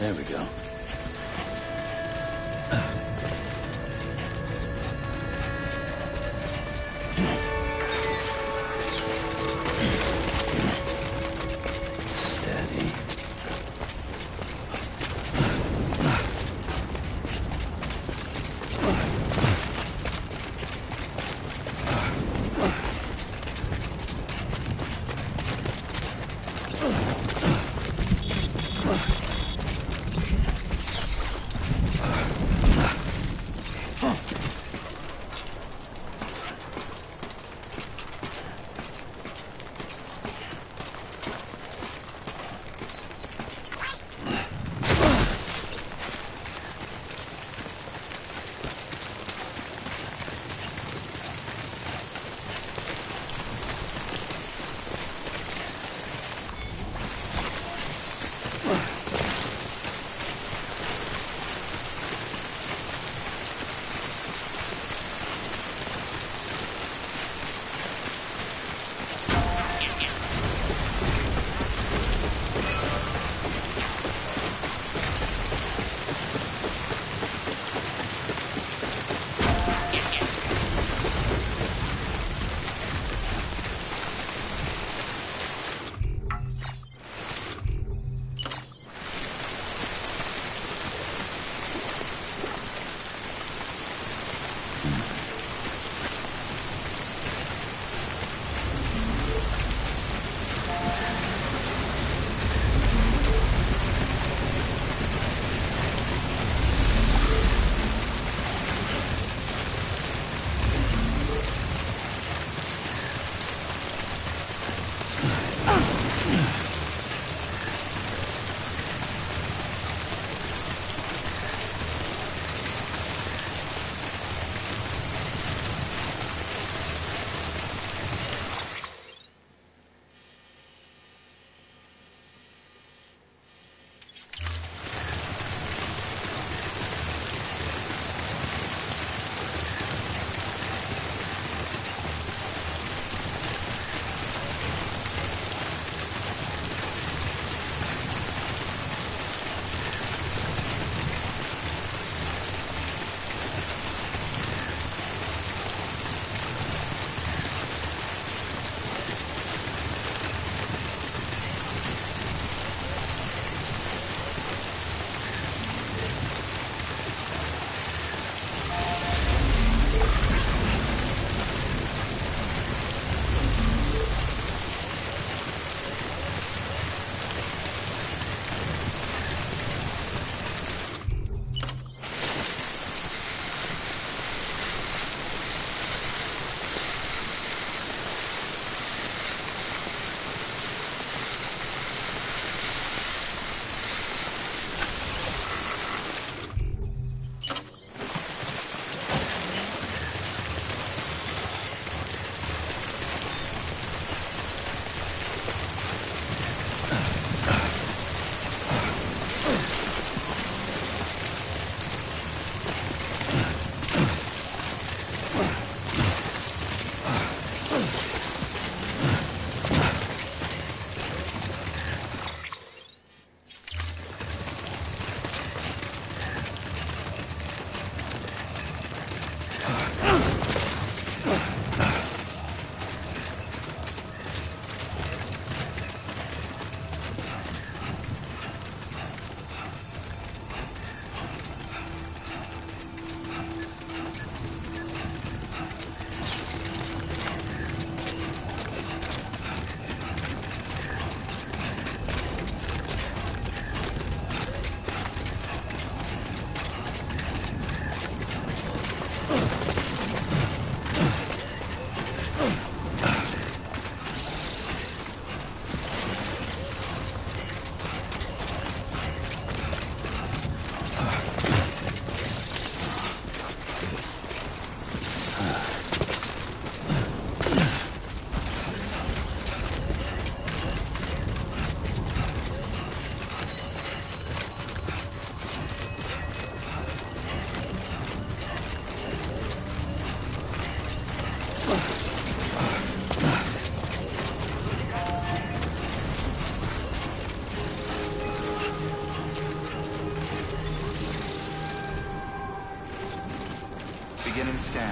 There we go.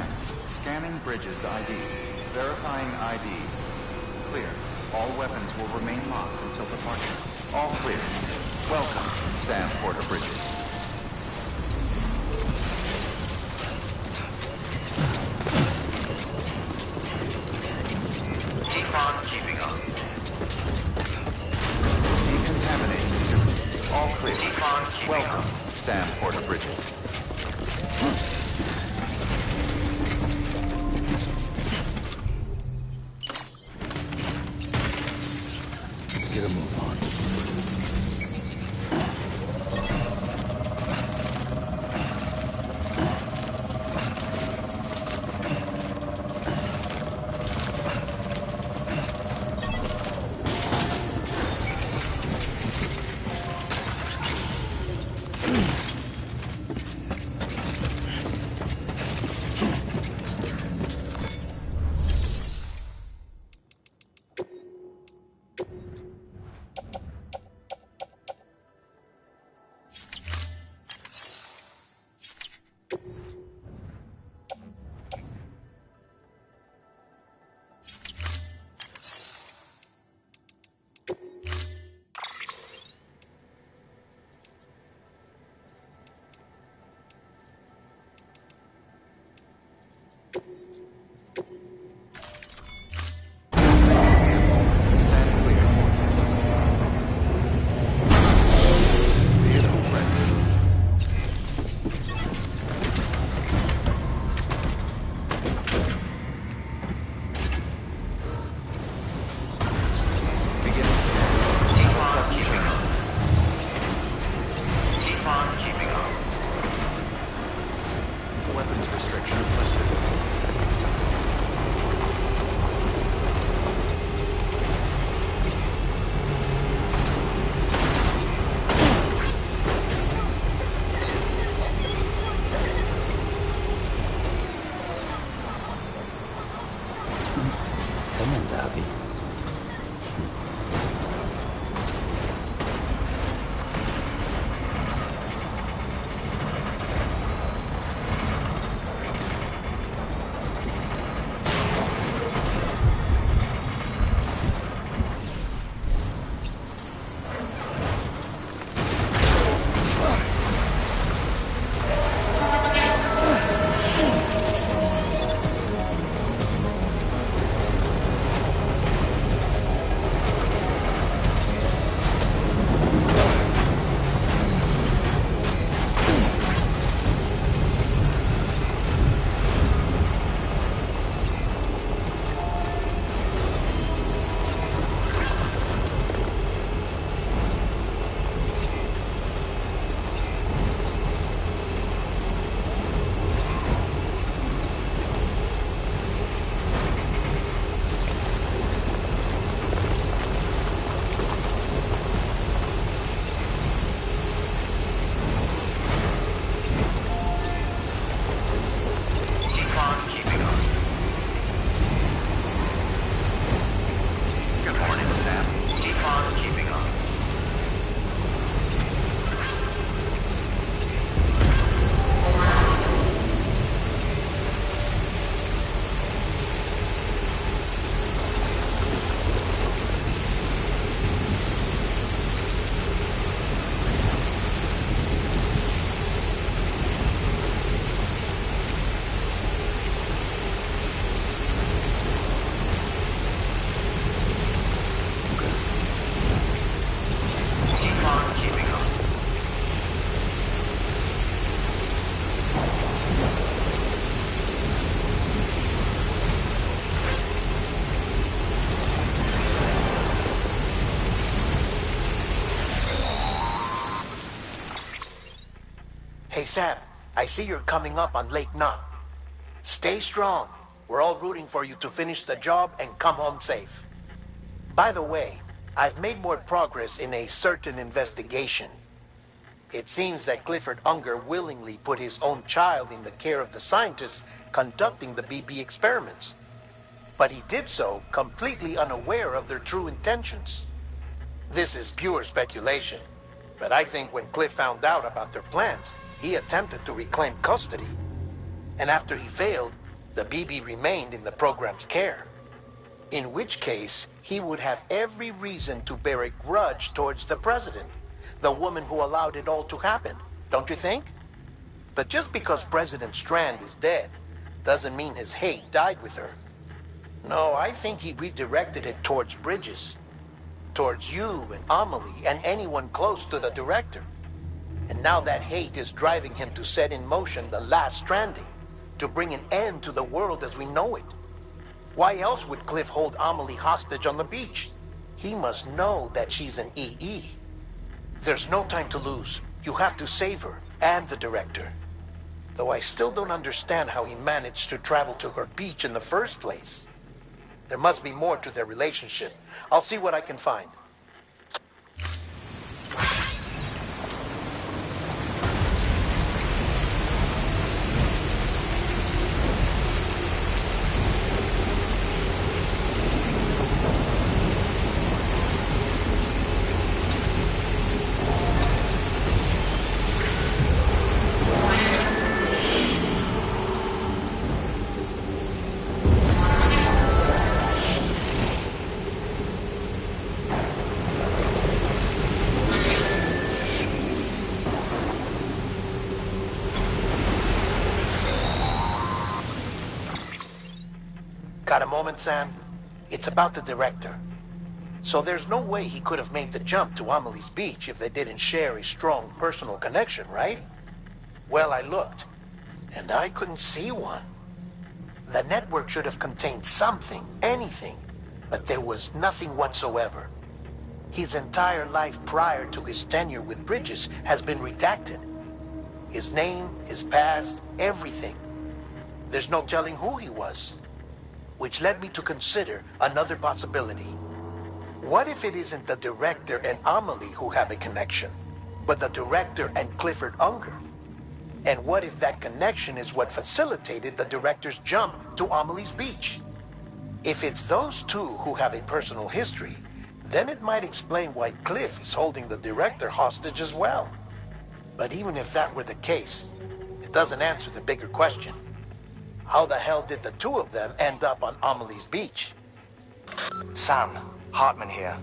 Sam. Scanning Bridges ID. Verifying ID. Clear. All weapons will remain locked until departure. All clear. Welcome, Sam Porter Bridges. Keep on keeping on. Decontaminating suit. All clear. Keep on keeping Welcome, on. Sam Porter Bridges. Let's get a move on. Someone's happy. Hey Sam, I see you're coming up on Lake Knot. Stay strong. We're all rooting for you to finish the job and come home safe. By the way, I've made more progress in a certain investigation. It seems that Clifford Unger willingly put his own child in the care of the scientists conducting the BB experiments. But he did so completely unaware of their true intentions. This is pure speculation, but I think when Cliff found out about their plans, he attempted to reclaim custody. And after he failed, the BB remained in the program's care. In which case, he would have every reason to bear a grudge towards the president, the woman who allowed it all to happen, don't you think? But just because President Strand is dead, doesn't mean his hate died with her. No, I think he redirected it towards Bridges, towards you and Amelie and anyone close to the director. And now that hate is driving him to set in motion the last stranding, to bring an end to the world as we know it. Why else would Cliff hold Amelie hostage on the beach? He must know that she's an EE. There's no time to lose. You have to save her and the director. Though I still don't understand how he managed to travel to her beach in the first place. There must be more to their relationship. I'll see what I can find. Got a moment, Sam? It's about the director. So there's no way he could have made the jump to Amelie's beach if they didn't share a strong personal connection, right? Well, I looked, and I couldn't see one. The network should have contained something, anything, but there was nothing whatsoever. His entire life prior to his tenure with Bridges has been redacted. His name, his past, everything. There's no telling who he was. Which led me to consider another possibility. What if it isn't the director and Amelie who have a connection, but the director and Clifford Unger? And what if that connection is what facilitated the director's jump to Amelie's beach? If it's those two who have a personal history, then it might explain why Cliff is holding the director hostage as well. But even if that were the case, it doesn't answer the bigger question. How the hell did the two of them end up on Amelie's beach? Sam, Hartman here.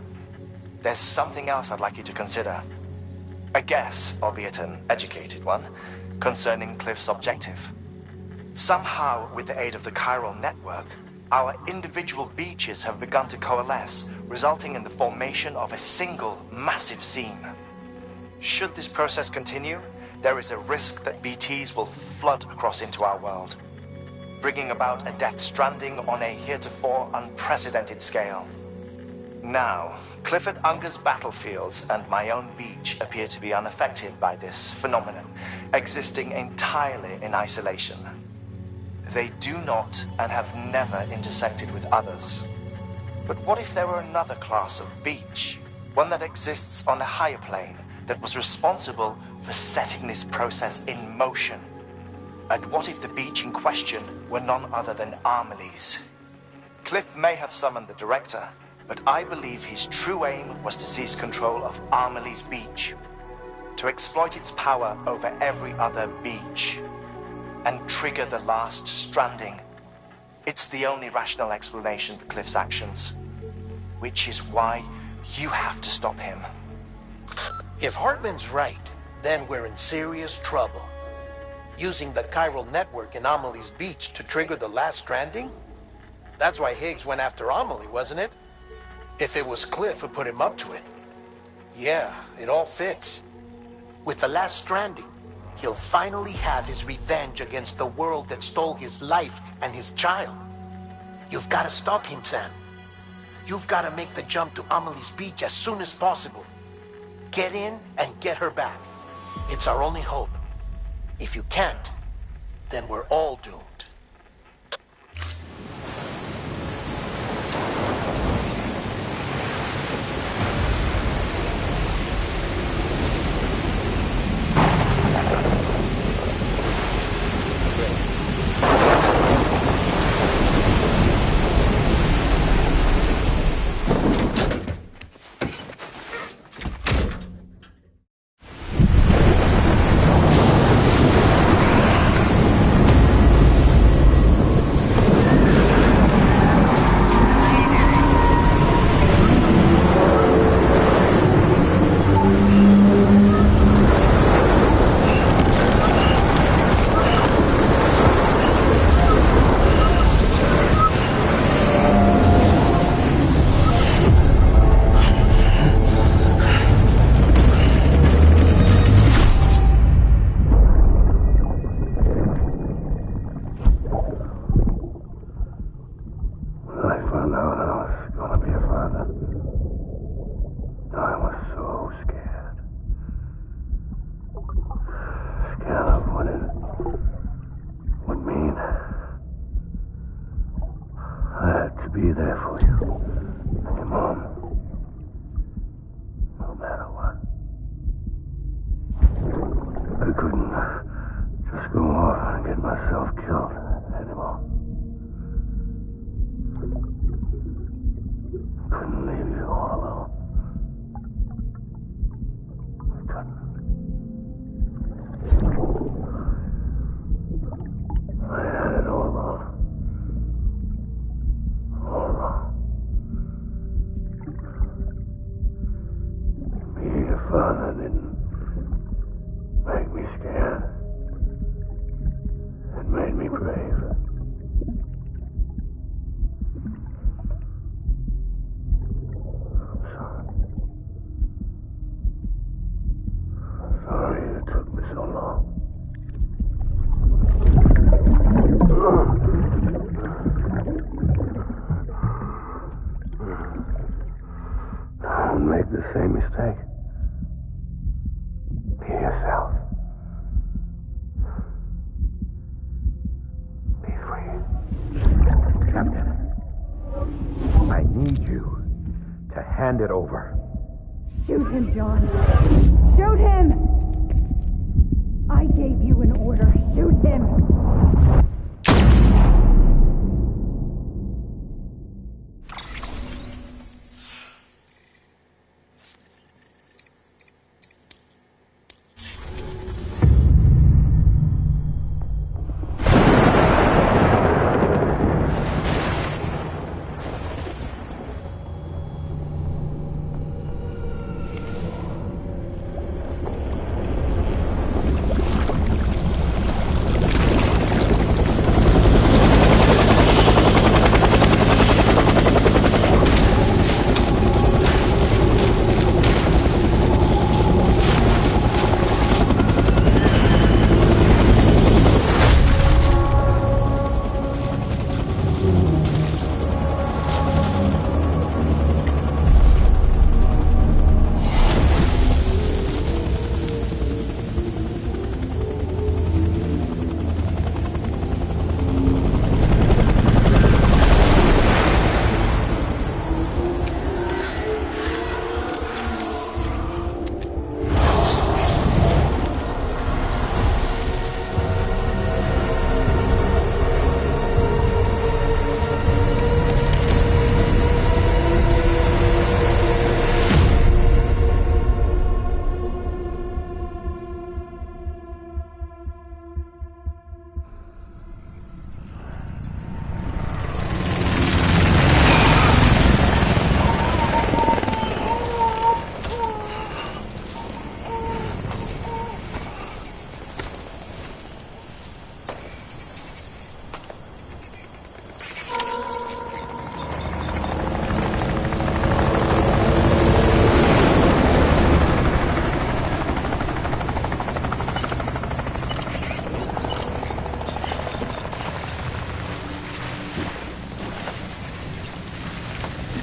There's something else I'd like you to consider. A guess, albeit an educated one, concerning Cliff's objective. Somehow, with the aid of the chiral network, our individual beaches have begun to coalesce, resulting in the formation of a single massive seam. Should this process continue, there is a risk that BTs will flood across into our world, bringing about a death stranding on a heretofore unprecedented scale. Now, Clifford Unger's battlefields and my own beach appear to be unaffected by this phenomenon, existing entirely in isolation. They do not and have never intersected with others. But what if there were another class of beach, one that exists on a higher plane, that was responsible for setting this process in motion? And what if the beach in question were none other than Amelie's? Cliff may have summoned the director, but I believe his true aim was to seize control of Amelie's beach, to exploit its power over every other beach, and trigger the last stranding. It's the only rational explanation for Cliff's actions, which is why you have to stop him. If Hartman's right, then we're in serious trouble. Using the chiral network in Amelie's beach to trigger the last stranding? That's why Higgs went after Amelie, wasn't it? If it was Cliff who put him up to it. Yeah, it all fits. With the last stranding, he'll finally have his revenge against the world that stole his life and his child. You've got to stop him, Sam. You've got to make the jump to Amelie's beach as soon as possible. Get in and get her back. It's our only hope. If you can't, then we're all doomed. thought I was gonna be a father. I was so scared. Scared of what it would mean. I had to be there for you and your mom. No matter what. I couldn't just go off and get myself killed anymore. Couldn't leave you all alone. I couldn't. I had it all wrong. All wrong. Being a father didn't make me scared. It made me brave. Sorry it took me so long. Don't make the same mistake. Be yourself. Be free. Captain, I need you to hand it over. Shoot him, John. Shoot him! I gave you an order. Shoot him!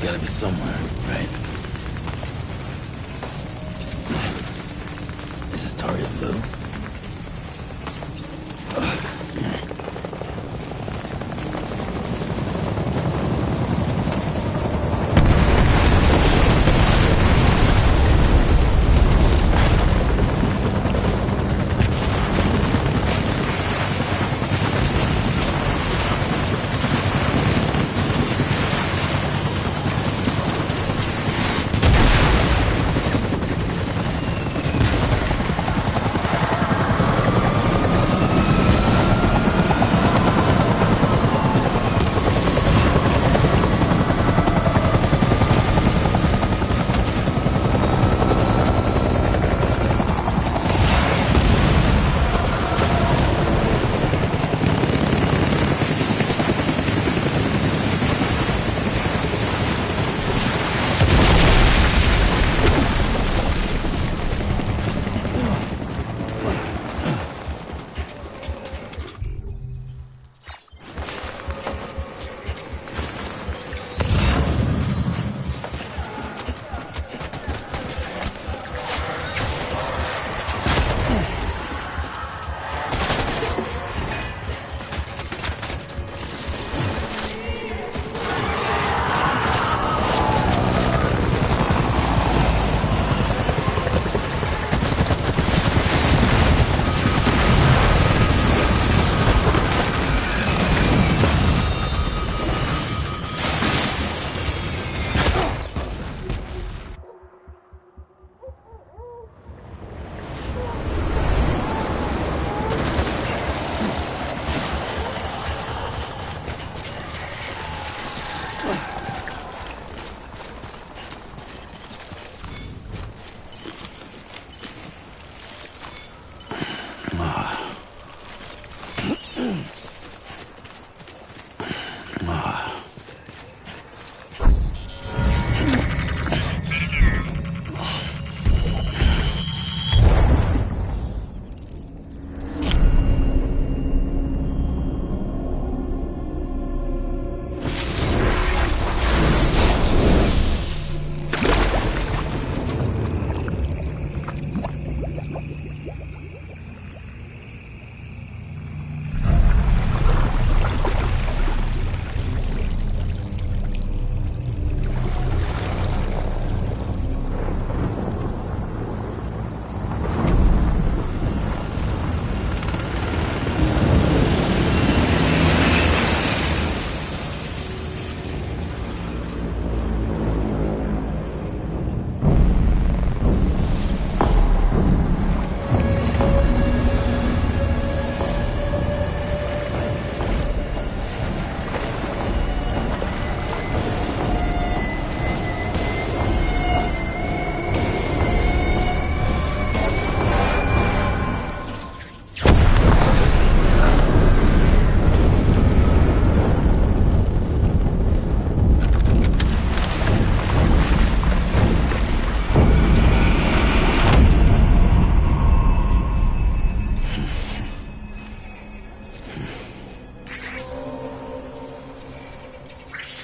Gotta be somewhere, right? Is this target blue?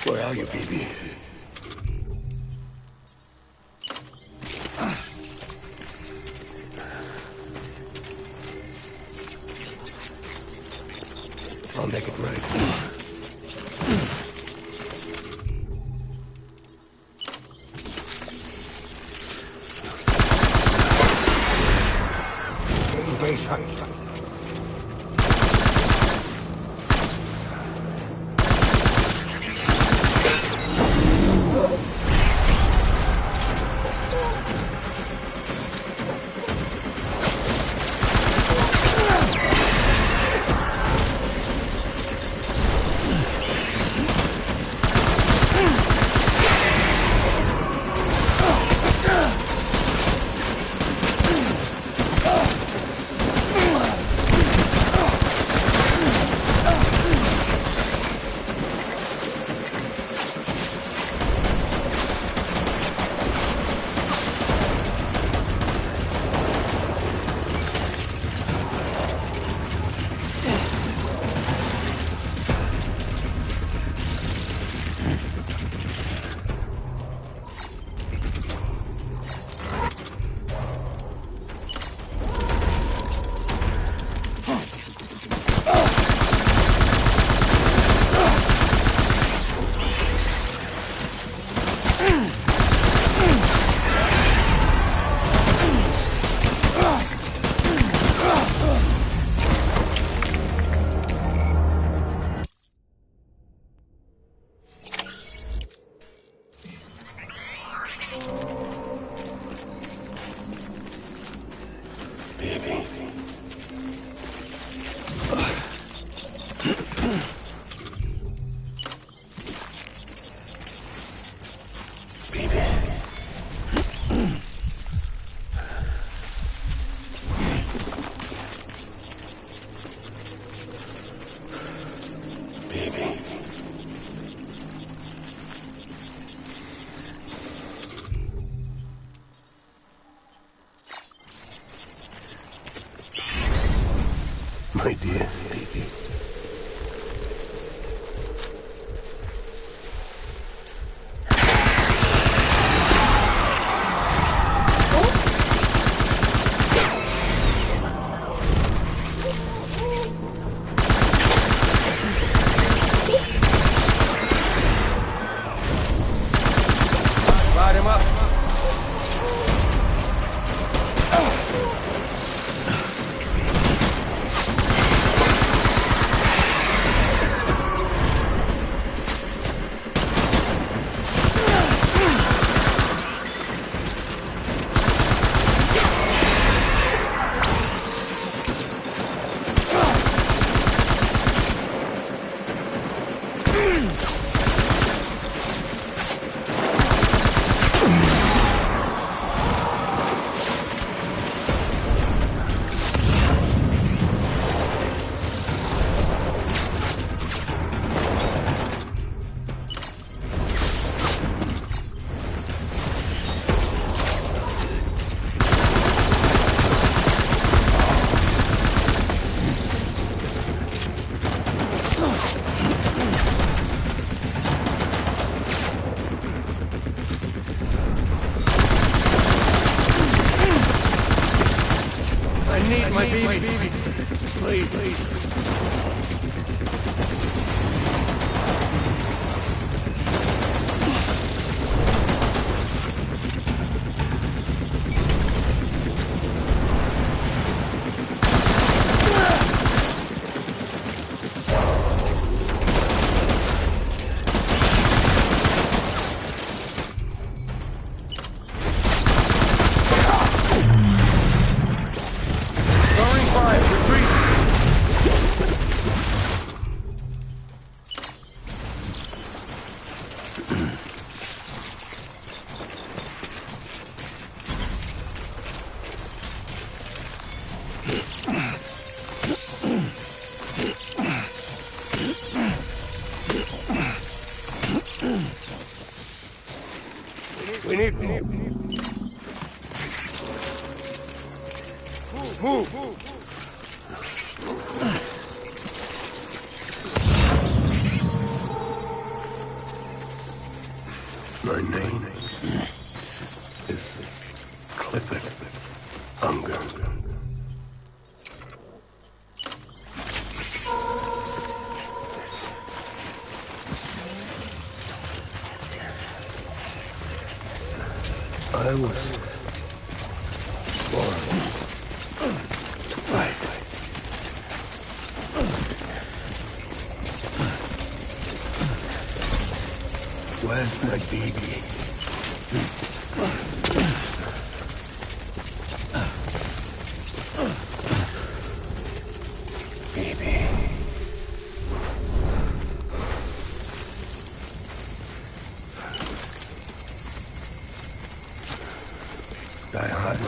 Where are you, baby? I'll make it right. Engage her. My dear baby. Light him up. I need my baby. Please, please. We need move. My name is Clifford Unger. I was born to fight. Where's my baby? Baby. Die hard.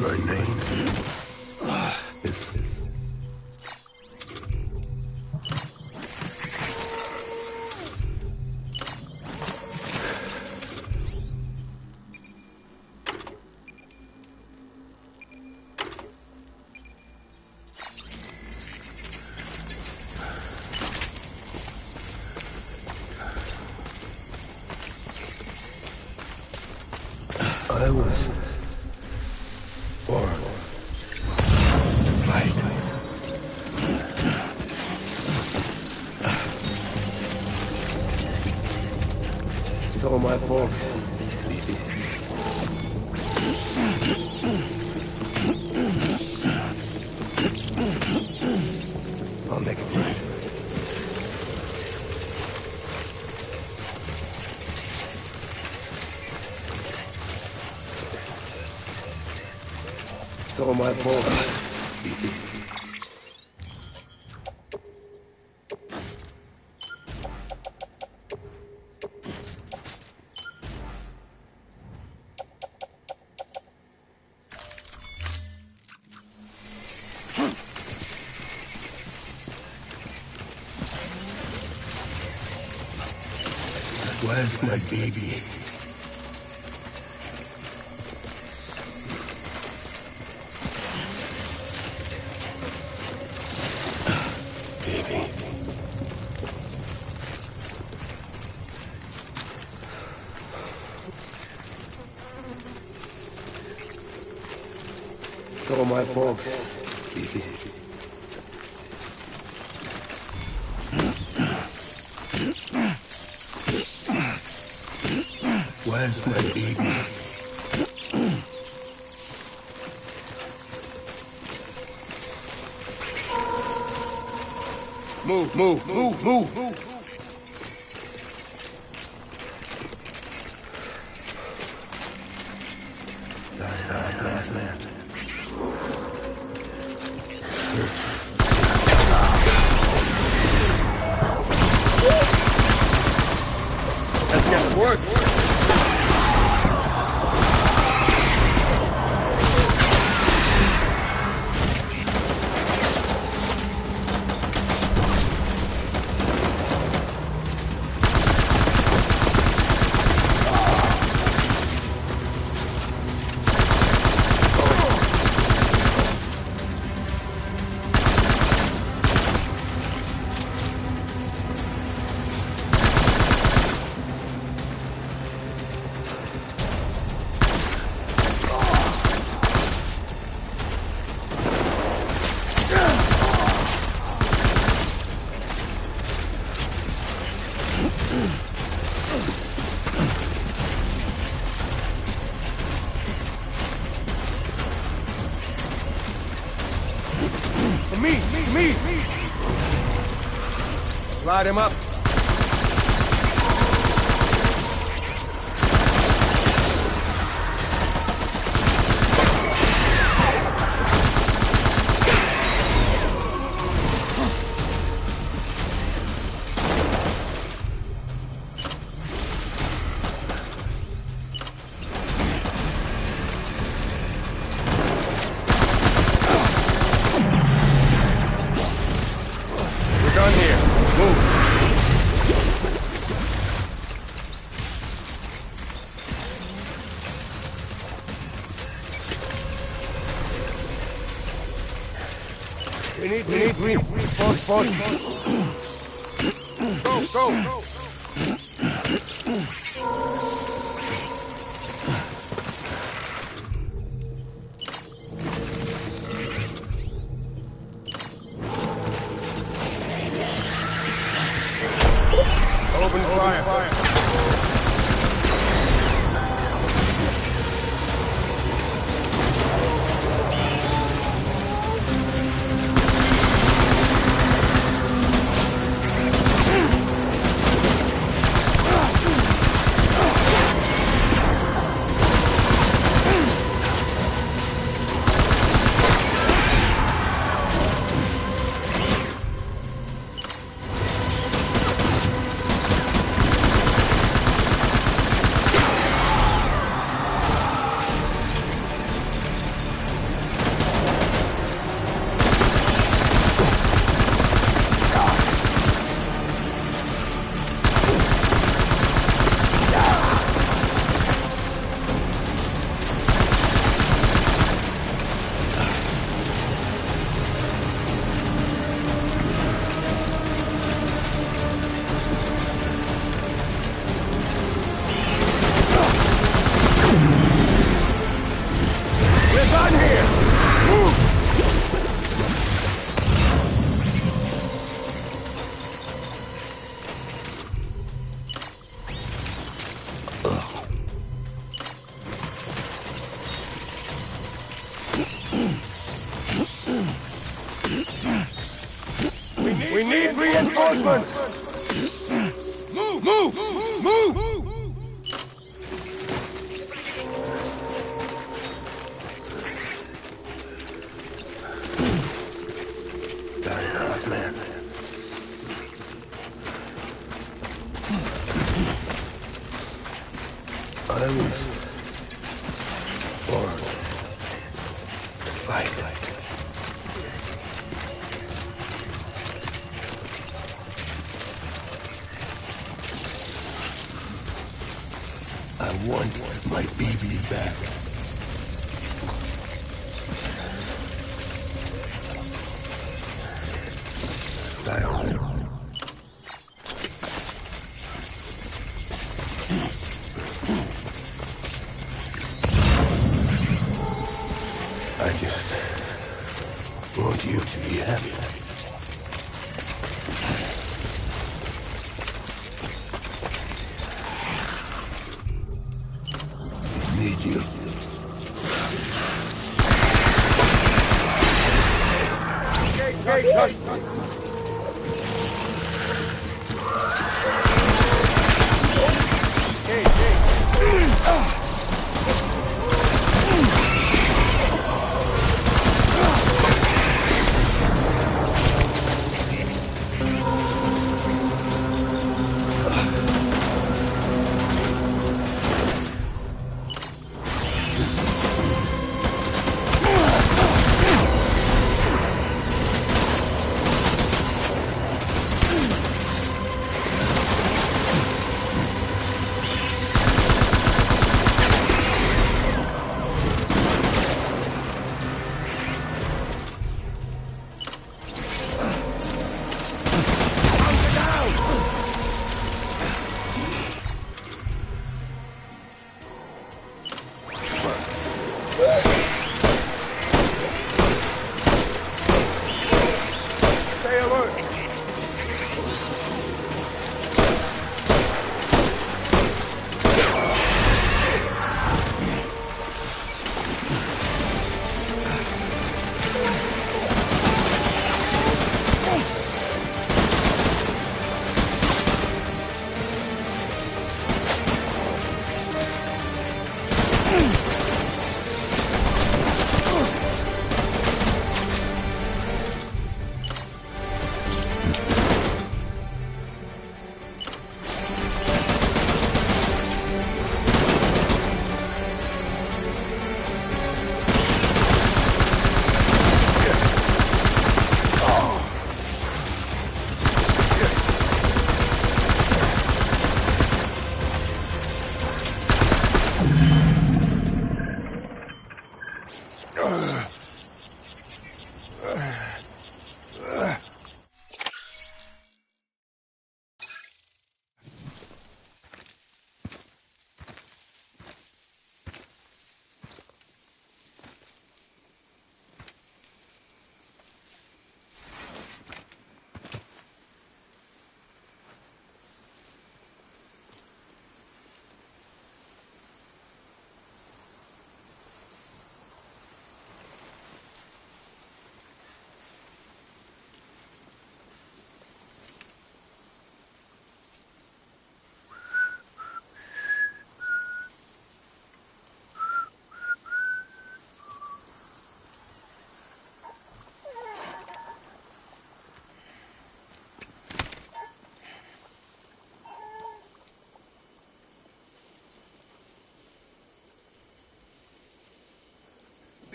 My name is I was born to fight. It's all my fault. I'll make it right. It's all my fault. Where's my baby? Baby. It's all my fault. Baby. Where's my baby? Move, move, move, move, move. Last man. That's gonna work. Me! Light him up. We're done here. Move. We need reinforcements. Go! Open fire. We need reinforcements! Move! Got it up, man. I was born to fight. I want my baby back. I just want you to be happy. Need you.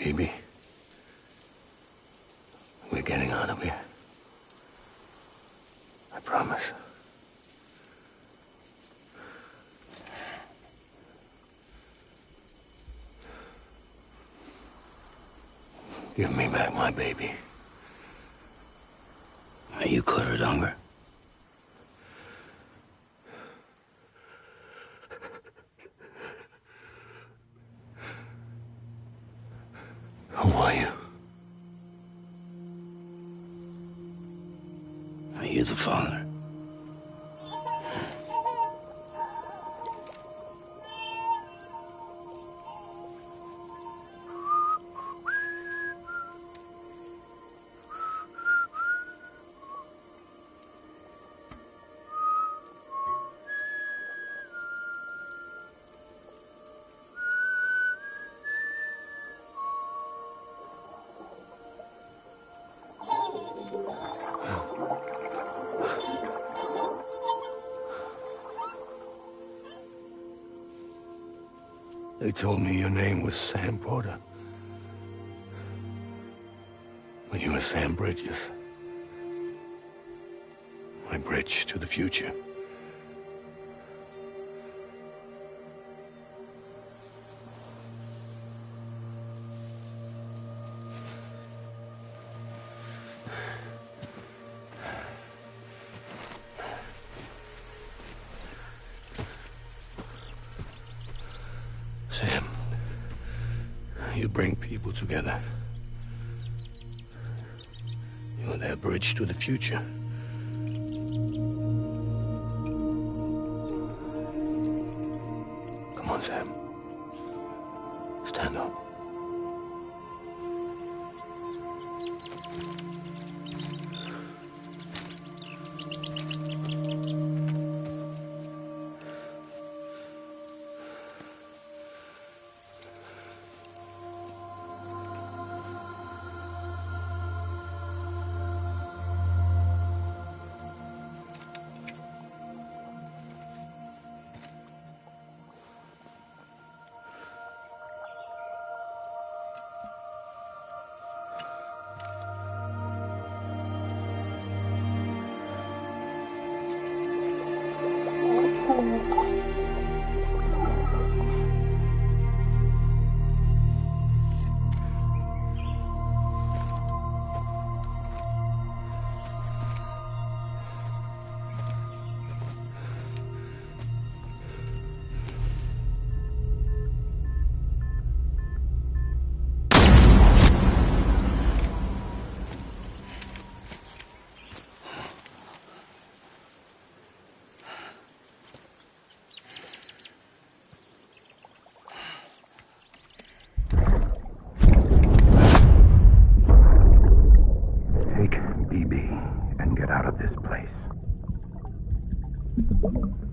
Baby, we're getting out of here. I promise. Give me back my baby. Are you cleared, Unger? Who are you? Are you the father? They told me your name was Sam Porter. But you were Sam Bridges. My bridge to the future. Sam, you bring people together. You're their bridge to the future. Come on, Sam. Stand up.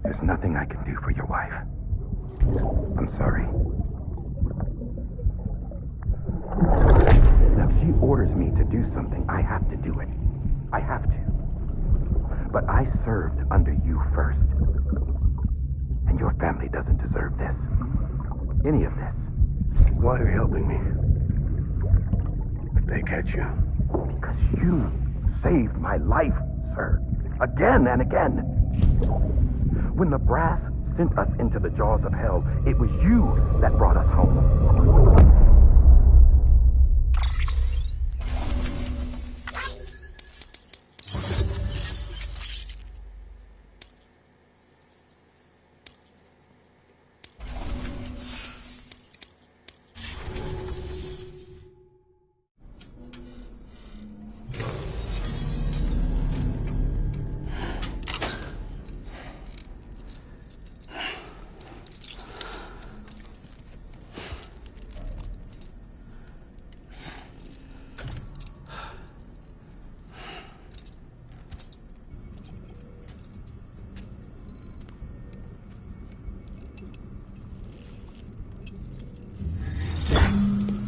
There's nothing I can do for your wife. I'm sorry. Now, if she orders me to do something, I have to do it. I have to. But I served under you first. And your family doesn't deserve this. Any of this. Why are you helping me? If they catch you. Because you saved my life, sir. Again and again. When the brass sent us into the jaws of hell, it was you that brought us home.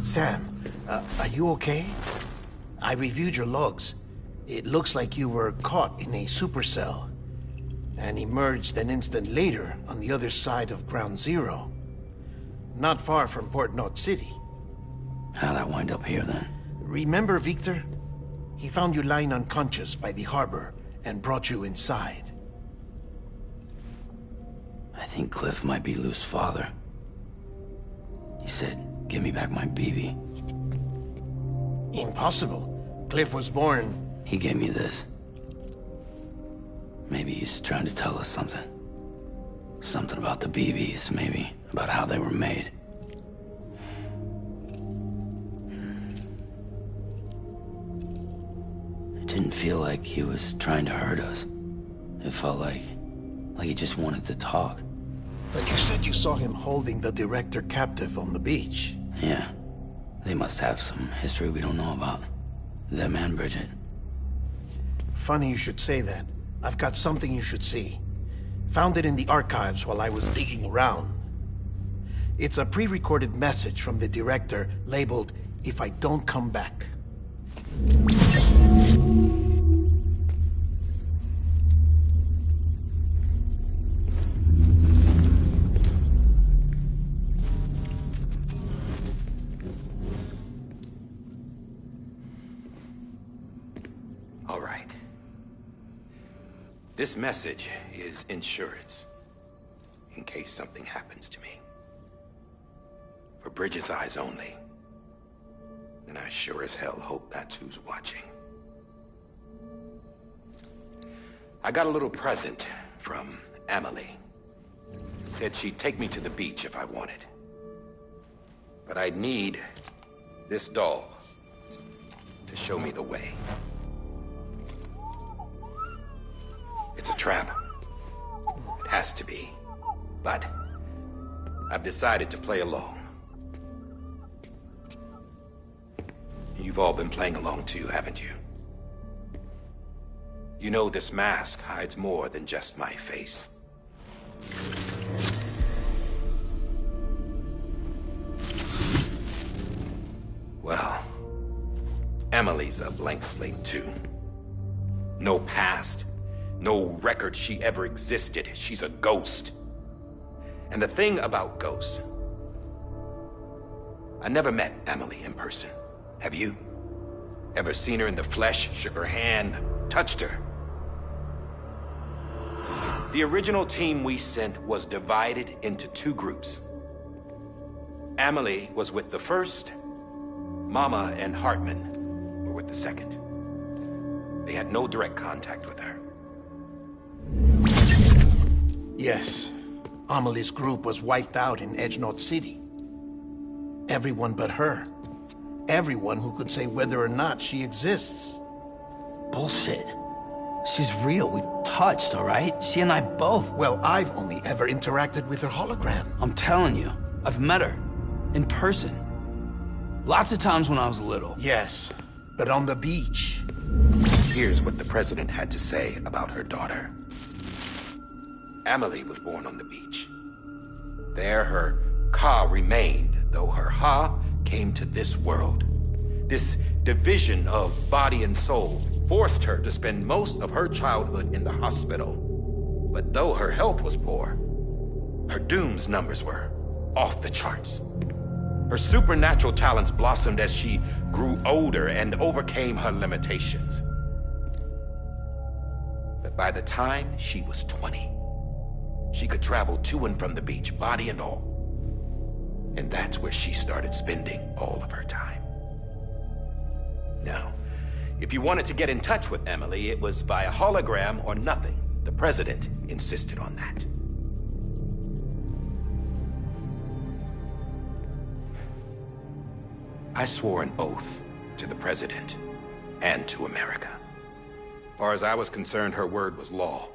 Sam, are you okay? I reviewed your logs. It looks like you were caught in a supercell and emerged an instant later on the other side of Ground Zero. Not far from Port Knot City. How'd I wind up here then? Remember Victor? He found you lying unconscious by the harbor and brought you inside. I think Cliff might be Lou's father. He said, give me back my BB. Impossible. Cliff was born... He gave me this. Maybe he's trying to tell us something. Something about the BBs, maybe. About how they were made. It didn't feel like he was trying to hurt us. It felt like he just wanted to talk. But you said you saw him holding the director captive on the beach. Yeah. They must have some history we don't know about. Them and Bridget. Funny you should say that. I've got something you should see. Found it in the archives while I was digging around. It's a pre-recorded message from the director labeled, "If I don't come back." All right. This message is insurance, in case something happens to me. For Bridget's eyes only. And I sure as hell hope that's who's watching. I got a little present from Emily. Said she'd take me to the beach if I wanted. But I'd need this doll to show me the way. It's a trap. It has to be. But I've decided to play along. You've all been playing along too, haven't you? You know this mask hides more than just my face. Well, Emily's a blank slate too. No past. No record she ever existed. She's a ghost. And the thing about ghosts... I never met Emily in person. Have you? Ever seen her in the flesh, shook her hand, touched her? The original team we sent was divided into two groups. Emily was with the first. Mama and Hartman were with the second. They had no direct contact with her. Yes. Amelie's group was wiped out in Edgenorth City. Everyone but her. Everyone who could say whether or not she exists. Bullshit. She's real. We've touched, all right? She and I both. Well, I've only ever interacted with her hologram. I'm telling you, I've met her. In person. Lots of times when I was little. Yes, but on the beach. Here's what the president had to say about her daughter. Emily was born on the beach. There her Ka remained, though her Ha came to this world. This division of body and soul forced her to spend most of her childhood in the hospital. But though her health was poor, her Doom's numbers were off the charts. Her supernatural talents blossomed as she grew older and overcame her limitations. But by the time she was 20, she could travel to and from the beach, body and all. And that's where she started spending all of her time. Now, if you wanted to get in touch with Emily, it was via hologram or nothing. The president insisted on that. I swore an oath to the president and to America. As far as I was concerned, her word was law.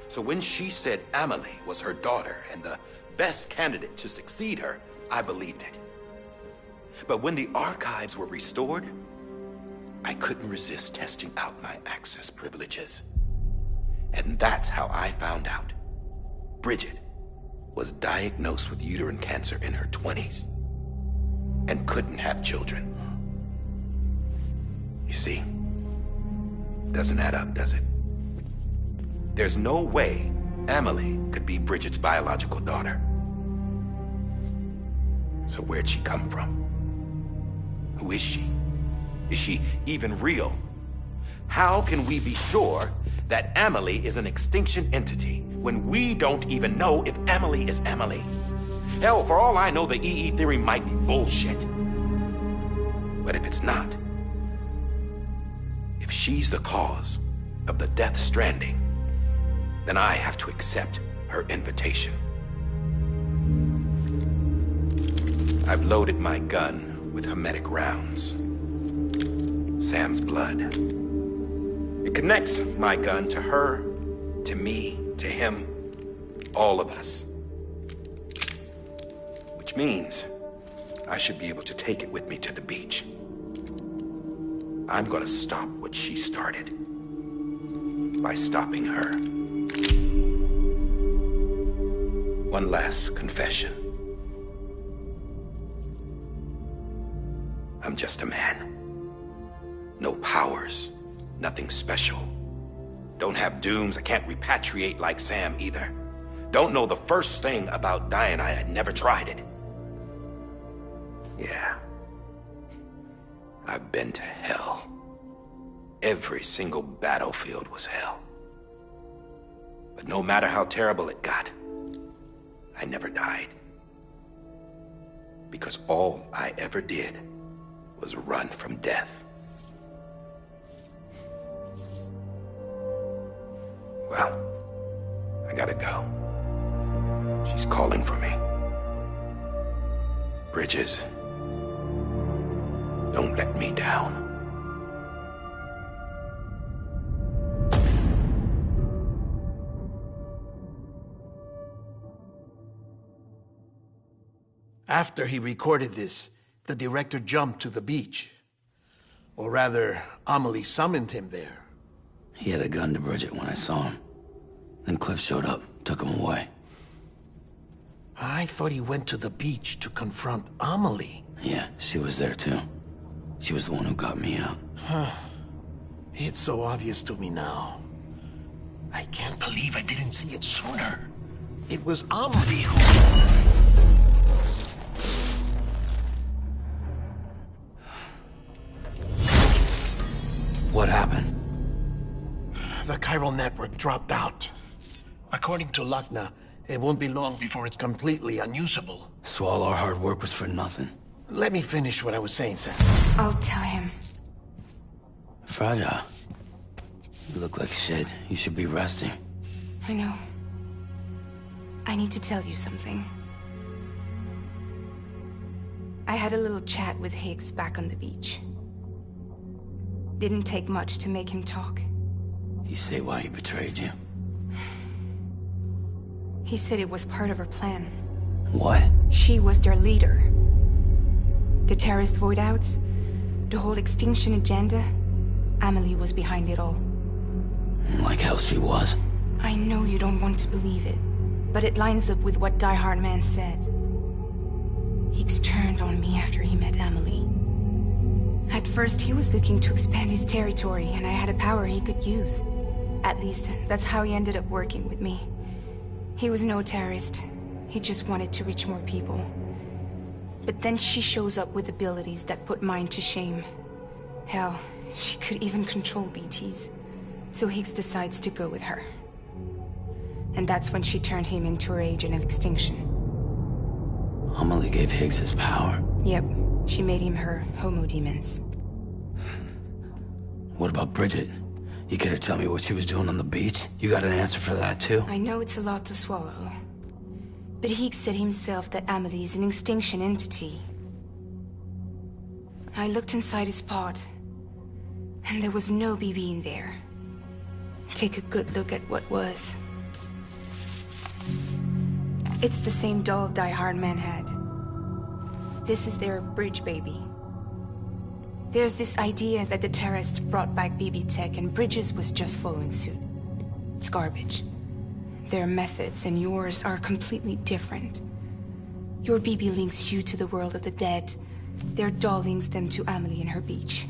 So when she said Emily was her daughter and the best candidate to succeed her, I believed it. But when the archives were restored, I couldn't resist testing out my access privileges. And that's how I found out Bridget was diagnosed with uterine cancer in her 20s and couldn't have children. You see, doesn't add up, does it? There's no way Emily could be Bridget's biological daughter. So where'd she come from? Who is she? Is she even real? How can we be sure that Amelie is an extinction entity when we don't even know if Amelie is Amelie? Hell, for all I know, the EE theory might be bullshit. But if it's not, if she's the cause of the Death Stranding, then I have to accept her invitation. I've loaded my gun with hermetic rounds. Sam's blood. It connects my gun to her, to me, to him, all of us. Which means I should be able to take it with me to the beach. I'm gonna stop what she started by stopping her. One last confession. I'm just a man. No powers, nothing special. Don't have dooms, I can't repatriate like Sam either. Don't know the first thing about dying, I had never tried it. Yeah. I've been to hell. Every single battlefield was hell. But no matter how terrible it got, I never died. Because all I ever did was run from death. Well, I gotta go. She's calling for me. Bridges, don't let me down. After he recorded this, the director jumped to the beach. Or rather, Amelie summoned him there. He had a gun to Bridget when I saw him. Then Cliff showed up, took him away. I thought he went to the beach to confront Amelie. Yeah, she was there too. She was the one who got me out. It's so obvious to me now. I can't believe I didn't see it sooner. It was Amelie who... What happened? The chiral network dropped out. According to Luckna, it won't be long before it's completely unusable. So all our hard work was for nothing. Let me finish what I was saying, Sam. I'll tell him. Fragile. You look like shit. You should be resting. I know. I need to tell you something. I had a little chat with Higgs back on the beach. Didn't take much to make him talk. You say why he betrayed you? He said it was part of her plan. What? She was their leader. The terrorist voidouts, the whole extinction agenda, Amelie was behind it all. Like hell she was. I know you don't want to believe it, but it lines up with what Die Hard Man said. Higgs turned on me after he met Amelie. At first, he was looking to expand his territory, and I had a power he could use. At least, that's how he ended up working with me. He was no terrorist. He just wanted to reach more people. But then she shows up with abilities that put mine to shame. Hell, she could even control BTs. So Higgs decides to go with her. And that's when she turned him into her agent of extinction. Amelie gave Higgs his power? Yep. She made him her homo demons. What about Bridget? You care to tell me what she was doing on the beach? You got an answer for that too? I know it's a lot to swallow. But Higgs said himself that Amelie is an extinction entity. I looked inside his pod, and there was no BB in there. Take a good look at what was. It's the same doll Die Hard Man had. This is their bridge baby. There's this idea that the terrorists brought back BB tech and Bridges was just following suit. It's garbage. Their methods and yours are completely different. Your BB links you to the world of the dead. Their doll links them to Amelie and her beach.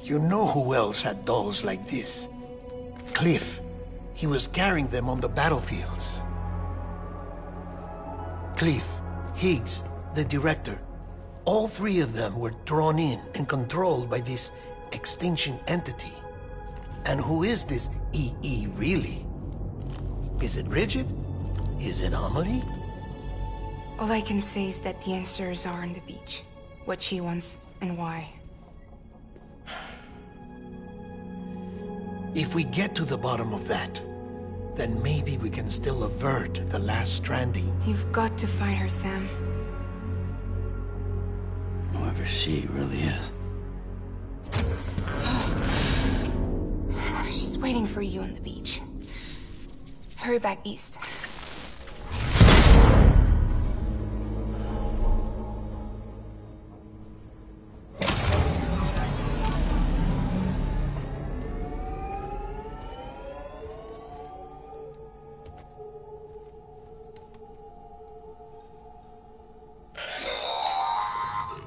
You know who else had dolls like this? Cliff. He was carrying them on the battlefields. Cliff, Higgs, the director. All three of them were drawn in and controlled by this extinction entity. And who is this EE really? Is it Bridget? Is it Amelie? All I can say is that the answers are on the beach. What she wants and why. If we get to the bottom of that, then maybe we can still avert the last stranding. You've got to find her, Sam. Whoever she really is. She's waiting for you on the beach. Hurry back east.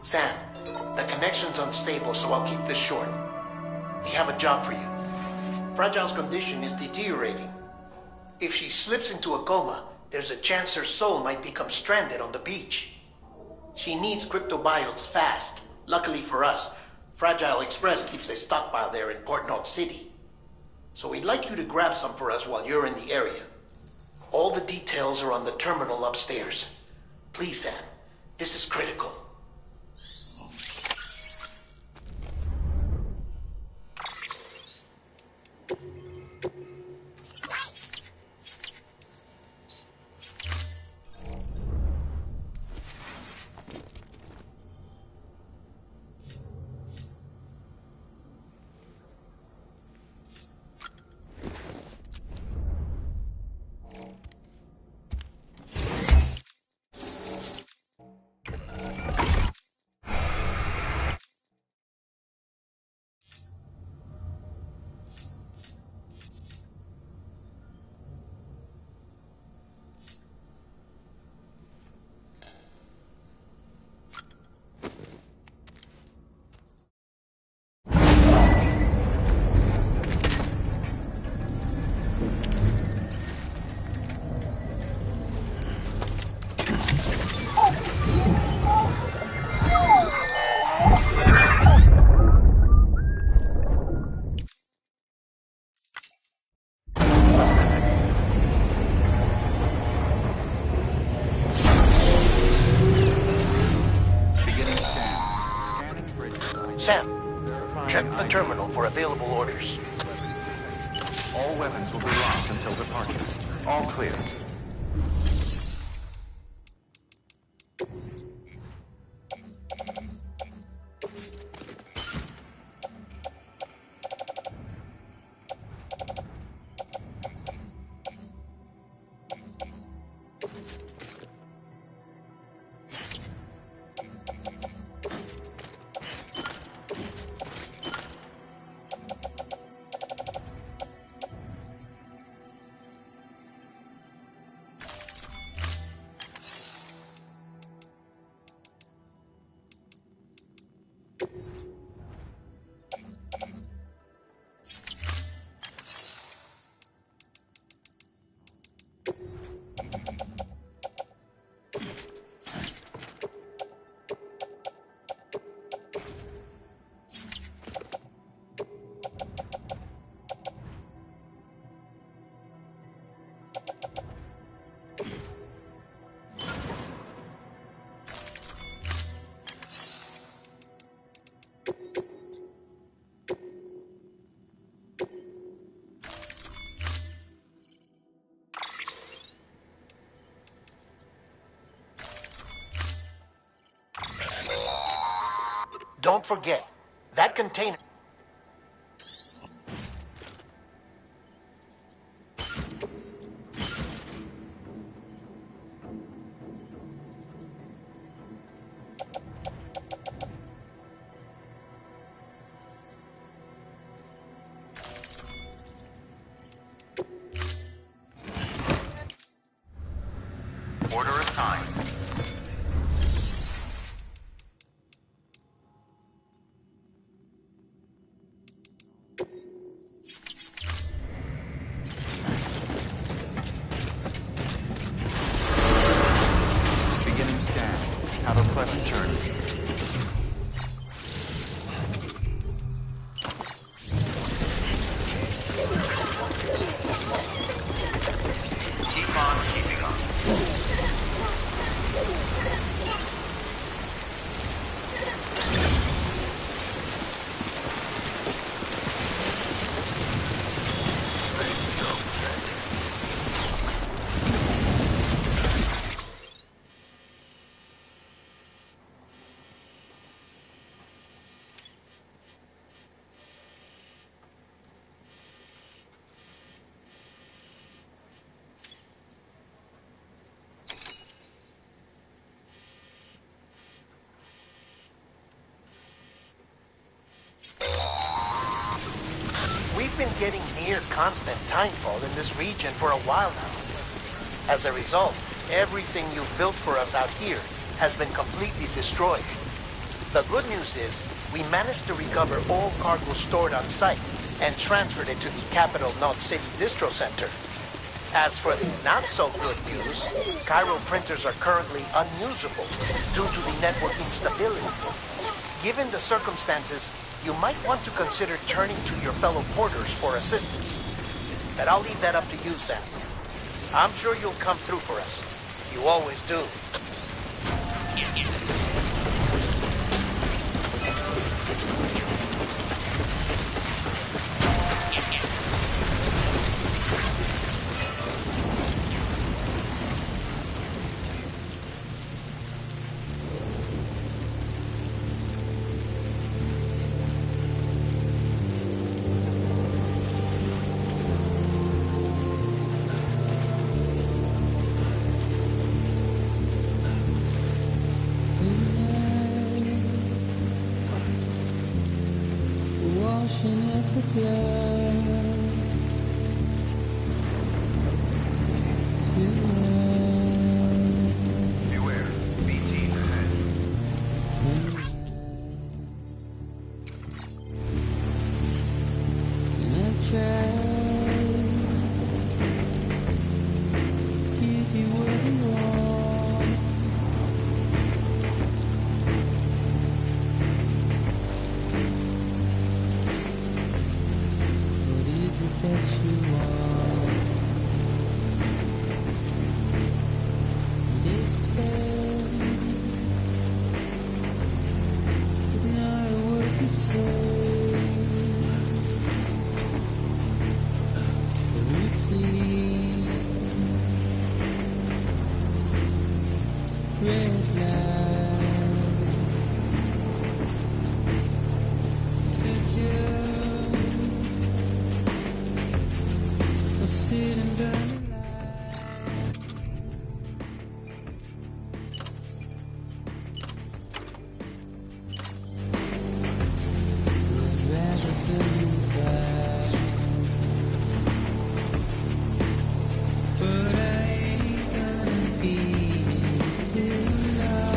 Sam, the connection's unstable, so I'll keep this short. We have a job for you. Fragile's condition is deteriorating. If she slips into a coma, there's a chance her soul might become stranded on the beach. She needs cryptobiotes fast. Luckily for us, Fragile Express keeps a stockpile there in Port North City. So we'd like you to grab some for us while you're in the area. All the details are on the terminal upstairs. Please, Sam, this is critical. Sam, check the terminal for available orders. All weapons will be locked until departure. All clear. Don't forget, that container... Order assigned. pleasant journey. Keep on keeping on. We've been getting near constant timefall in this region for a while now. As a result, everything you built for us out here has been completely destroyed. The good news is, we managed to recover all cargo stored on site and transferred it to the Capital Knot City Distro Center. As for the not-so-good news, Cairo printers are currently unusable due to the network instability. Given the circumstances, you might want to consider turning to your fellow porters for assistance. But I'll leave that up to you, Sam. I'm sure you'll come through for us. You always do. Washing up the blood tonight. Beware, BT's ahead. And I've tried to give you what you want. What is it that you want? Despair, but not a word to say. Routine, red light, I'll sit and burn the light. I'd rather burn you back, but I ain't gonna be too long.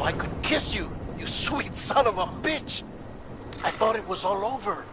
I could kiss you, you sweet son of a bitch. I thought it was all over.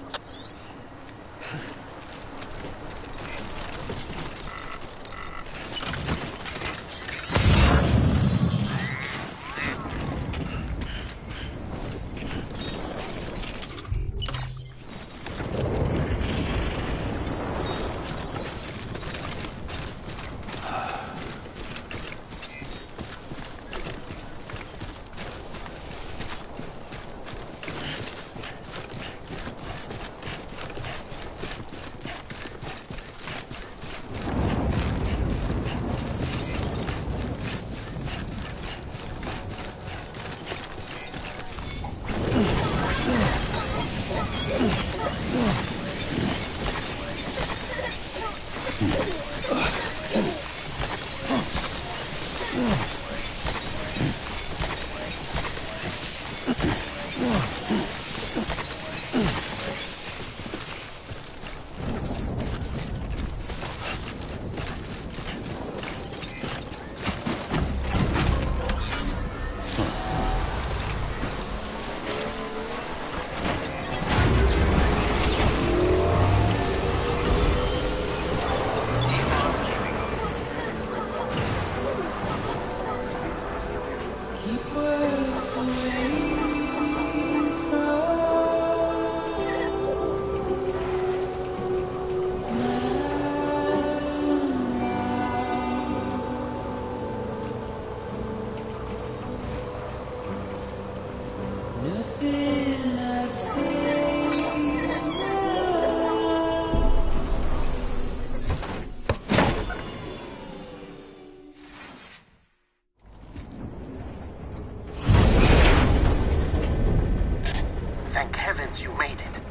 Thank heavens you made it.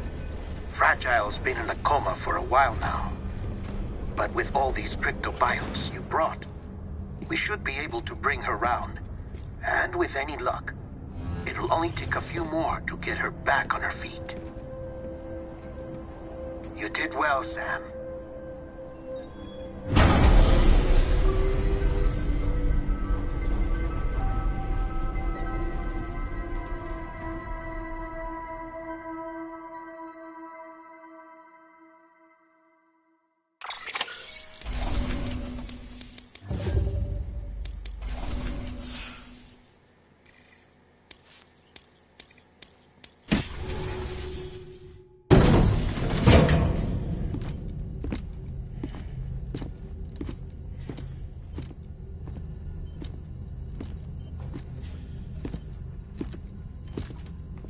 Fragile's been in a coma for a while now. But with all these cryptobiotes you brought, we should be able to bring her round. And with any luck, it'll only take a few more to get her back on her feet. You did well, Sam.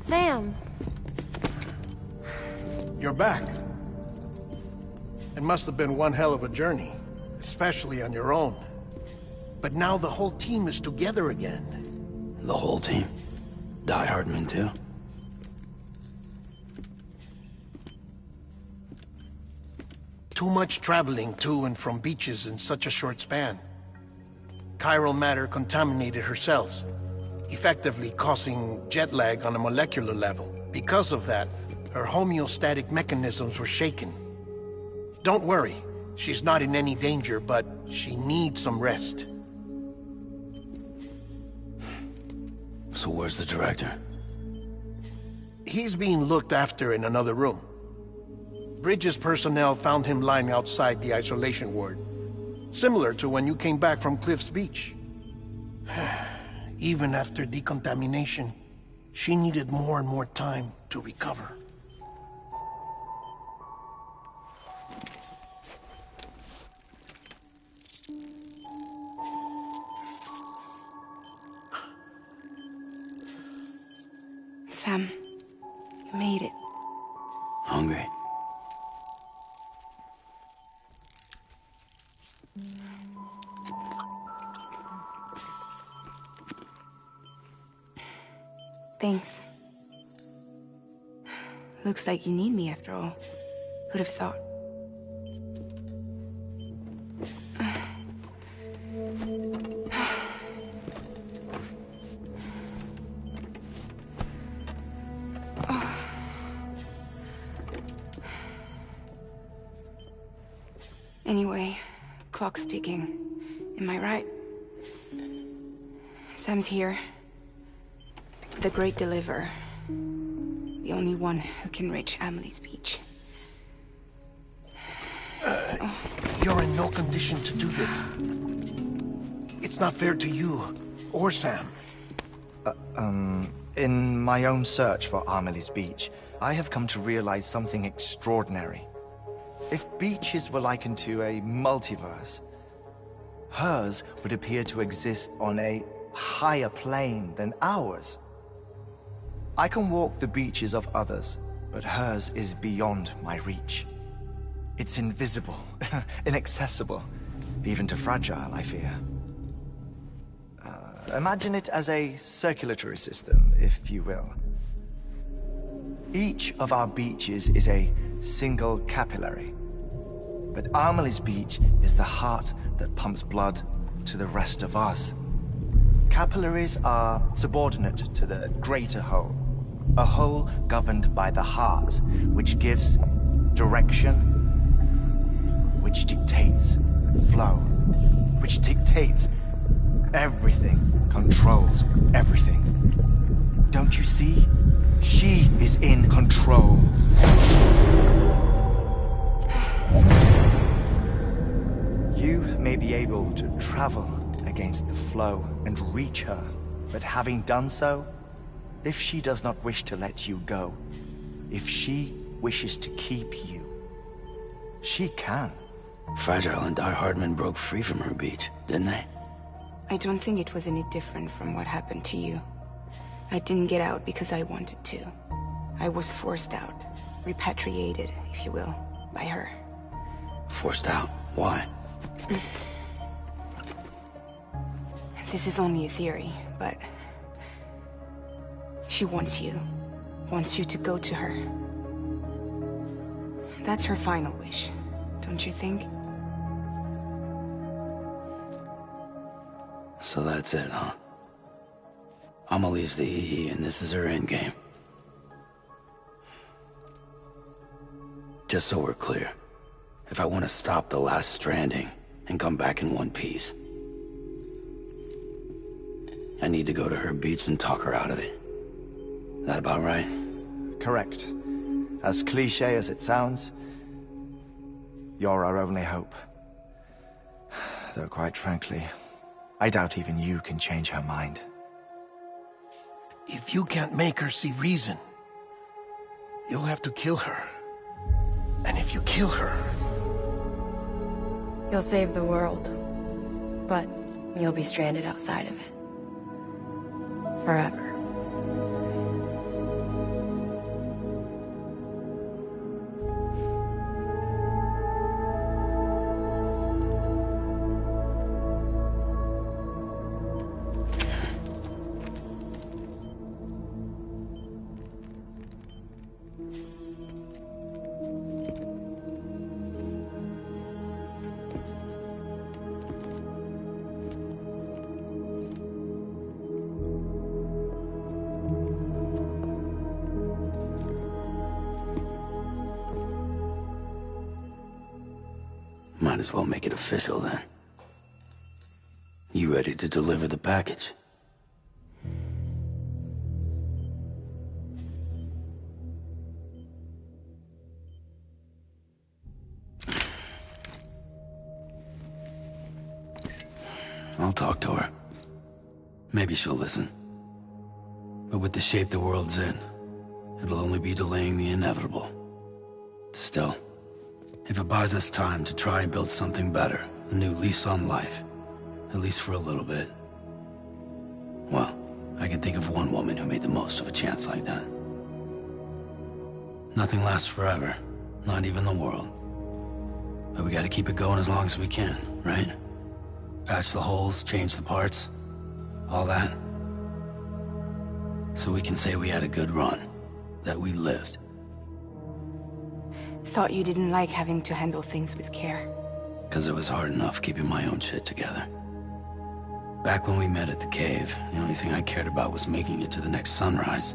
Sam! You're back. It must have been one hell of a journey, especially on your own. But now the whole team is together again. The whole team? Die Hardman too? Too much traveling to and from beaches in such a short span. Chiral matter contaminated her cells, effectively causing jet lag on a molecular level. Because of that, her homeostatic mechanisms were shaken. Don't worry, she's not in any danger, but she needs some rest. So where's the director? He's being looked after in another room. Bridges personnel found him lying outside the isolation ward. Similar to when you came back from Cliff's Beach. Even after decontamination, she needed more and more time to recover. Sam, you made it. Hungry? Thanks. Looks like you need me after all. Who'd have thought? Anyway, clock's ticking. Am I right? Sam's here. The Great Deliverer. The only one who can reach Amelie's beach. You're in no condition to do this. It's not fair to you, or Sam. In my own search for Amelie's beach, I have come to realize something extraordinary. If beaches were likened to a multiverse, hers would appear to exist on a higher plane than ours. I can walk the beaches of others, but hers is beyond my reach. It's invisible, inaccessible, even to Fragile, I fear. Imagine it as a circulatory system, if you will. Each of our beaches is a single capillary. But Amelie's beach is the heart that pumps blood to the rest of us. Capillaries are subordinate to the greater whole. A whole governed by the heart, which gives direction, which dictates flow, which dictates everything, controls everything. Don't you see? She is in control. You may be able to travel against the flow and reach her, but having done so, if she does not wish to let you go, if she wishes to keep you, she can. Fragile and Die Hardman broke free from her beach, didn't they? I don't think it was any different from what happened to you. I didn't get out because I wanted to. I was forced out. Repatriated, if you will, by her. Forced out? Why? This is only a theory, but... she wants you. Wants you to go to her. That's her final wish, don't you think? So that's it, huh? Amelie's the EE, and this is her endgame. Just so we're clear, if I want to stop the last stranding and come back in one piece, I need to go to her beach and talk her out of it. That about right? Correct. As cliché as it sounds, you're our only hope. Though quite frankly, I doubt even you can change her mind. If you can't make her see reason, you'll have to kill her. And if you kill her... you'll save the world, but you'll be stranded outside of it. Forever. Might as well make it official then. You ready to deliver the package? I'll talk to her. Maybe she'll listen. But with the shape the world's in, it'll only be delaying the inevitable. Still, if it buys us time to try and build something better, a new lease on life, at least for a little bit, well, I can think of one woman who made the most of a chance like that. Nothing lasts forever, not even the world. But we gotta keep it going as long as we can, right? Patch the holes, change the parts, all that. So we can say we had a good run, that we lived. Thought you didn't like having to handle things with care. 'Cause it was hard enough keeping my own shit together. Back when we met at the cave, the only thing I cared about was making it to the next sunrise.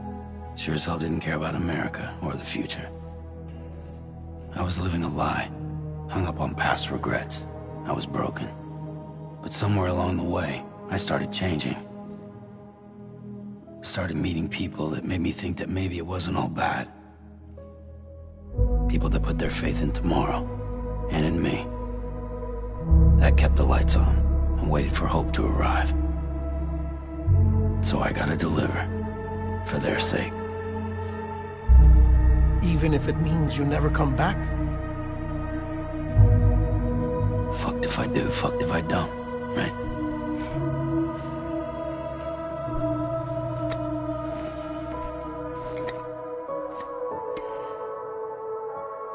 Sure as hell didn't care about America or the future. I was living a lie, hung up on past regrets. I was broken. But somewhere along the way, I started changing. Started meeting people that made me think that maybe it wasn't all bad. People that put their faith in tomorrow, and in me. That kept the lights on, and waited for hope to arrive. So I gotta deliver, for their sake. Even if it means you never come back? Fucked if I do, fucked if I don't, right?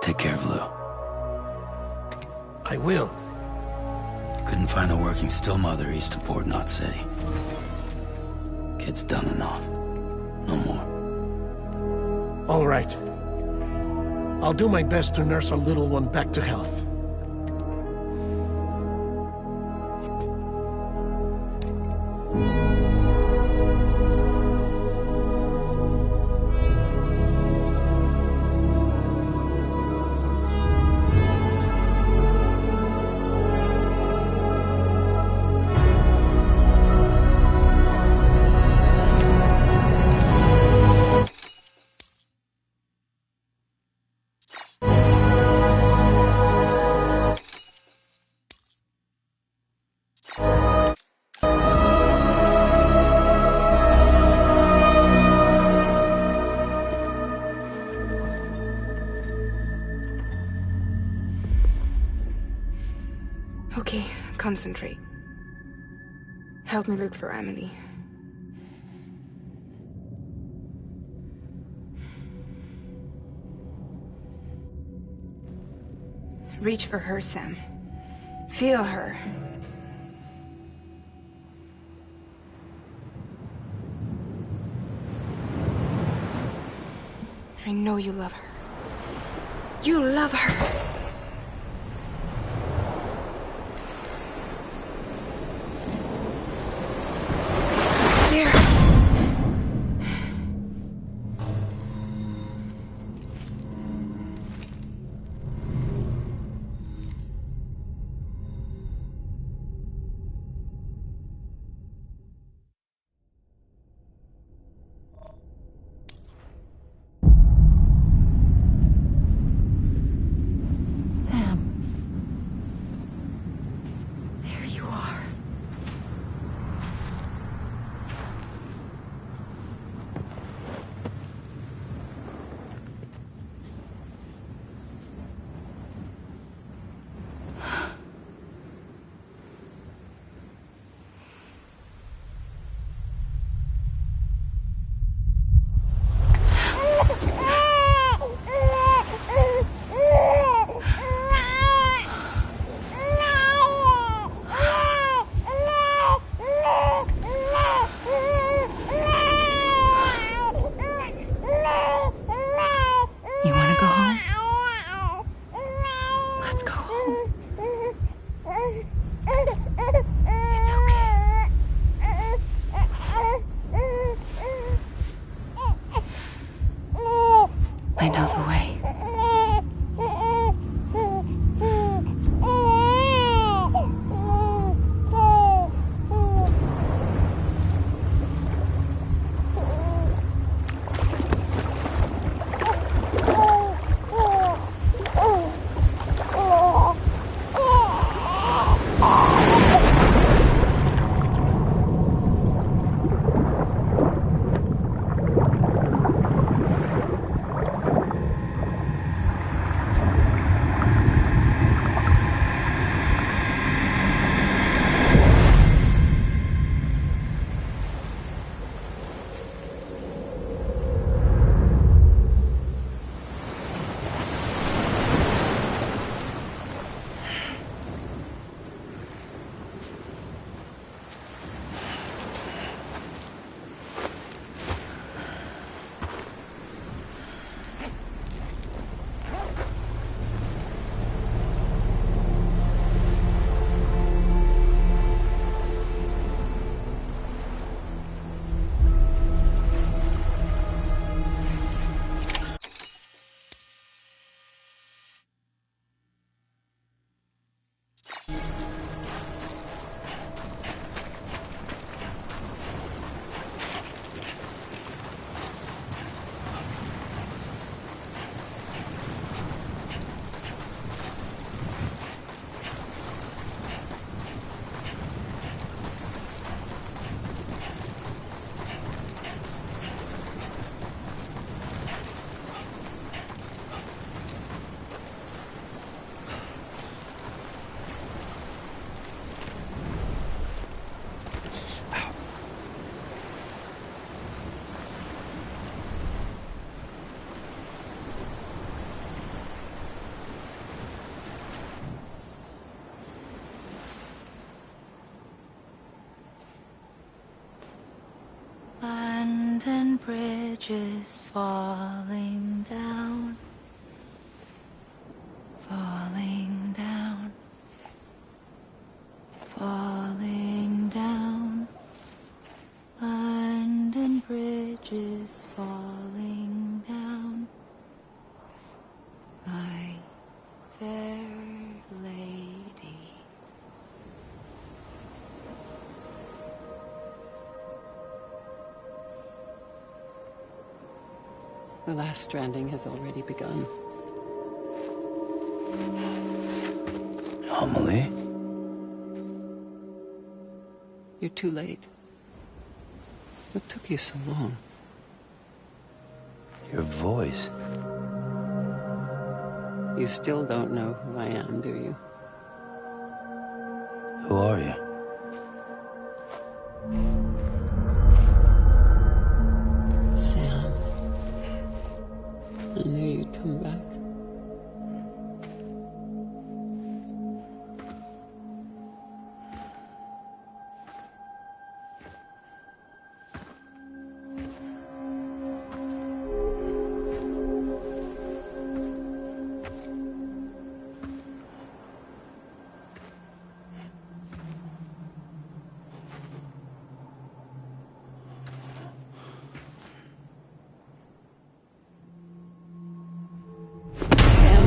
Take care of Lou. I will. Couldn't find a working still mother east of Port Knot City. Kid's done enough. No more. All right. I'll do my best to nurse our little one back to health. Okay, concentrate. Help me look for Emily. Reach for her, Sam. Feel her. I know you love her. You love her! I know the way. bridges falling down, falling down, falling down. London bridges falling down, my fair lady. The last stranding has already begun. Amelie? You're too late. What took you so long? Your voice. You still don't know who I am, do you? Who are you? Sam. I knew you'd come back.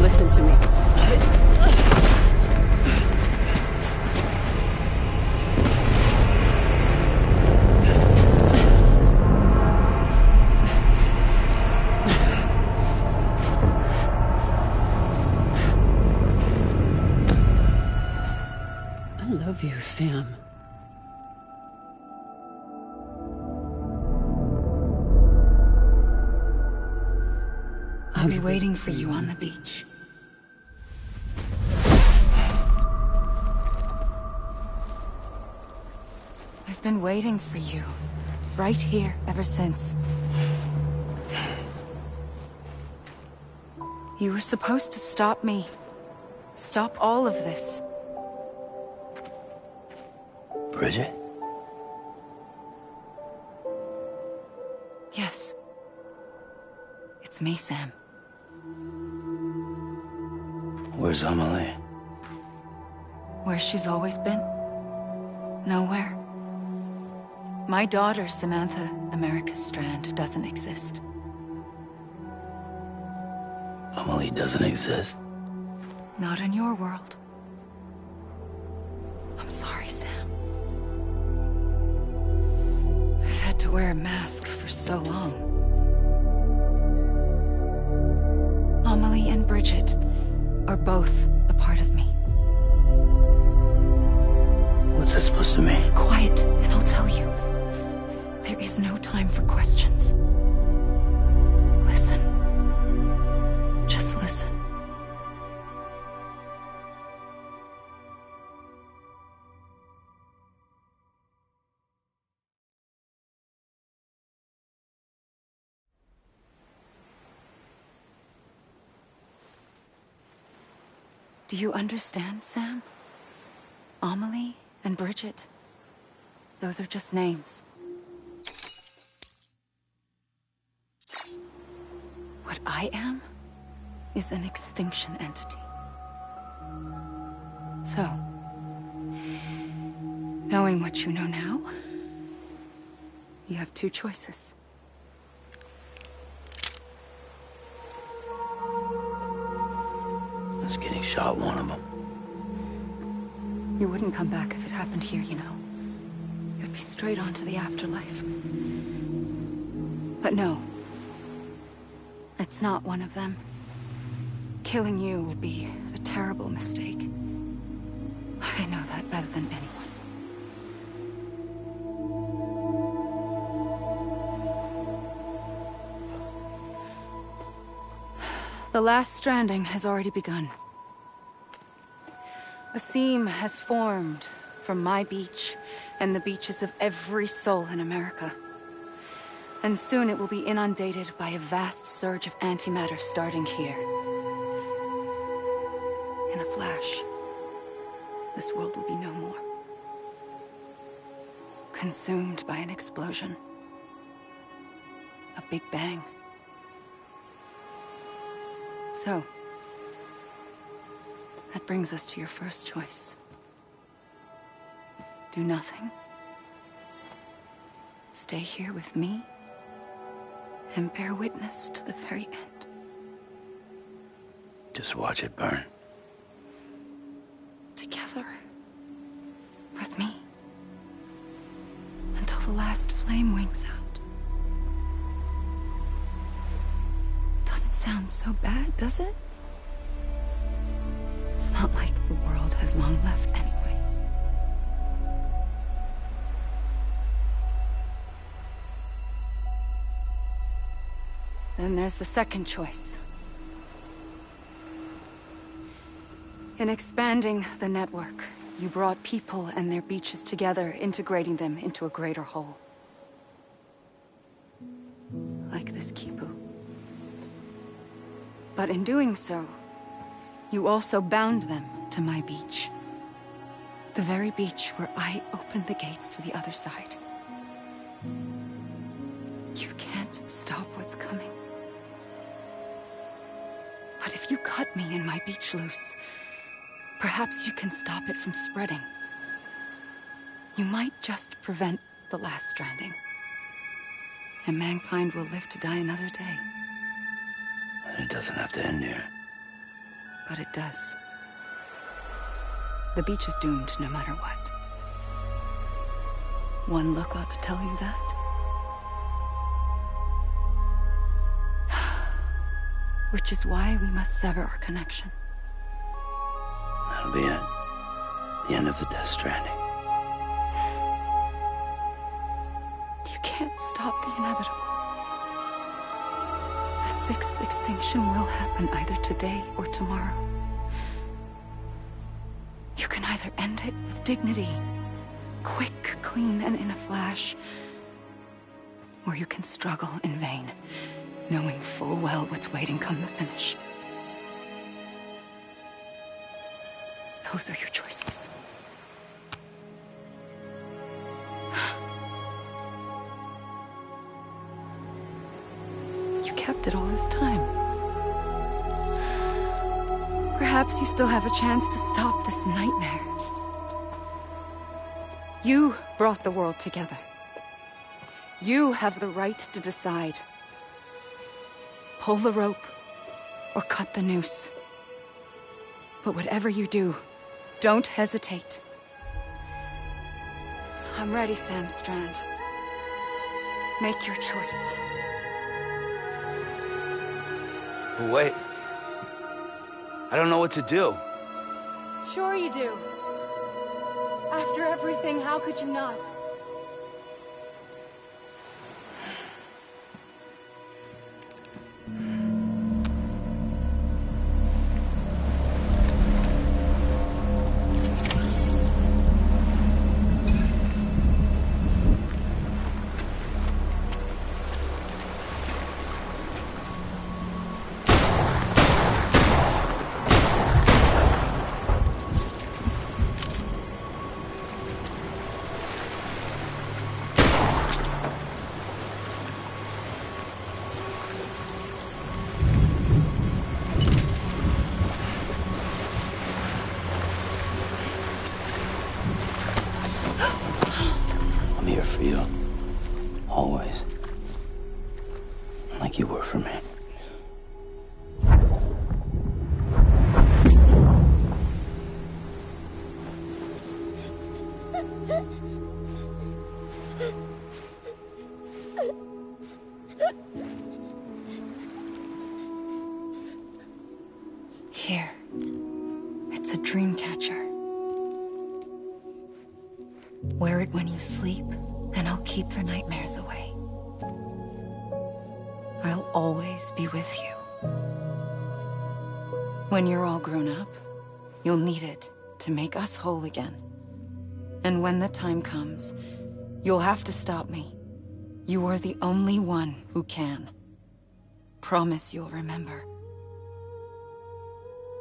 Listen to me. I love you, Sam. I'll be waiting for you on the beach. I've been waiting for you, right here, ever since. You were supposed to stop me. Stop all of this. Bridget? Yes. It's me, Sam. Where's Amelie? Where she's always been. Nowhere. My daughter, Samantha America Strand, doesn't exist. Amelie doesn't exist? Not in your world. I'm sorry, Sam. I've had to wear a mask for so long. Amelie and Bridget are both a part of me. What's that supposed to mean? Quiet, and I'll tell you. There is no time for questions. Listen. Just listen. Do you understand, Sam? Amelie and Bridget, those are just names. What I am is an extinction entity. So, knowing what you know now, you have two choices. Is getting shot one of them? You wouldn't come back if it happened here, you know. You'd be straight on to the afterlife. But no. It's not one of them. Killing you would be a terrible mistake. I know that better than anyone. The last stranding has already begun. A seam has formed from my beach and the beaches of every soul in America. And soon it will be inundated by a vast surge of antimatter starting here. In a flash, this world will be no more. Consumed by an explosion. Big Bang. So, that brings us to your first choice. Do nothing. Stay here with me and bear witness to the very end. Just watch it burn. Together. With me. Until the last flame winks out. Doesn't sound so bad, does it? It's not like the world has long left anyway. Then there's the second choice. In expanding the network, you brought people and their beaches together, integrating them into a greater whole. Like this Kipu. But in doing so, you also bound them to my beach. The very beach where I opened the gates to the other side. You can't stop what's coming. But if you cut me and my beach loose, perhaps you can stop it from spreading. You might just prevent the last stranding. And mankind will live to die another day. And it doesn't have to end here. But it does. The beach is doomed no matter what. One look ought to tell you that. Which is why we must sever our connection. That'll be it. The end of the Death Stranding. You can't stop the inevitable. The sixth extinction will happen either today or tomorrow. You can either end it with dignity, quick, clean, and in a flash, or you can struggle in vain, knowing full well what's waiting come the finish. Those are your choices. You kept it all this time. Perhaps you still have a chance to stop this nightmare. You brought the world together. You have the right to decide. Pull the rope or cut the noose. But whatever you do, don't hesitate. I'm ready, Sam Strand. Make your choice. Wait. I don't know what to do. Sure you do. After everything, how could you not? I'm here for you. Always. Like you were for me. Here. It's a dream catcher. Wear it when you sleep, and I'll keep the nightmares away. I'll always be with you. When you're all grown up, you'll need it to make us whole again. And when the time comes, you'll have to stop me. You are the only one who can. Promise you'll remember.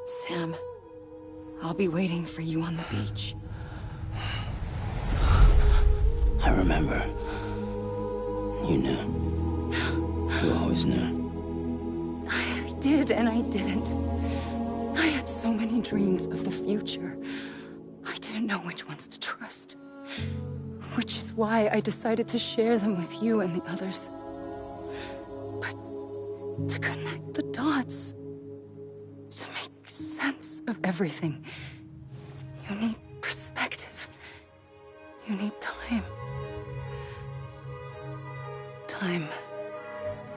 Sam, I'll be waiting for you on the beach. I remember. You knew. You always knew. I did and I didn't. I had so many dreams of the future. I didn't know which ones to trust. Which is why I decided to share them with you and the others. But to connect the dots, to make sense of everything, you need perspective. You need time. Time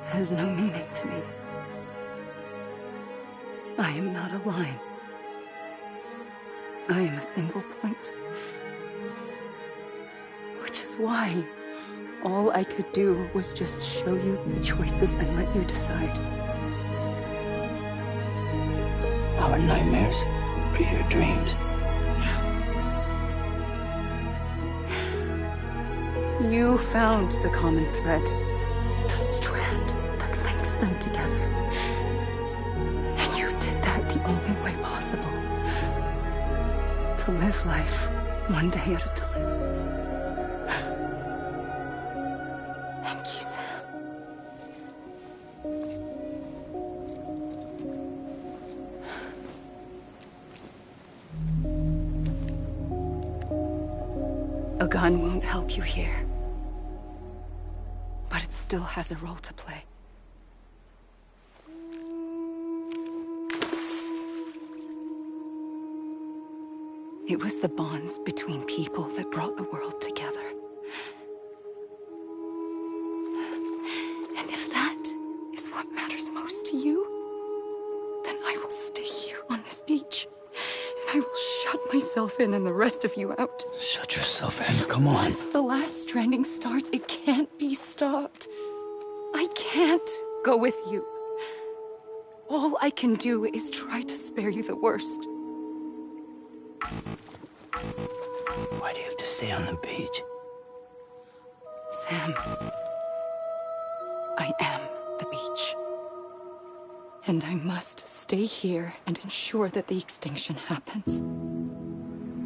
has no meaning to me. I am not a line. I am a single point. Which is why all I could do was just show you the choices and let you decide. Our nightmares are your dreams. You found the common thread, the strand that links them together. And you did that the only way possible. To live life one day at a time. Thank you, Sam. A gun won't help you here. But it still has a role to play. It was the bonds between people that brought the world together. And if that is what matters most to you, then I will stay here on this beach. And I will shut myself in and the rest of you out. Shut yourself in, come on. Once the last stranding starts, it can't be stopped. I can't go with you. All I can do is try to spare you the worst. Why do you have to stay on the beach? Sam, I am the beach. And I must stay here and ensure that the extinction happens.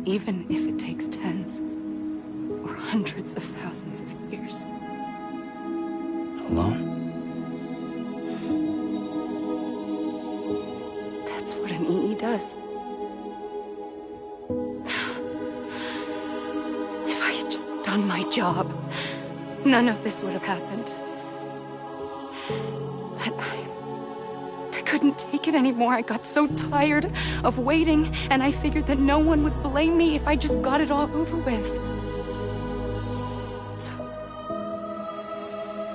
Even if it takes tens or hundreds of thousands of years. Alone? That's what an EE does. If I had just done my job, none of this would have happened. But I couldn't take it anymore. I got so tired of waiting, and I figured that no one would blame me if I just got it all over with. So,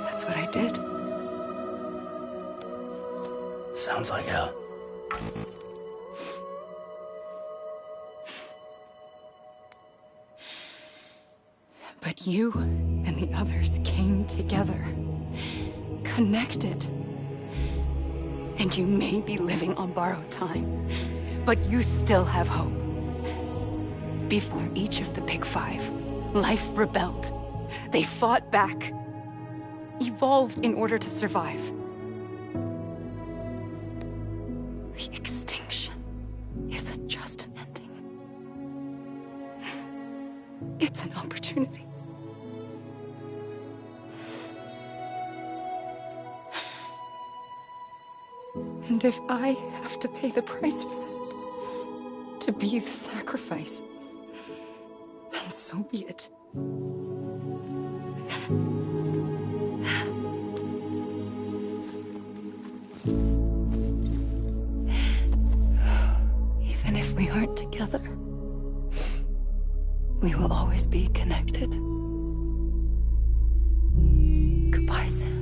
that's what I did. Sounds like hell. But you and the others came together, connected. And you may be living on borrowed time, but you still have hope. Before each of the Big Five, life rebelled. They fought back, evolved in order to survive. The extinction isn't just an ending. It's an opportunity. And if I have to pay the price for that, to be the sacrifice, then so be it. Even if we aren't together, we will always be connected. Goodbye, Sam.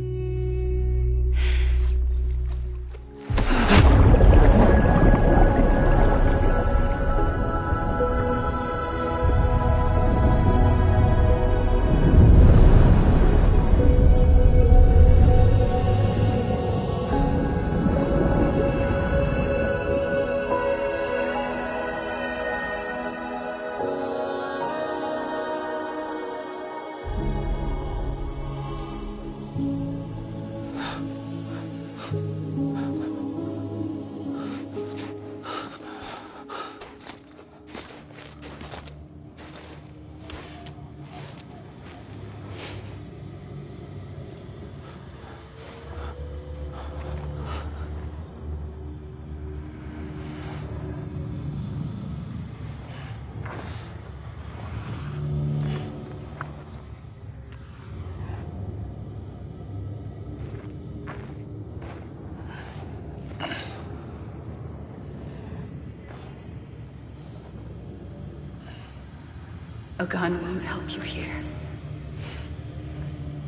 A gun won't help you here.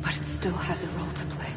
But it still has a role to play.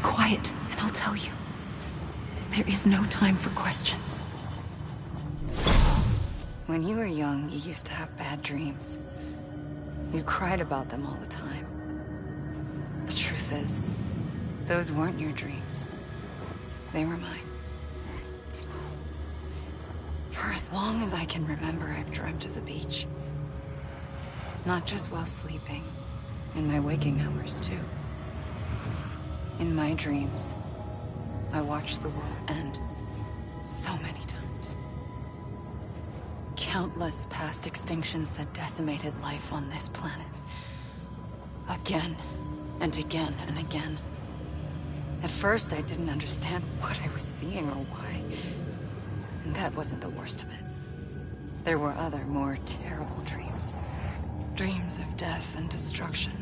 Quiet, and I'll tell you. There is no time for questions. When you were young, you used to have bad dreams. You cried about them all the time. The truth is, those weren't your dreams. They were mine. For as long as I can remember, I've dreamt of the beach. Not just while sleeping, in my waking hours, too. In my dreams, I watched the world end so many times. Countless past extinctions that decimated life on this planet. Again, and again, and again. At first, I didn't understand what I was seeing or why. And that wasn't the worst of it. There were other, more terrible dreams. Dreams of death and destruction.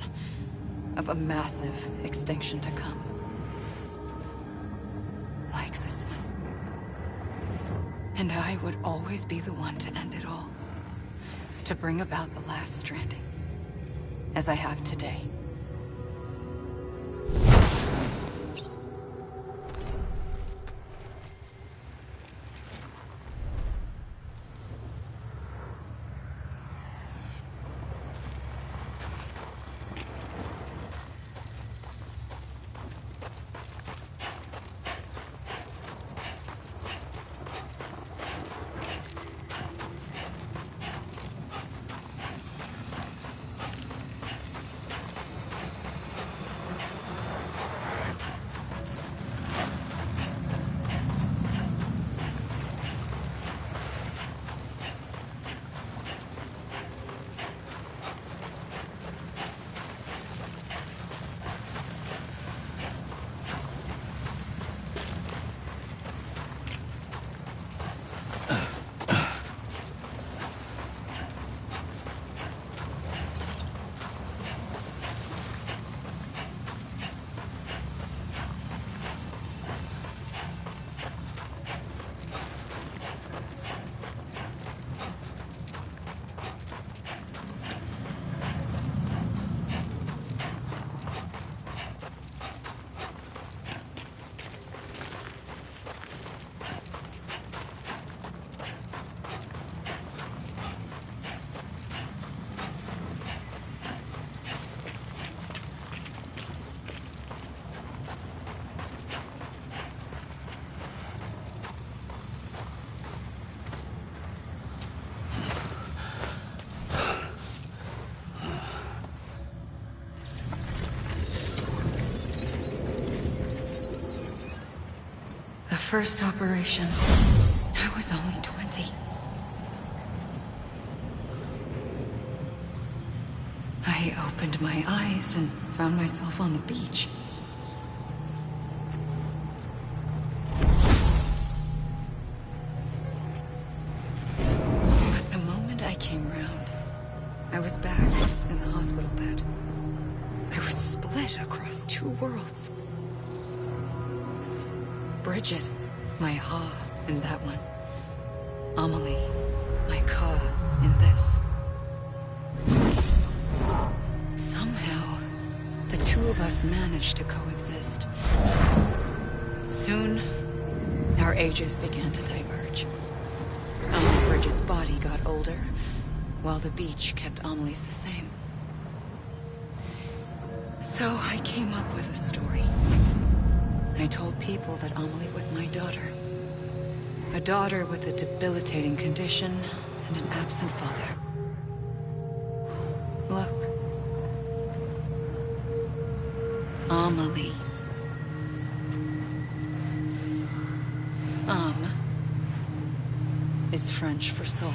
Of a massive extinction to come. Like this one. And I would always be the one to end it all. To bring about the last stranding. As I have today. first operation, I was only 20. I opened my eyes and found myself on the beach. But the moment I came round, I was back in the hospital bed. I was split across two worlds. Bridget, my Ha in that one. Amelie, my Ka in this. Somehow, the two of us managed to coexist. Soon, our ages began to diverge. Bridget's body got older, while the beach kept Amelie's the same. So I came up with a story. I told people that Amelie was my daughter. A daughter with a debilitating condition and an absent father. Look. Amelie. Âme is French for soul.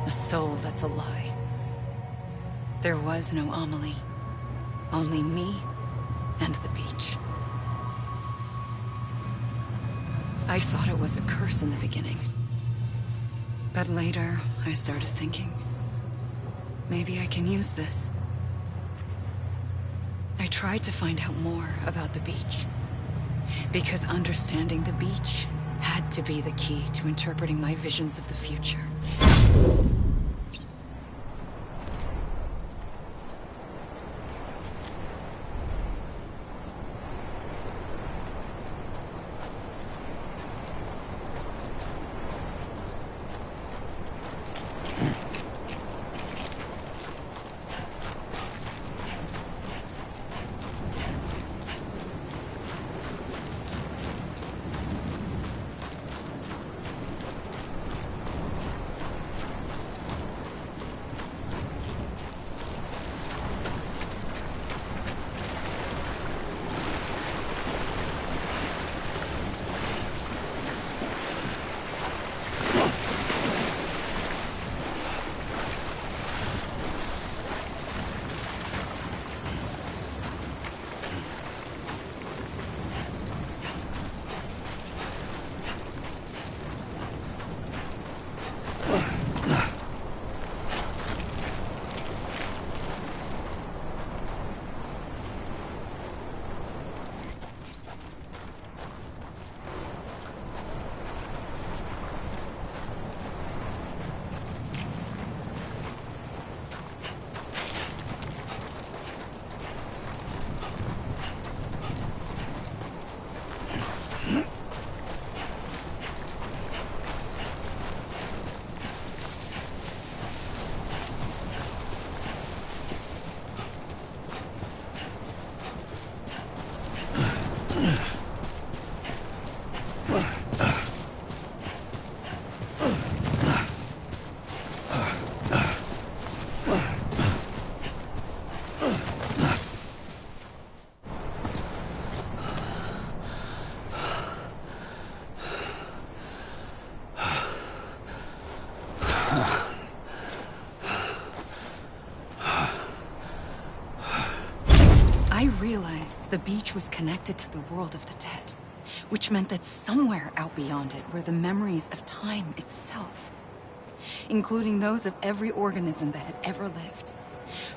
A soul that's a lie. There was no Amelie. Only me and the beach. I thought it was a curse in the beginning. But later, I started thinking, maybe I can use this. I tried to find out more about the beach. Because understanding the beach had to be the key to interpreting my visions of the future. I realized the beach was connected to the world of the dead, which meant that somewhere out beyond it were the memories of time itself, including those of every organism that had ever lived.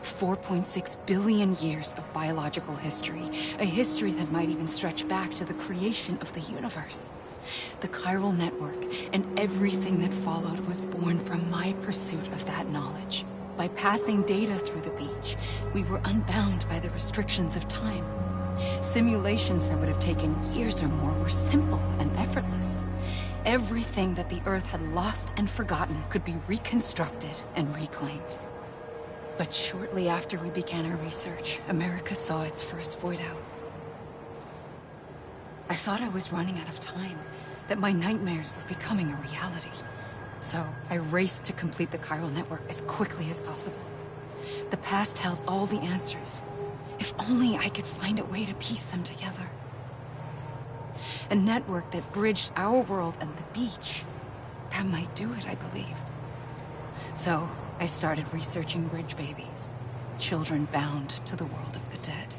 4.6 billion years of biological history, a history that might even stretch back to the creation of the universe. The chiral network and everything that followed was born from my pursuit of that knowledge. By passing data through the beach, we were unbound by the restrictions of time. Simulations that would have taken years or more were simple and effortless. Everything that the Earth had lost and forgotten could be reconstructed and reclaimed. But shortly after we began our research, America saw its first void out. I thought I was running out of time, that my nightmares were becoming a reality. So I raced to complete the chiral network as quickly as possible. The past held all the answers. If only I could find a way to piece them together. A network that bridged our world and the beach. That might do it, I believed. So, I started researching bridge babies. Children bound to the world of the dead.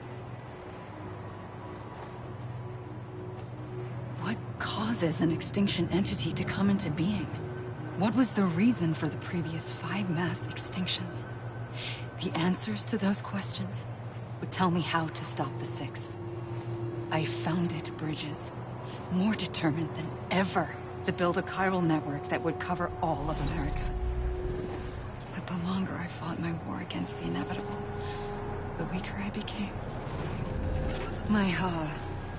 What causes an extinction entity to come into being? What was the reason for the previous 5 mass extinctions? The answers to those questions would tell me how to stop the 6th. I founded bridges, more determined than ever to build a chiral network that would cover all of America. But the longer I fought my war against the inevitable, the weaker I became. My Ha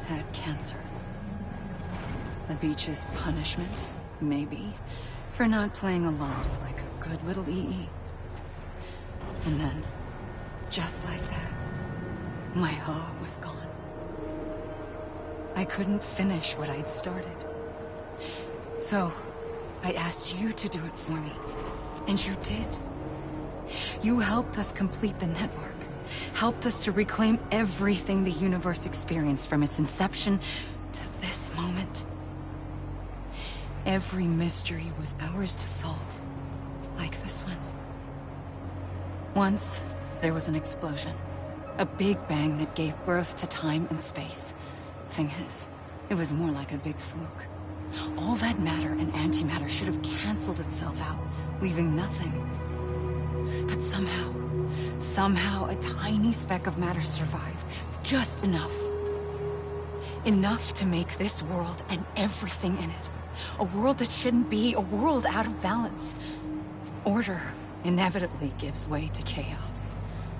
had cancer. The beach's punishment, maybe, for not playing along like a good little EE. And then, just like that, my Ha was gone. I couldn't finish what I'd started. So, I asked you to do it for me. And you did. You helped us complete the network. Helped us to reclaim everything the universe experienced from its inception to this moment. Every mystery was ours to solve. Like this one. Once, there was an explosion. A big bang that gave birth to time and space. Thing is, it was more like a big fluke. All that matter and antimatter should have canceled itself out, leaving nothing. But somehow a tiny speck of matter survived. Just enough. Enough to make this world and everything in it. A world that shouldn't be, a world out of balance. Order inevitably gives way to chaos.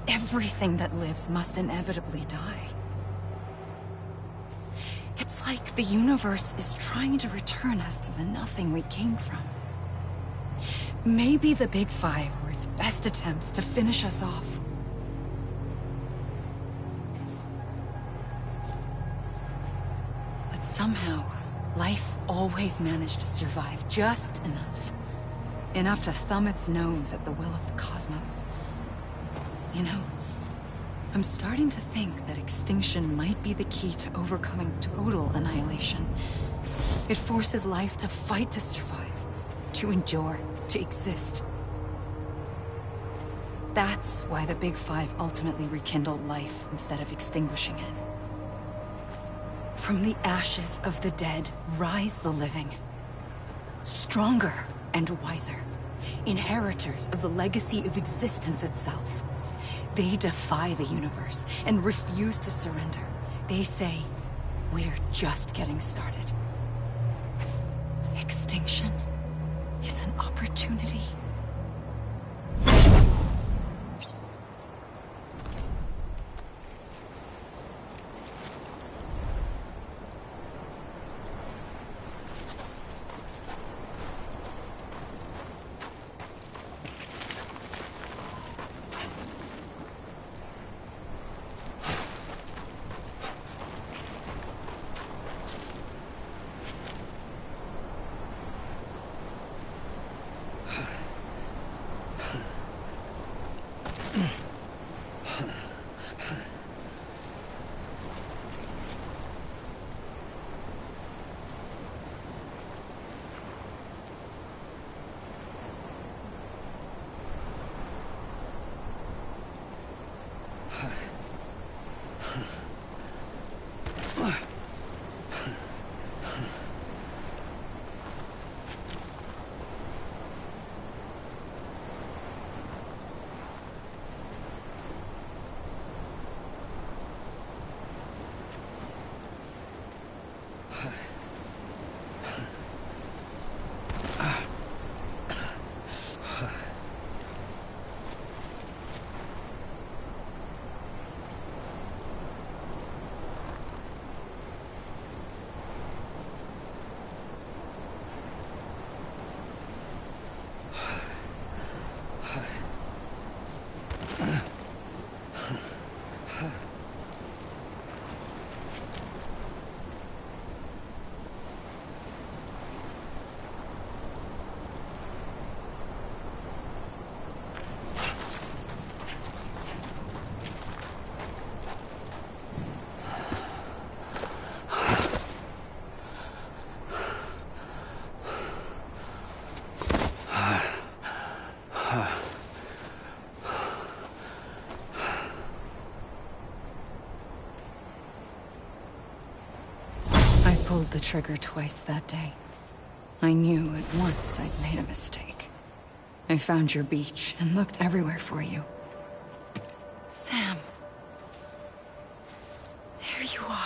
Everything that lives must inevitably die. It's like the universe is trying to return us to the nothing we came from. Maybe the Big Five were its best attempts to finish us off. But somehow, life always managed to survive just enough. Enough to thumb its nose at the will of the cosmos. You know, I'm starting to think that extinction might be the key to overcoming total annihilation. It forces life to fight to survive, to endure, to exist. That's why the Big Five ultimately rekindled life instead of extinguishing it. From the ashes of the dead rise the living. Stronger and wiser. Inheritors of the legacy of existence itself. They defy the universe and refuse to surrender. They say, we're just getting started. Extinction is an opportunity. the trigger twice that day. I knew at once I'd made a mistake. I found your beach and looked everywhere for you. Sam. There you are.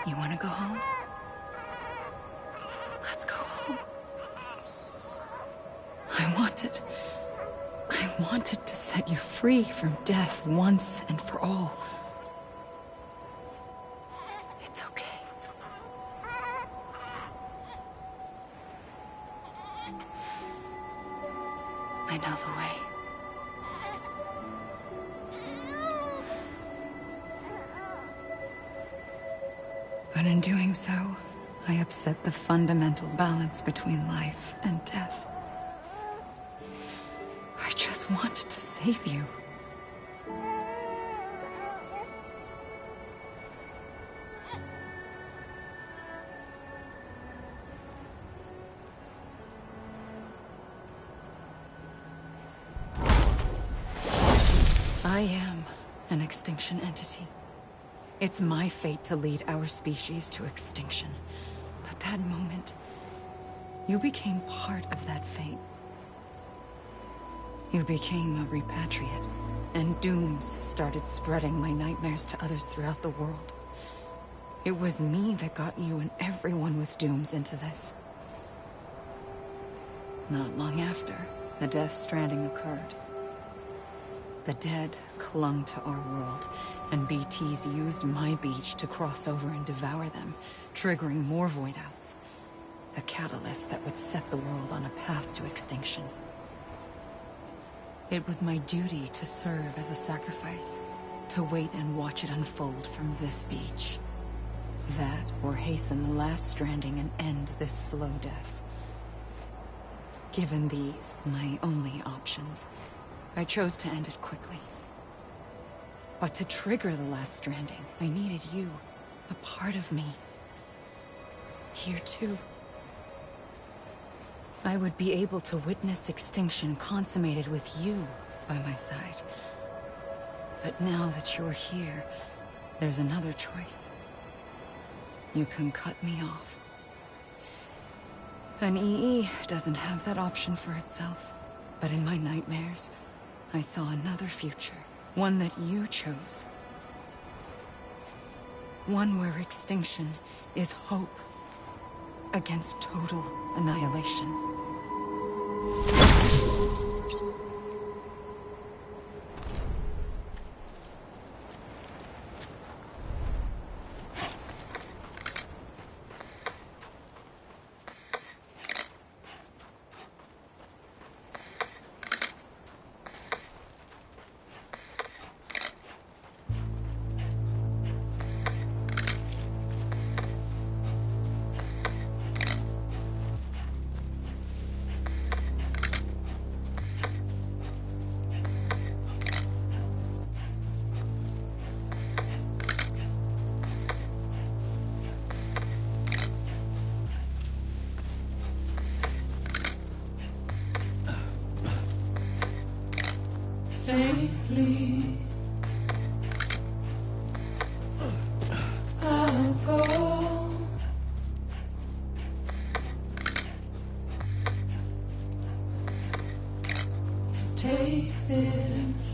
You want to go home? Let's go home. I wanted to set you free from death once and for all. It's okay. I know the way. But in doing so, I upset the fundamental balance between life and death. I just wanted to save you. I am an extinction entity. It's my fate to lead our species to extinction. But that moment, you became part of that fate. You became a repatriate, and dooms started spreading my nightmares to others throughout the world. It was me that got you and everyone with dooms into this. Not long after, the Death Stranding occurred. The dead clung to our world, and BTs used my beach to cross over and devour them, triggering more void outs. A catalyst that would set the world on a path to extinction. It was my duty to serve as a sacrifice, to wait and watch it unfold from this beach. That, or hasten the last stranding and end this slow death. Given these, my only options, I chose to end it quickly. But to trigger the last stranding, I needed you, a part of me. Here too. I would be able to witness extinction consummated with you by my side. But now that you're here, there's another choice. You can cut me off. An EE doesn't have that option for itself. But in my nightmares, I saw another future. One that you chose. One where extinction is hope against total annihilation. Safely, I'll go. Take this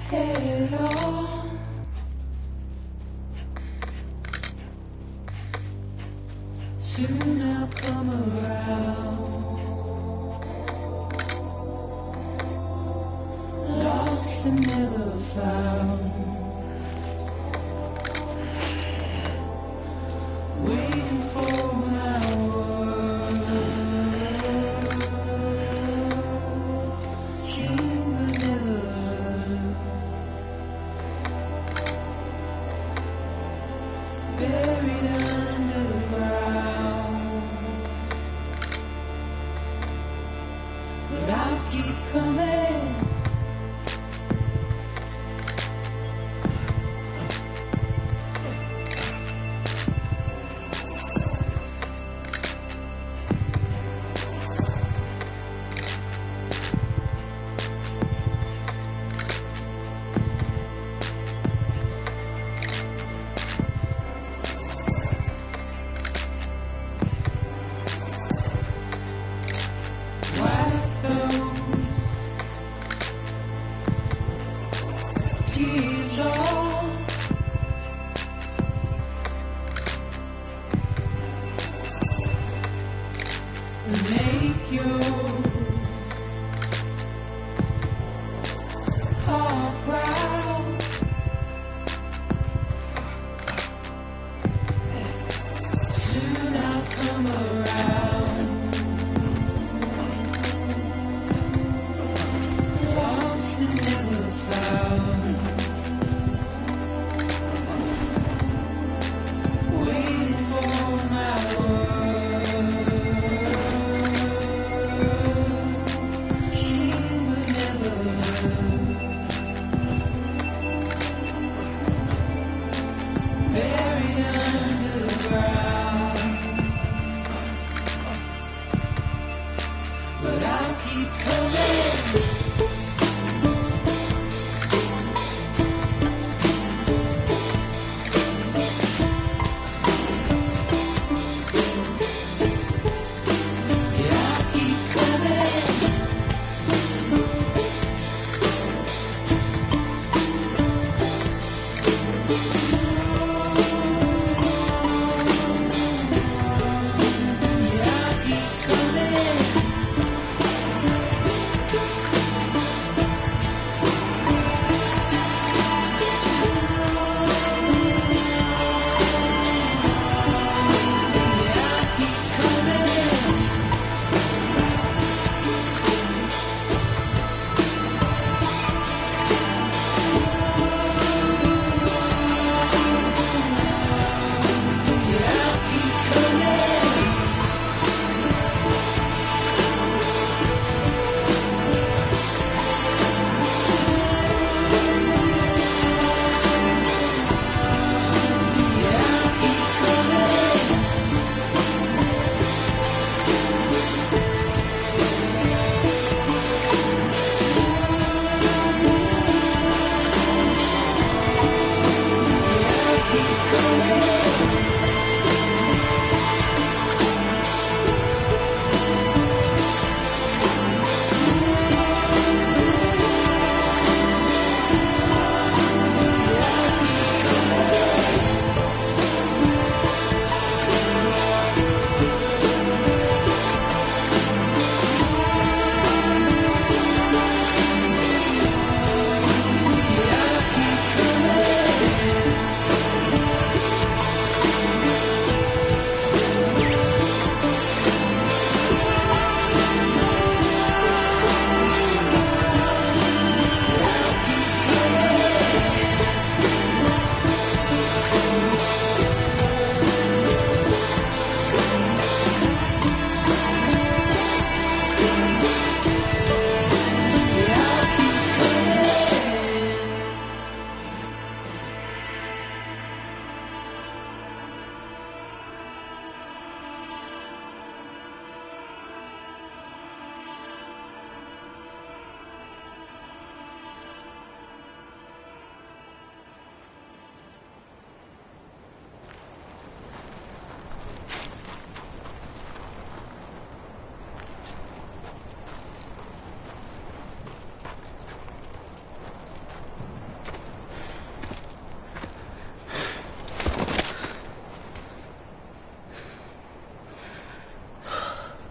head on. Soon I'll come around. Lost and never found. keep coming.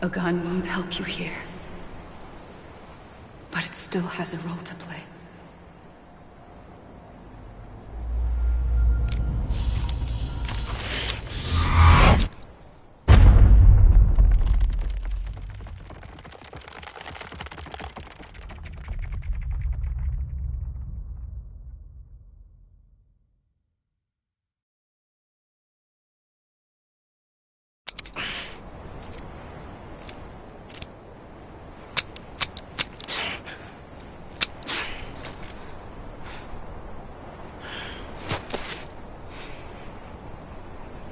A gun won't help you here. But it still has a role to play.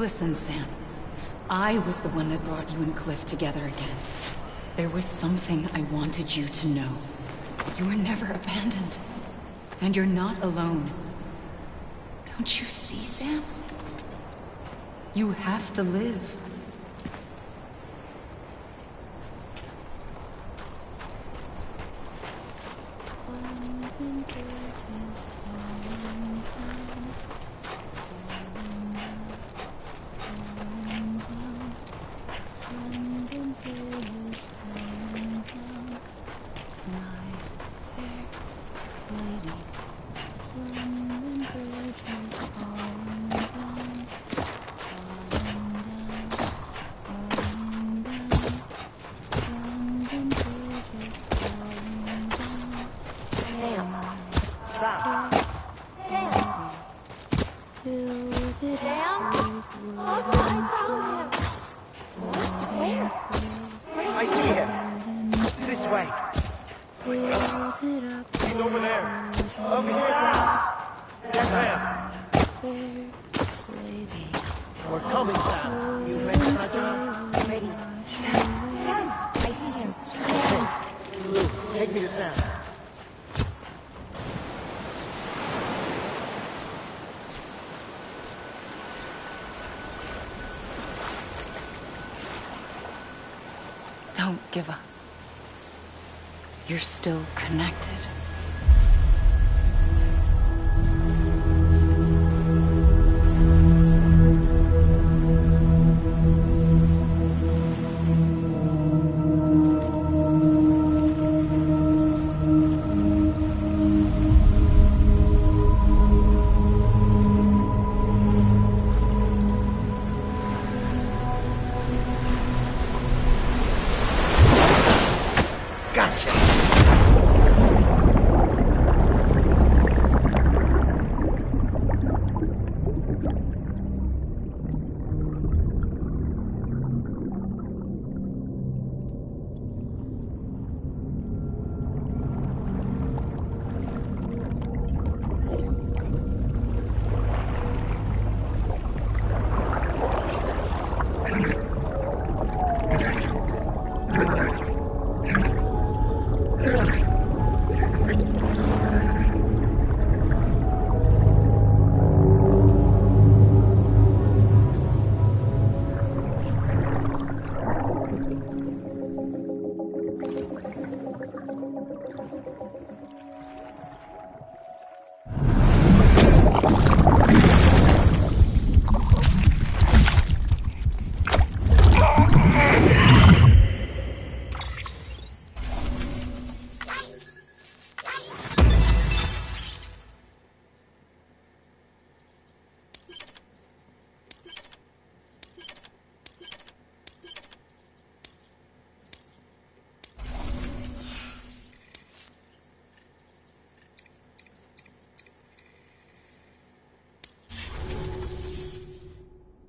Listen, Sam. I was the one that brought you and Cliff together again. There was something I wanted you to know. You were never abandoned. And you're not alone. Don't you see, Sam? You have to live. I see him. This way. He's over there. Over here, Sam. Yes, I am. We're coming, Sam. You ready, Fragile? Ready. Sam, I see him. Hey, Lou, take me to Sam. Don't give up. You're still connected.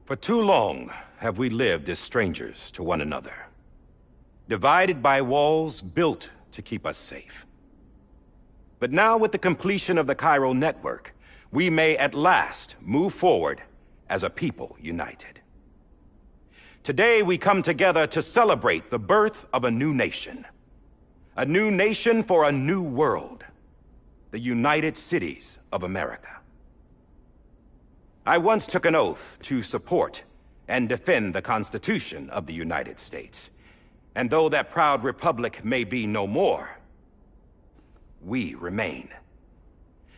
For too long have we lived as strangers to one another, divided by walls built to keep us safe. But now, with the completion of the Cairo network, we may at last move forward as a people united. Today we come together to celebrate the birth of a new nation for a new world, the United Cities of America. I once took an oath to support and defend the Constitution of the United States. And though that proud republic may be no more, we remain.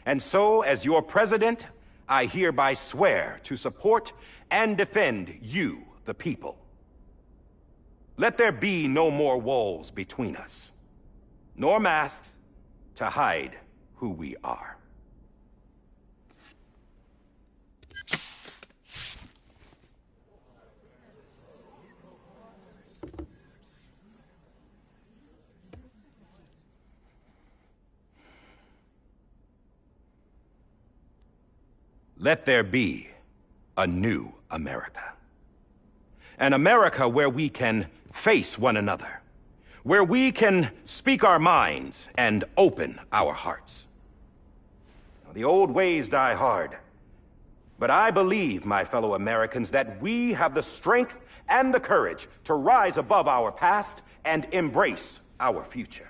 And so, as your president, I hereby swear to support and defend you, the people. Let there be no more walls between us, nor masks to hide who we are. Let there be a new America. An America where we can face one another, where we can speak our minds and open our hearts. The old ways die hard, But I believe, my fellow Americans, that we have the strength and the courage to rise above our past and embrace our future.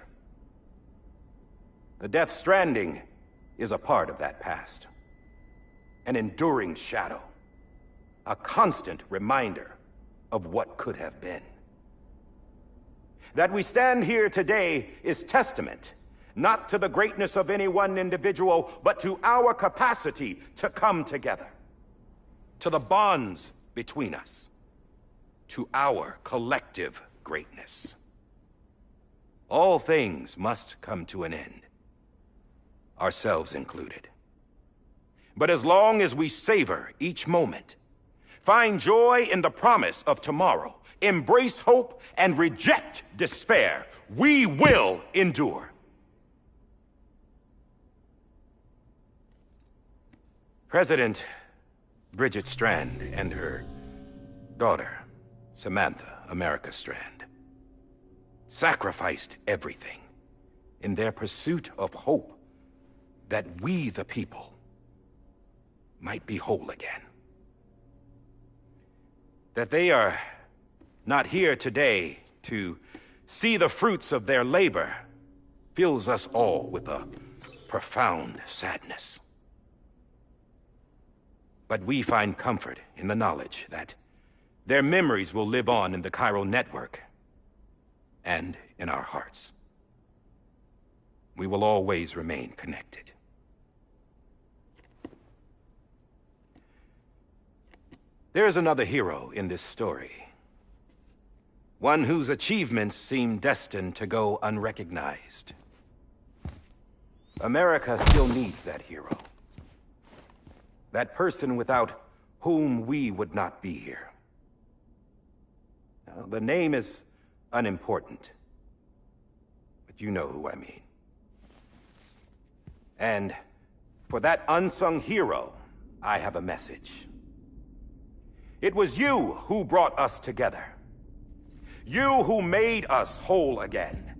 The Death Stranding is a part of that past. An enduring shadow. A constant reminder of what could have been. That we stand here today is testament, not to the greatness of any one individual, but to our capacity to come together. To the bonds between us. To our collective greatness. All things must come to an end. Ourselves included. But as long as we savor each moment, find joy in the promise of tomorrow, embrace hope, and reject despair, we will endure. President Bridget Strand and her daughter, Samantha America Strand, sacrificed everything in their pursuit of hope that we, the people, might be whole again. That they are not here today to see the fruits of their labor fills us all with a profound sadness. But we find comfort in the knowledge that their memories will live on in the chiral network and in our hearts. We will always remain connected. There is another hero in this story. One whose achievements seem destined to go unrecognized. America still needs that hero. That person without whom we would not be here. Now, the name is unimportant, but you know who I mean. And for that unsung hero, I have a message. It was you who brought us together. You who made us whole again.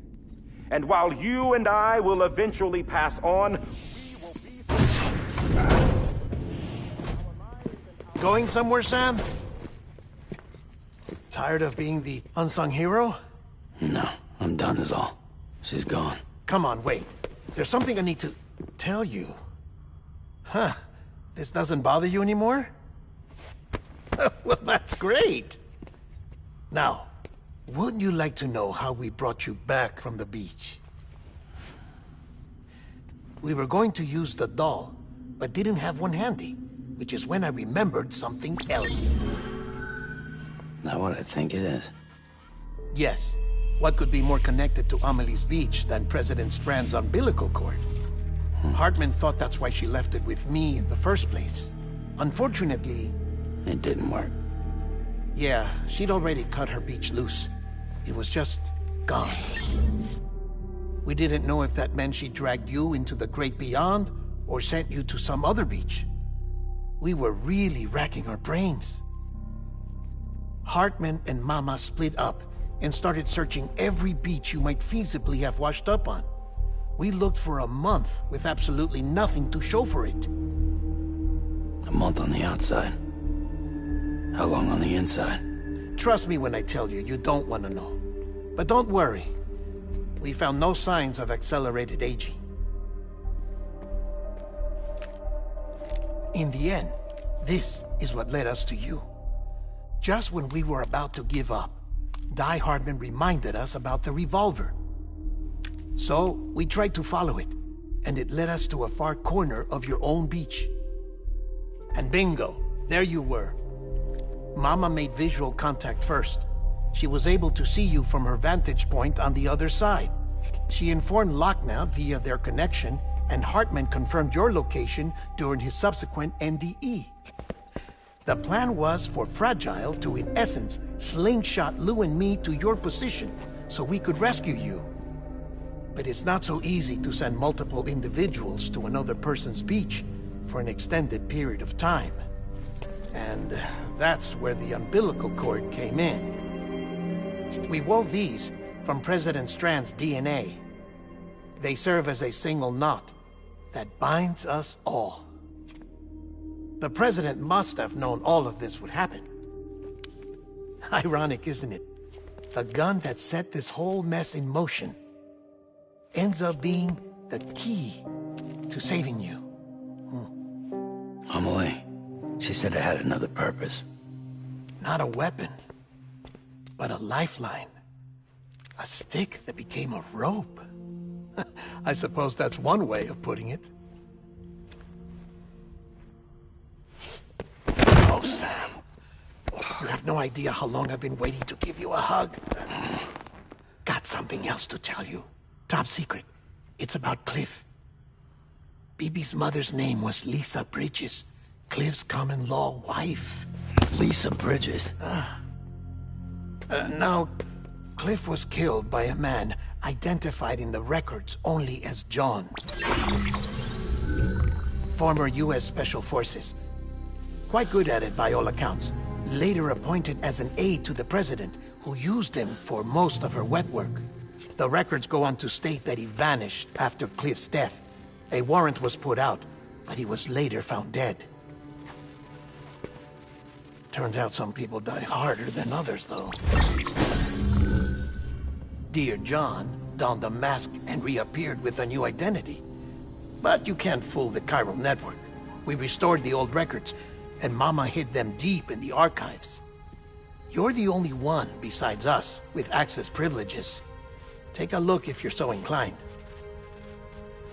And while you and I will eventually pass on, we will be... Going somewhere, Sam? Tired of being the unsung hero? No, I'm done is all. She's gone. Come on, wait. There's something I need to tell you. Huh. This doesn't bother you anymore? Well, that's great. Now, wouldn't you like to know how we brought you back from the beach? We were going to use the doll, but didn't have one handy, which is when I remembered something else. Not what I think it is. Yes. What could be more connected to Amelie's beach than President Strand's umbilical cord? Hartman thought that's why she left it with me in the first place. Unfortunately... It didn't work. Yeah, she'd already cut her beach loose. It was just gone. We didn't know if that meant she dragged you into the great beyond or sent you to some other beach. We were really racking our brains. Hartman and Mama split up and started searching every beach you might feasibly have washed up on. We looked for a month with absolutely nothing to show for it. A month on the outside. How long on the inside? Trust me when I tell you, you don't want to know. But don't worry. We found no signs of accelerated aging. In the end, this is what led us to you. Just when we were about to give up, Die Hardman reminded us about the revolver. So, we tried to follow it, and it led us to a far corner of your own beach. And bingo, there you were. Mama made visual contact first. She was able to see you from her vantage point on the other side. She informed Lochna via their connection, and Hartman confirmed your location during his subsequent NDE. The plan was for Fragile to, in essence, slingshot Lou and me to your position so we could rescue you. But it's not so easy to send multiple individuals to another person's beach for an extended period of time. And that's where the umbilical cord came in. We wove these from President Strand's DNA. They serve as a single knot that binds us all. The president must have known all of this would happen. Ironic, isn't it? The gun that set this whole mess in motion ends up being the key to saving you. Amelie, she said it had another purpose. Not a weapon, but a lifeline. A stick that became a rope. I suppose that's one way of putting it. Oh, Sam. You have no idea how long I've been waiting to give you a hug. Got something else to tell you. Top secret. It's about Cliff. Bibi's mother's name was Lisa Bridges, Cliff's common-law wife. Lisa Bridges? Now, Cliff was killed by a man identified in the records only as John. Former U.S. Special Forces. Quite good at it by all accounts. Later appointed as an aide to the president, who used him for most of her wet work. The records go on to state that he vanished after Cliff's death. A warrant was put out, but he was later found dead. Turned out some people die harder than others, though. Dear John donned a mask and reappeared with a new identity. But you can't fool the chiral network. We restored the old records, and Mama hid them deep in the archives. You're the only one, besides us, with access privileges. Take a look if you're so inclined.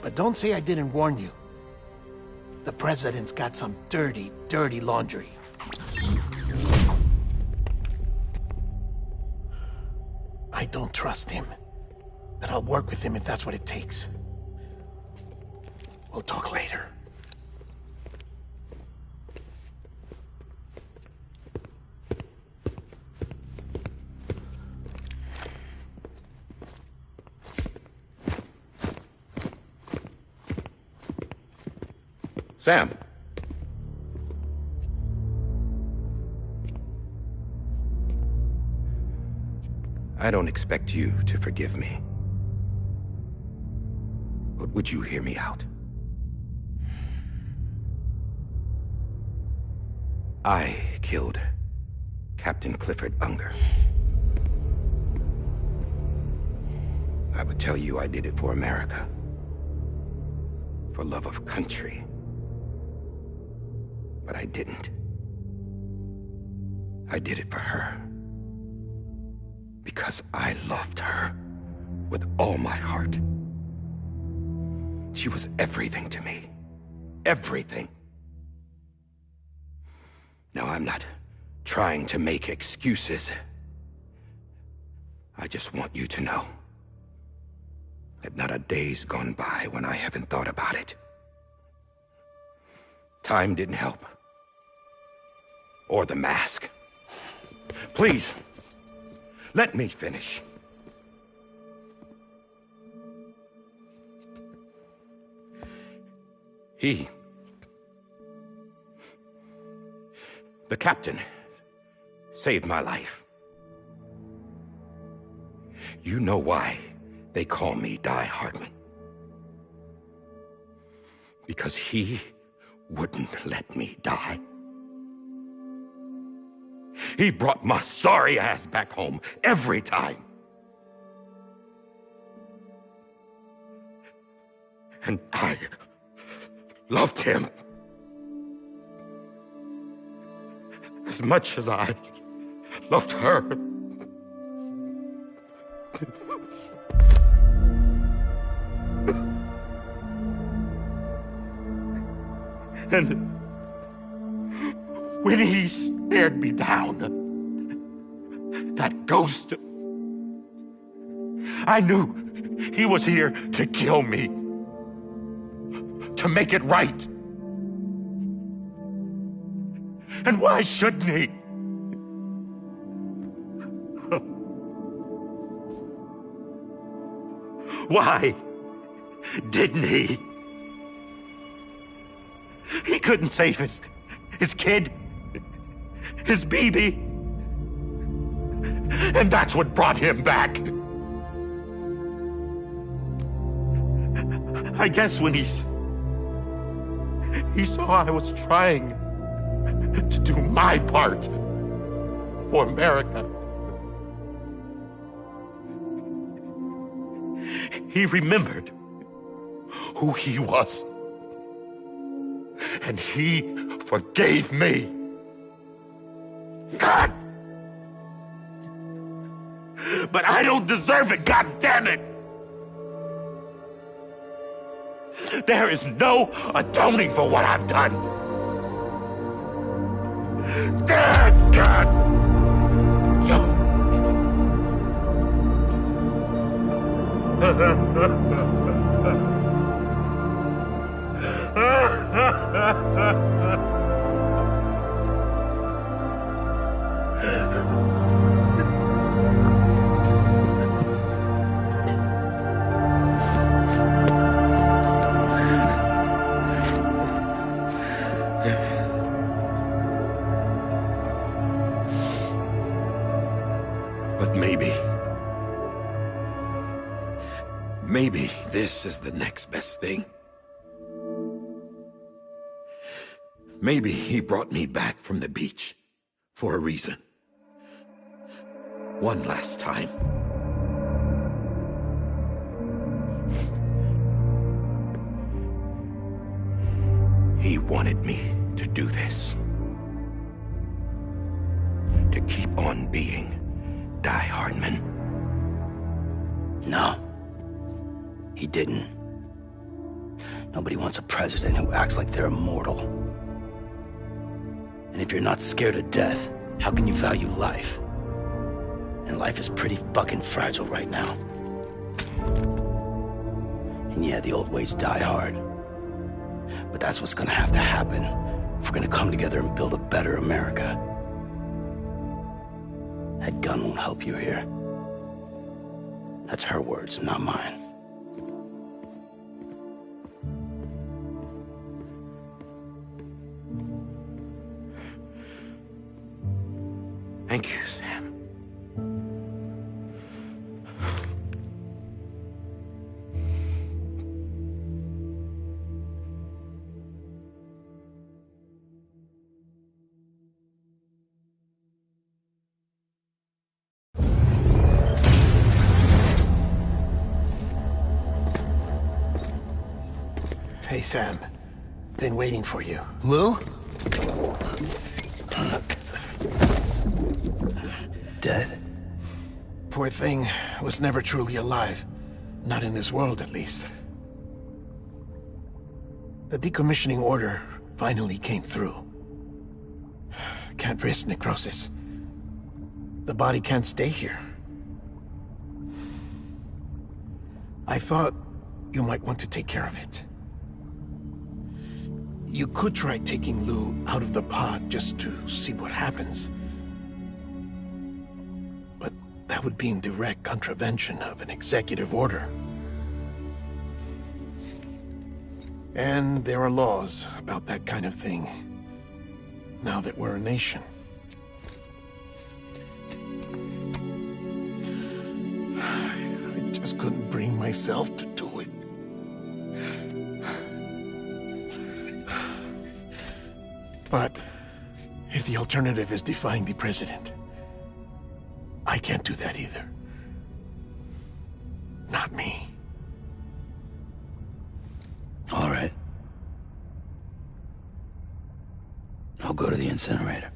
But don't say I didn't warn you. The president's got some dirty, dirty laundry. I don't trust him, but I'll work with him if that's what it takes. We'll talk later. Sam. I don't expect you to forgive me. But would you hear me out? I killed Captain Clifford Unger. I would tell you I did it for America. For love of country. But I didn't. I did it for her. Because I loved her with all my heart. She was everything to me. Everything. Now, I'm not trying to make excuses. I just want you to know that not a day's gone by when I haven't thought about it. Time didn't help. Or the mask. Please, let me finish. The captain, saved my life. You know why they call me Die Hardman. Because he wouldn't let me die. He brought my sorry ass back home every time. And I loved him as much as I loved her. And when he stared me down, that ghost, I knew he was here to kill me, to make it right. And why shouldn't he? Why didn't he? He couldn't save his kid, his baby. And that's what brought him back. I guess when he saw I was trying to do my part for America. He remembered who he was. And he forgave me. God! But I don't deserve it, God damn it! There is no atoning for what I've done. Damn, God! But maybe this is the next best thing. Maybe he brought me back from the beach for a reason. One last time. He wanted me to do this. To keep on being Die Hardman. No. He didn't. Nobody wants a president who acts like they're immortal. And if you're not scared of death, how can you value life? And life is pretty fucking fragile right now. And yeah, the old ways die hard. But that's what's gonna have to happen if we're gonna come together and build a better America. That gun won't help you here. That's her words, not mine. Thank you, Sam. Hey, Sam. Been waiting for you. Lou? Dead? Poor thing was never truly alive. Not in this world, at least. The decommissioning order finally came through. Can't risk necrosis. The body can't stay here. I thought you might want to take care of it. You could try taking Lou out of the pod just to see what happens. But that would be in direct contravention of an executive order. And there are laws about that kind of thing, now that we're a nation. I just couldn't bring myself to do it. But if the alternative is defying the president, I can't do that either. Not me. All right. I'll go to the incinerator.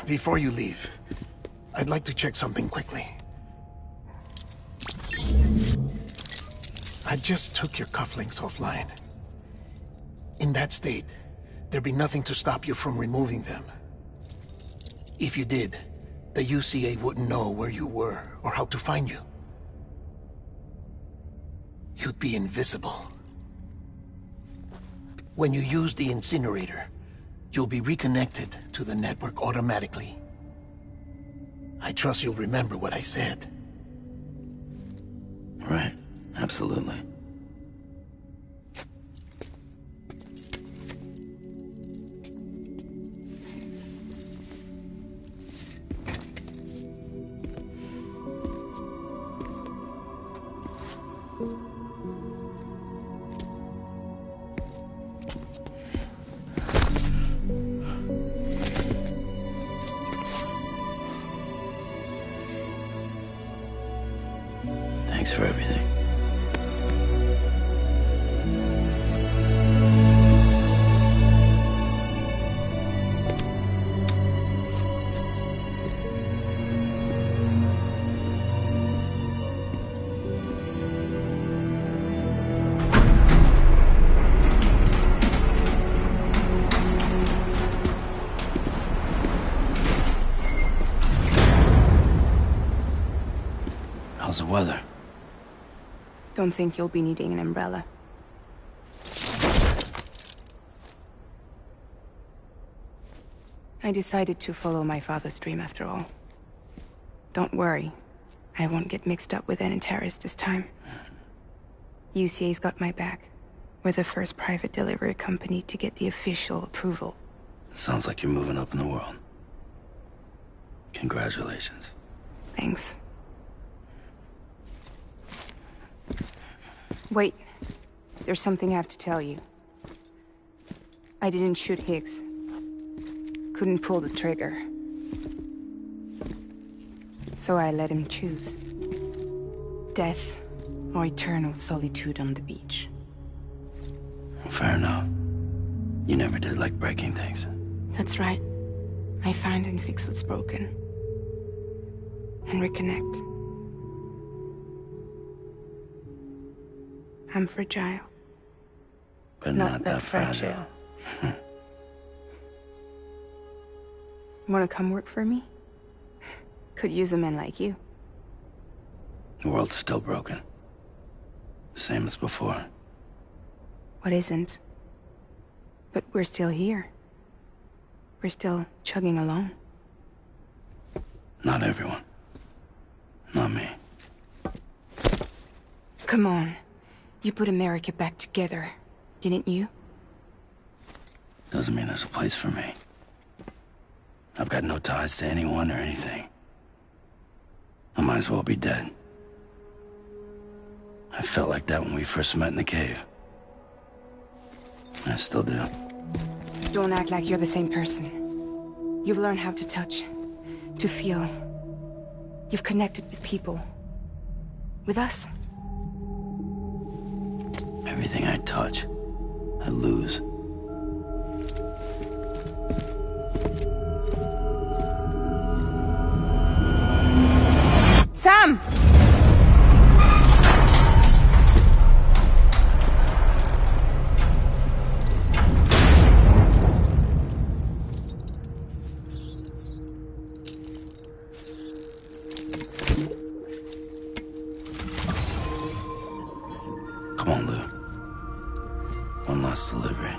Before you leave, I'd like to check something quickly. I just took your cufflinks offline. In that state, there'd be nothing to stop you from removing them. If you did, the UCA wouldn't know where you were or how to find you. You'd be invisible. When you use the incinerator, you'll be reconnected to the network automatically. I trust you'll remember what I said. Right, absolutely. Thanks for everything. How's the weather? Don't think you'll be needing an umbrella. I decided to follow my father's dream after all. Don't worry. I won't get mixed up with any terrorists this time. UCA's got my back. We're the first private delivery company to get the official approval. Sounds like you're moving up in the world. Congratulations. Thanks. Wait. There's something I have to tell you. I didn't shoot Higgs. Couldn't pull the trigger. So I let him choose. Death or eternal solitude on the beach. Fair enough. You never did like breaking things. That's right. I find and fix what's broken. And reconnect. I'm fragile. But not that fragile. Wanna come work for me? Could use a man like you. The world's still broken. Same as before. What isn't? But we're still here. We're still chugging along. Not everyone. Not me. Come on. You put America back together, didn't you? Doesn't mean there's a place for me. I've got no ties to anyone or anything. I might as well be dead. I felt like that when we first met in the cave. I still do. Don't act like you're the same person. You've learned how to touch, to feel. You've connected with people. With us. Everything I touch, I lose. Sam! Come on, Lou. One last delivery.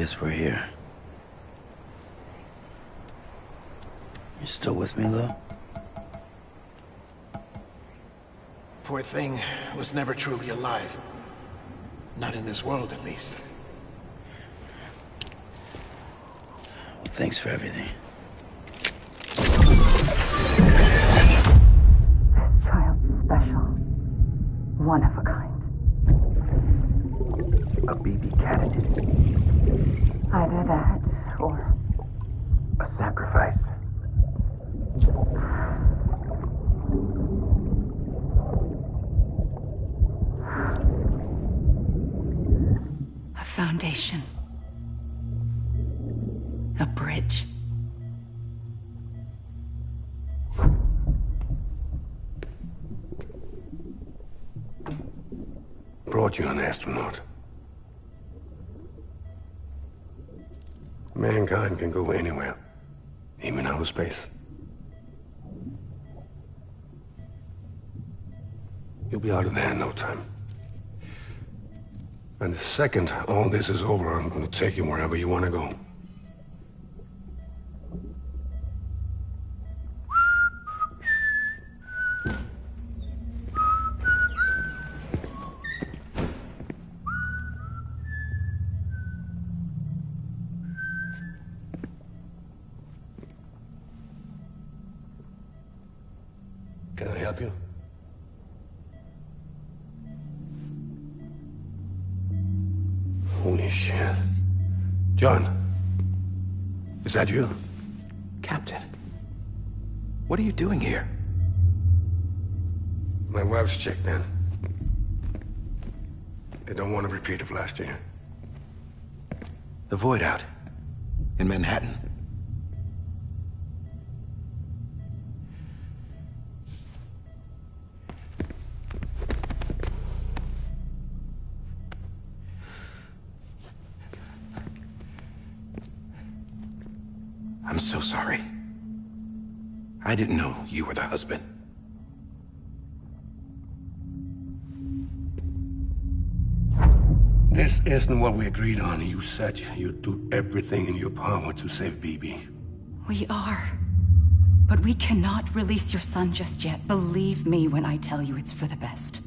guess we're here. You still with me, Lou? Poor thing was never truly alive. Not in this world, at least. Well, thanks for everything. Child's special. One of a kind. A BB candidate. Either that, or... a sacrifice. A foundation. A bridge. Brought you an astronaut. Mankind can go anywhere, even outer space. You'll be out of there in no time. And the second all this is over, I'm going to take you wherever you want to go. Can I help you? Holy shit. John, is that you? Captain, what are you doing here? My wife's checked in. They don't want a repeat of last year. The Void Out in Manhattan. I'm so sorry. I didn't know you were the husband. This isn't what we agreed on. You said you'd do everything in your power to save BB. We are. But we cannot release your son just yet. Believe me when I tell you it's for the best.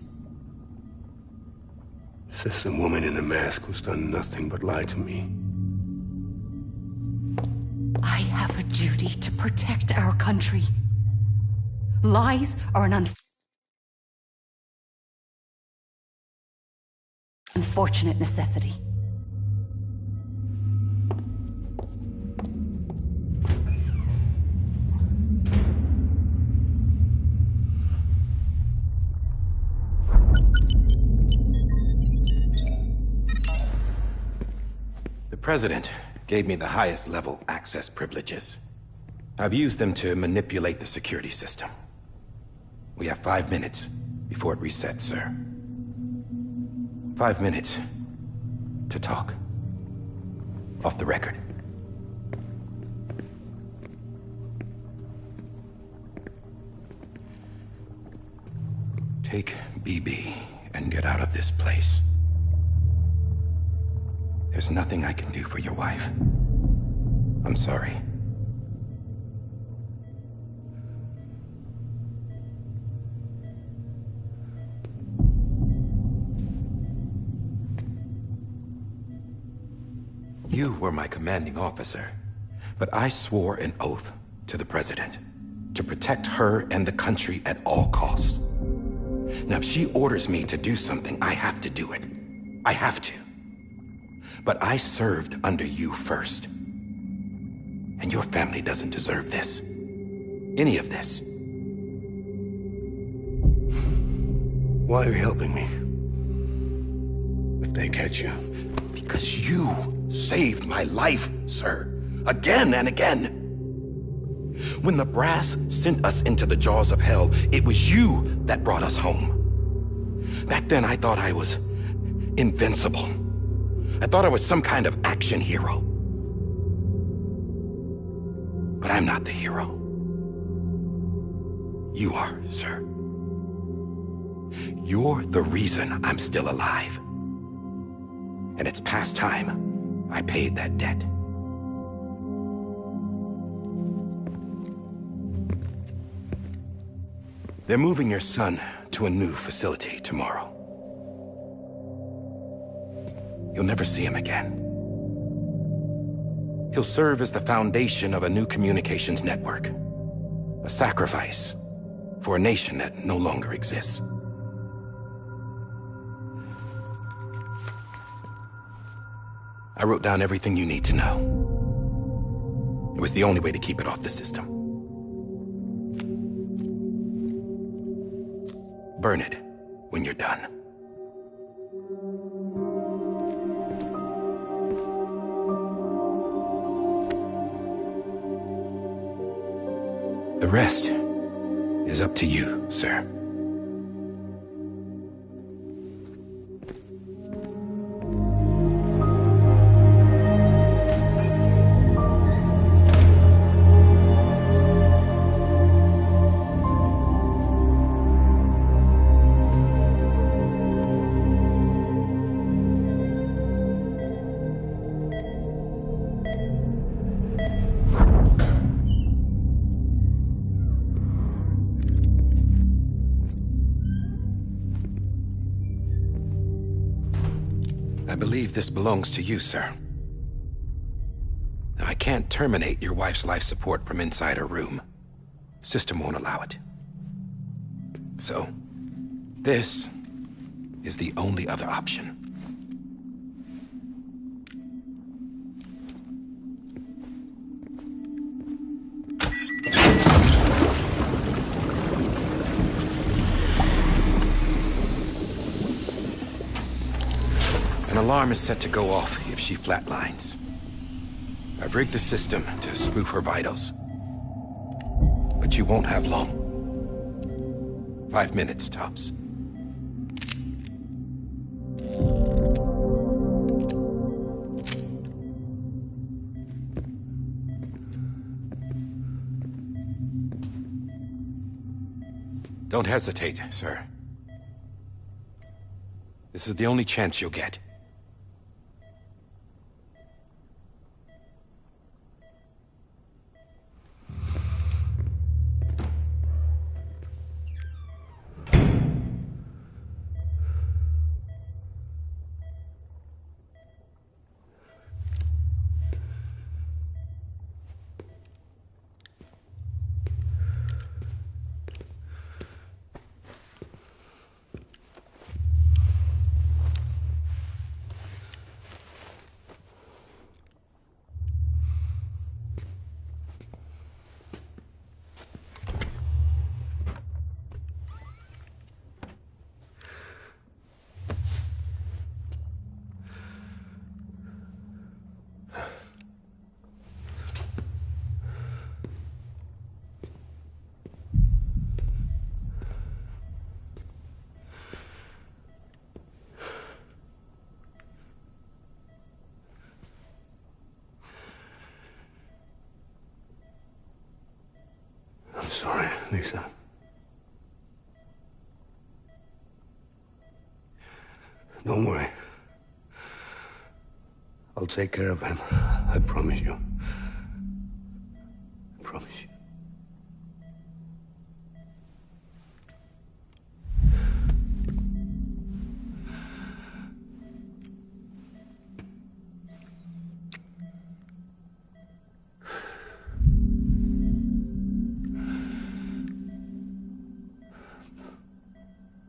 This is a woman in a mask who's done nothing but lie to me. I have a duty to protect our country. Lies are an unfortunate necessity. The President gave me the highest level access privileges. I've used them to manipulate the security system. We have 5 minutes before it resets, sir. 5 minutes to talk. Off the record. Take BB and get out of this place. There's nothing I can do for your wife. I'm sorry. You were my commanding officer, but I swore an oath to the President to protect her and the country at all costs. Now, if she orders me to do something, I have to do it. I have to. But I served under you first. And your family doesn't deserve this. Any of this. Why are you helping me? If they catch you. Because you saved my life, sir. Again and again. When the brass sent us into the jaws of hell, it was you that brought us home. Back then, I thought I was invincible. I thought I was some kind of action hero. But I'm not the hero. You are, sir. You're the reason I'm still alive. And it's past time I paid that debt. They're moving your son to a new facility tomorrow. You'll never see him again. He'll serve as the foundation of a new communications network. A sacrifice for a nation that no longer exists. I wrote down everything you need to know. It was the only way to keep it off the system. Burn it when you're done. The rest is up to you, sir. I believe this belongs to you, sir. Now, I can't terminate your wife's life support from inside her room. System won't allow it. So, this is the only other option. An alarm is set to go off if she flatlines. I've rigged the system to spoof her vitals. But you won't have long. 5 minutes, tops. Don't hesitate, sir. This is the only chance you'll get. I'm sorry, Lisa. Don't worry. I'll take care of him. I promise you. I promise you.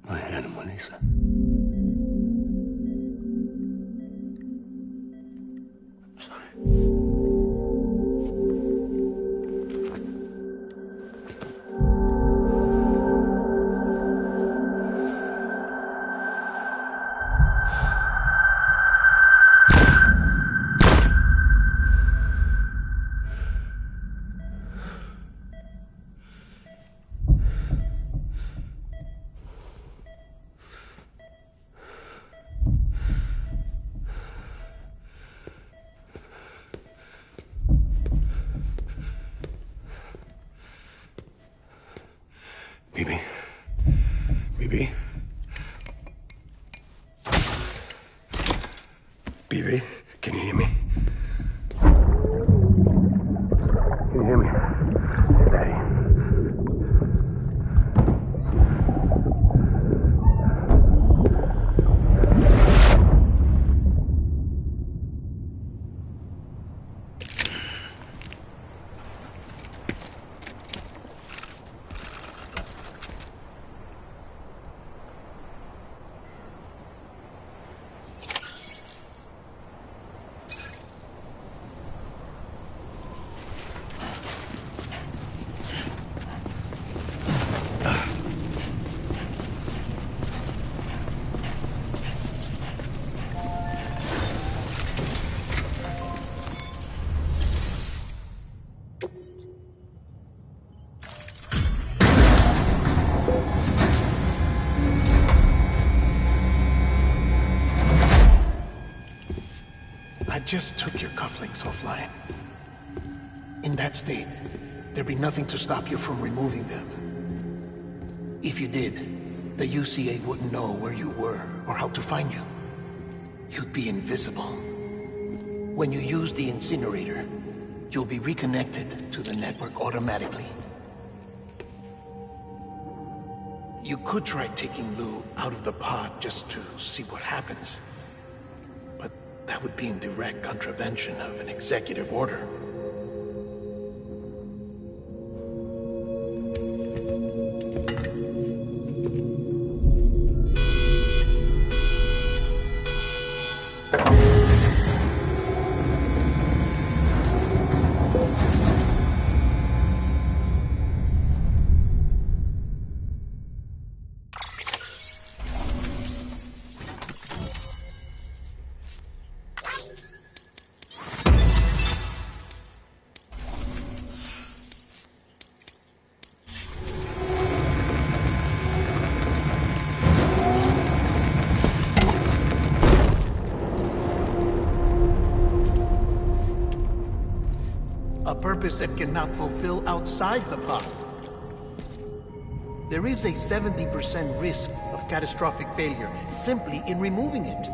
My animal, Lisa. I'm sorry. Bibi? Bibi? Bibi? Can you hear me? just took your cufflinks offline. In that state, there'd be nothing to stop you from removing them. If you did, the UCA wouldn't know where you were or how to find you. You'd be invisible. When you use the incinerator, you'll be reconnected to the network automatically. You could try taking Lou out of the pod just to see what happens. But that would be in direct contravention of an executive order. A purpose that cannot fulfill outside the pod. There is a 70% risk of catastrophic failure simply in removing it.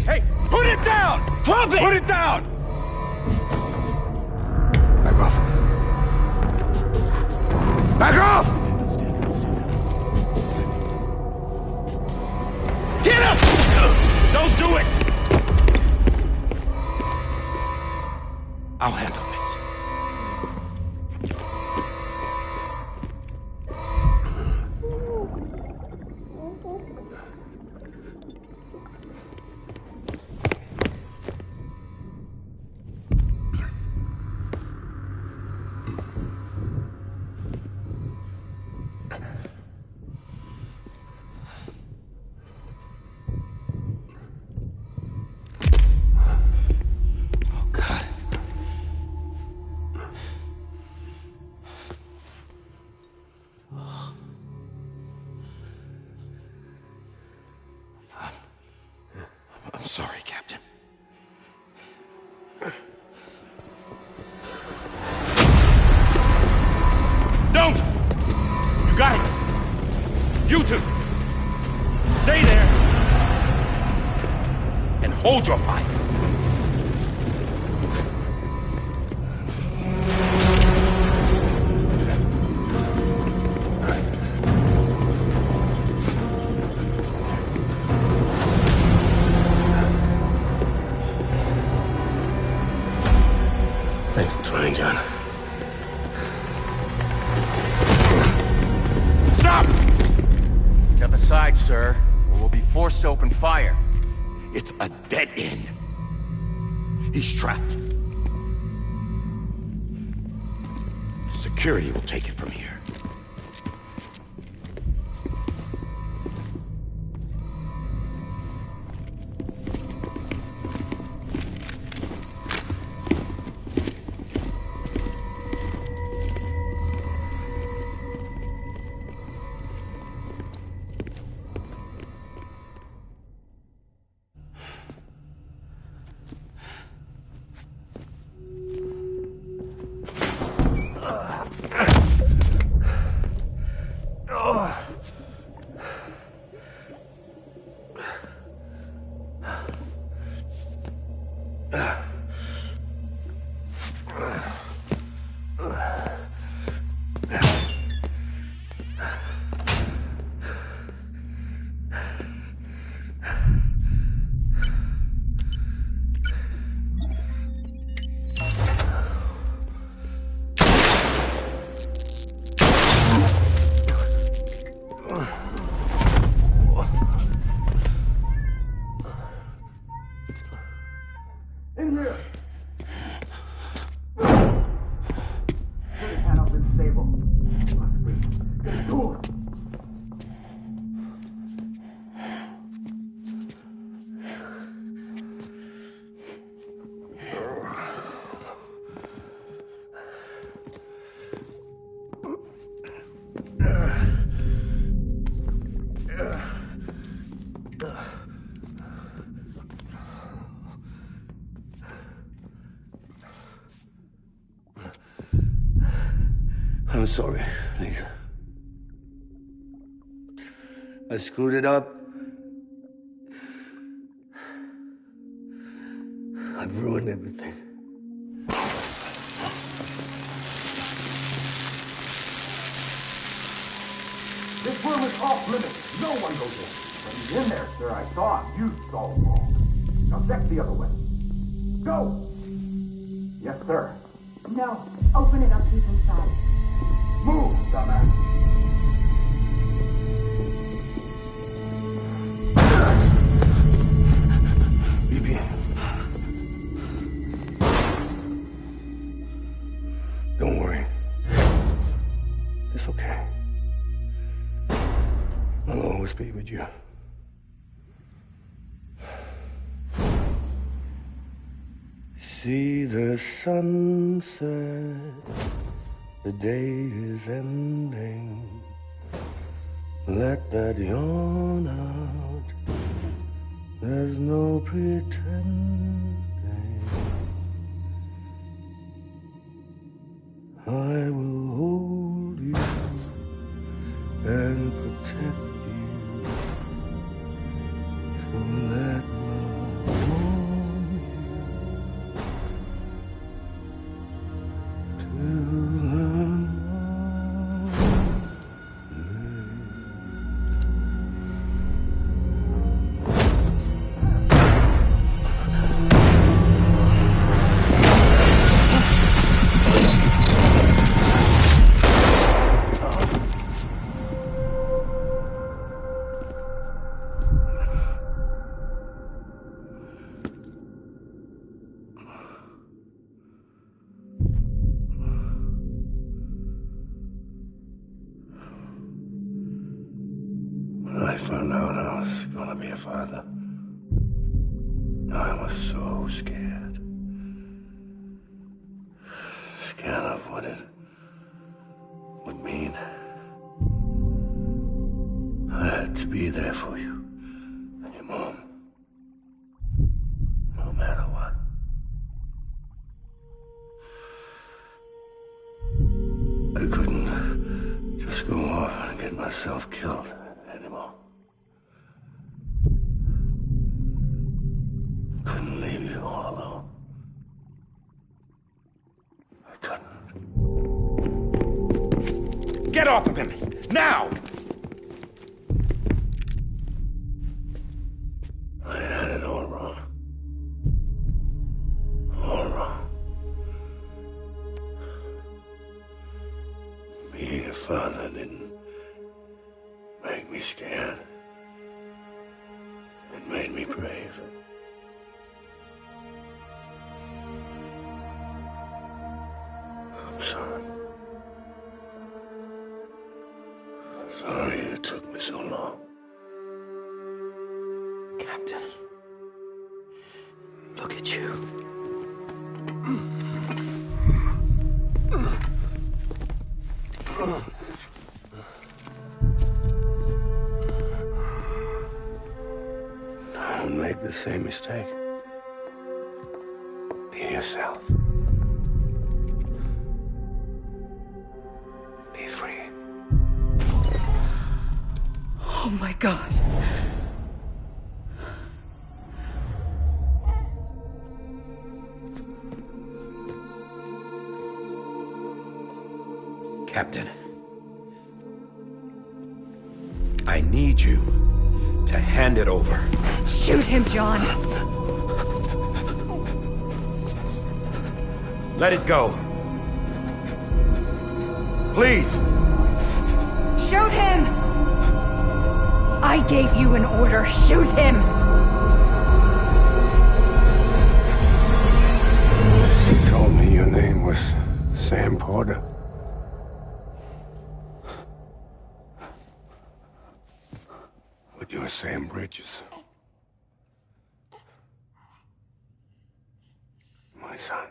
Please! Hey, put it down! Drop it! Put it down! Back off. Back off! Get up! Don't do it! I'll handle this. I'm sorry, Captain. Don't! You got it! You two! Stay there! And hold your fire! Thanks for trying, John. Stop! Step aside, sir, or we'll be forced to open fire. It's a dead end. He's trapped. Security will take it from here. I'm sorry, Lisa. I screwed it up. I've ruined everything. This room is off limits. No one goes in. When he's in there, sir, I saw him. You saw him wrong. Now check the other way. Go! Yes, sir. No. Open it up deep inside. Move, dumbass. Bibi. Don't worry. It's okay. I'll always be with you. See the sunset. The day is ending. Let that yawn out. There's no pretending. I will hold you and protect you. So let love When I found out I was gonna be a father, I was so scared. Scared of what it would mean. I had to be there for you and your mom, no matter what. I couldn't just go off and get myself killed anymore. Couldn't leave you all alone. I couldn't. Get off of him! Now! I had it all wrong. All wrong. Being a father didn't make me scared. It made me brave. I'm sorry. Sorry it took me so long. Captain, look at you. Don't make the same mistake. Be yourself. Be free. Oh my God. Captain, I need you to hand it over. Shoot him, John. Let it go. Please. Shoot him! I gave you an order. Shoot him! You told me your name was Sam Porter. But you're Sam Bridges. My son.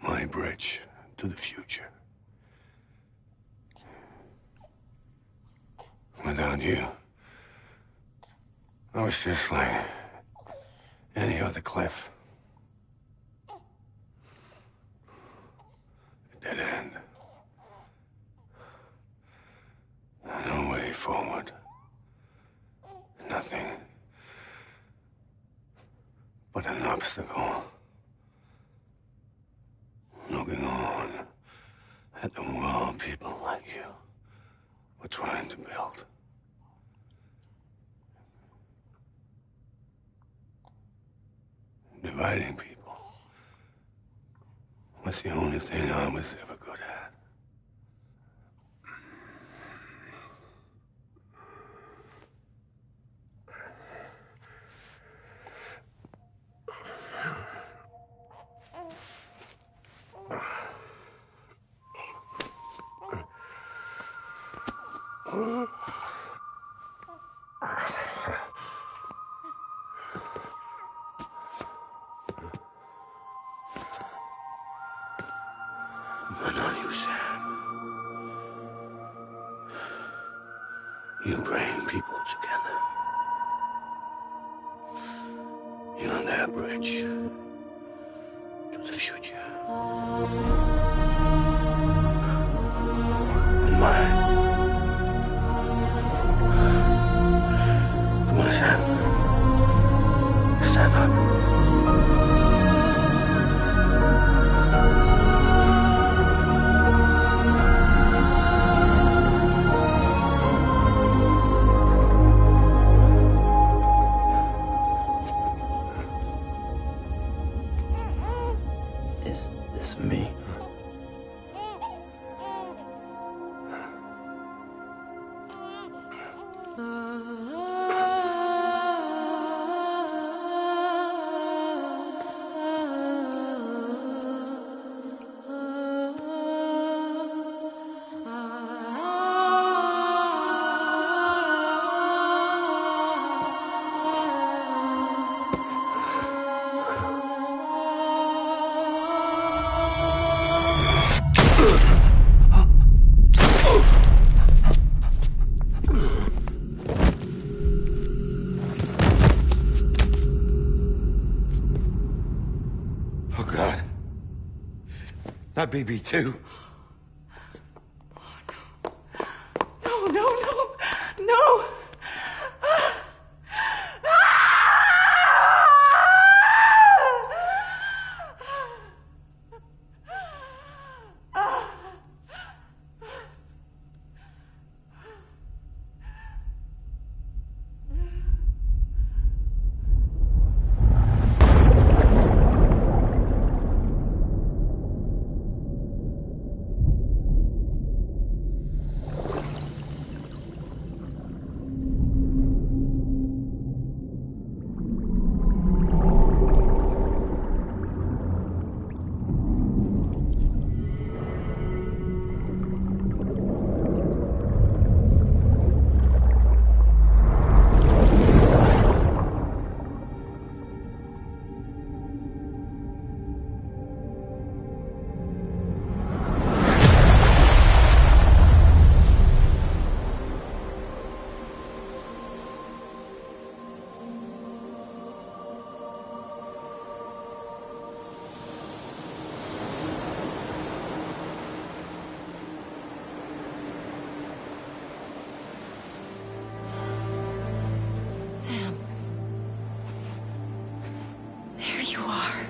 My bridge to the future. Without you, I was just like any other Cliff. A dead end. No way forward. Nothing but an obstacle. Looking on at the world people like you were trying to build. Dividing people was the only thing I was ever good at. But not you, Sam. You bring people together. You're their bridge to the future. And mine. Come on, Sam. Stand up. Is this me? Not BB2. No, no, no, no! There you are.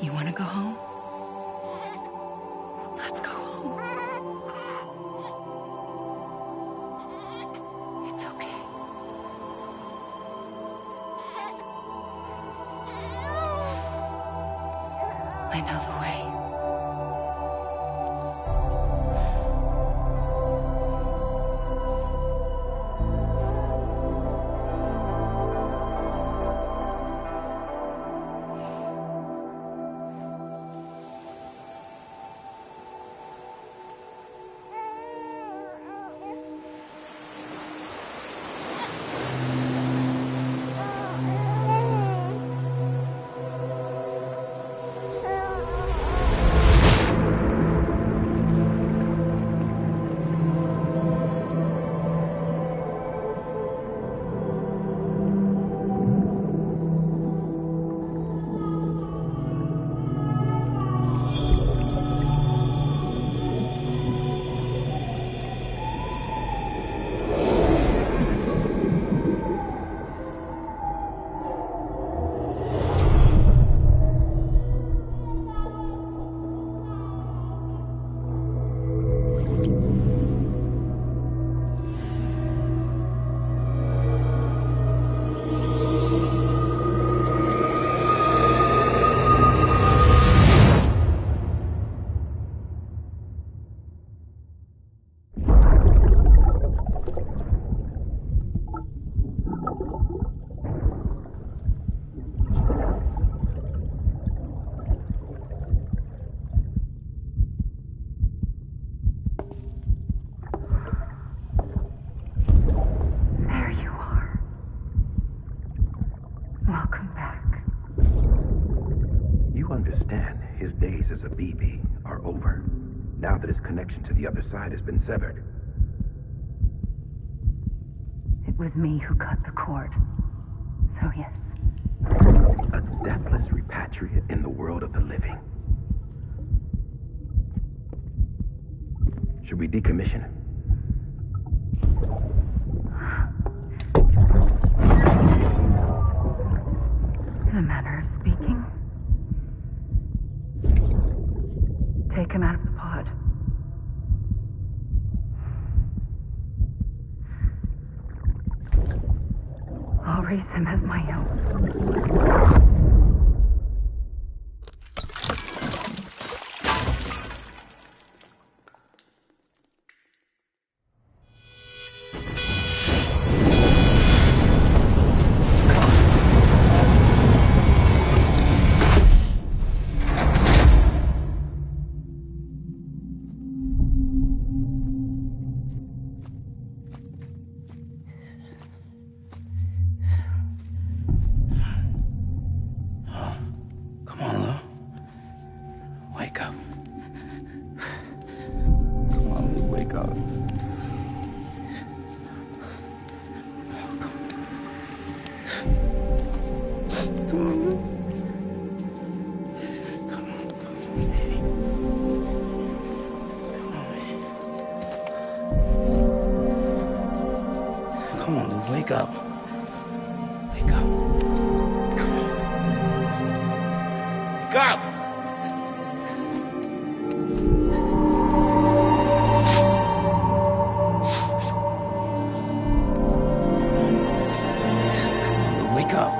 You want to go home? Let's go home. It's okay. I know the way. Now that his connection to the other side has been severed. It was me who cut the cord. So yes. A deathless repatriate in the world of the living. Should we decommission him? a manner of speaking. Take him out of the pod. I'll raise him as my own. Come on, Lou, wake up. Wake up. Come on. Wake up! Wake up.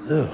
Lou.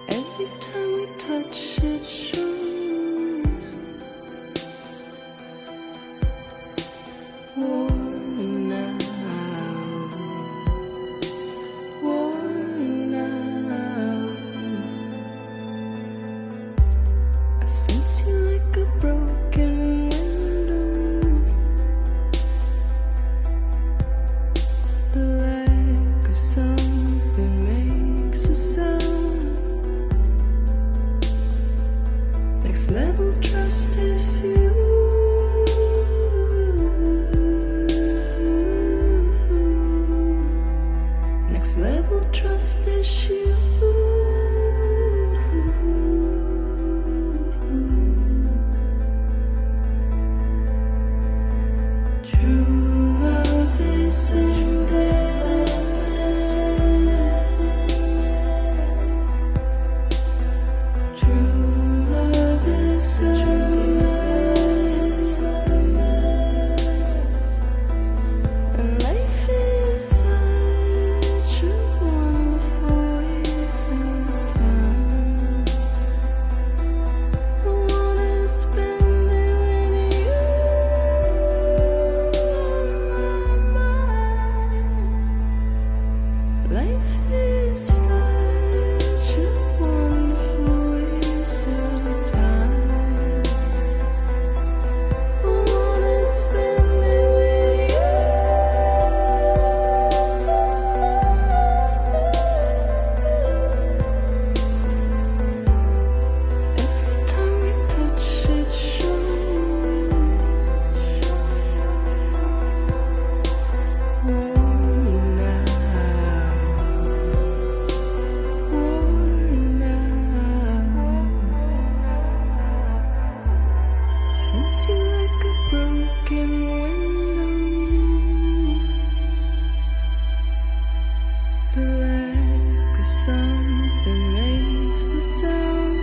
Every time we touch it shows worn out, worn out. I sense you like a broken window, the lack of something makes a sound. Next level trust is you. Next level trust is you. True love is true love is fence you like a broken window. The lack of something makes the sound.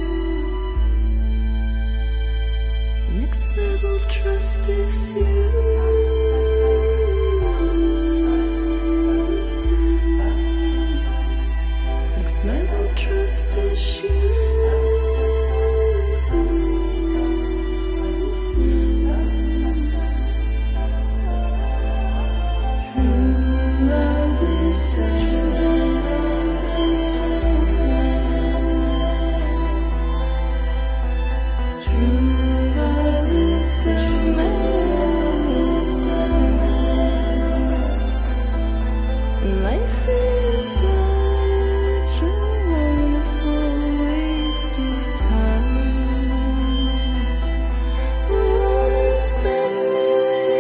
Next level trust is you. Next level trust is you. Life is such a wonderful waste of time. Alone is spending with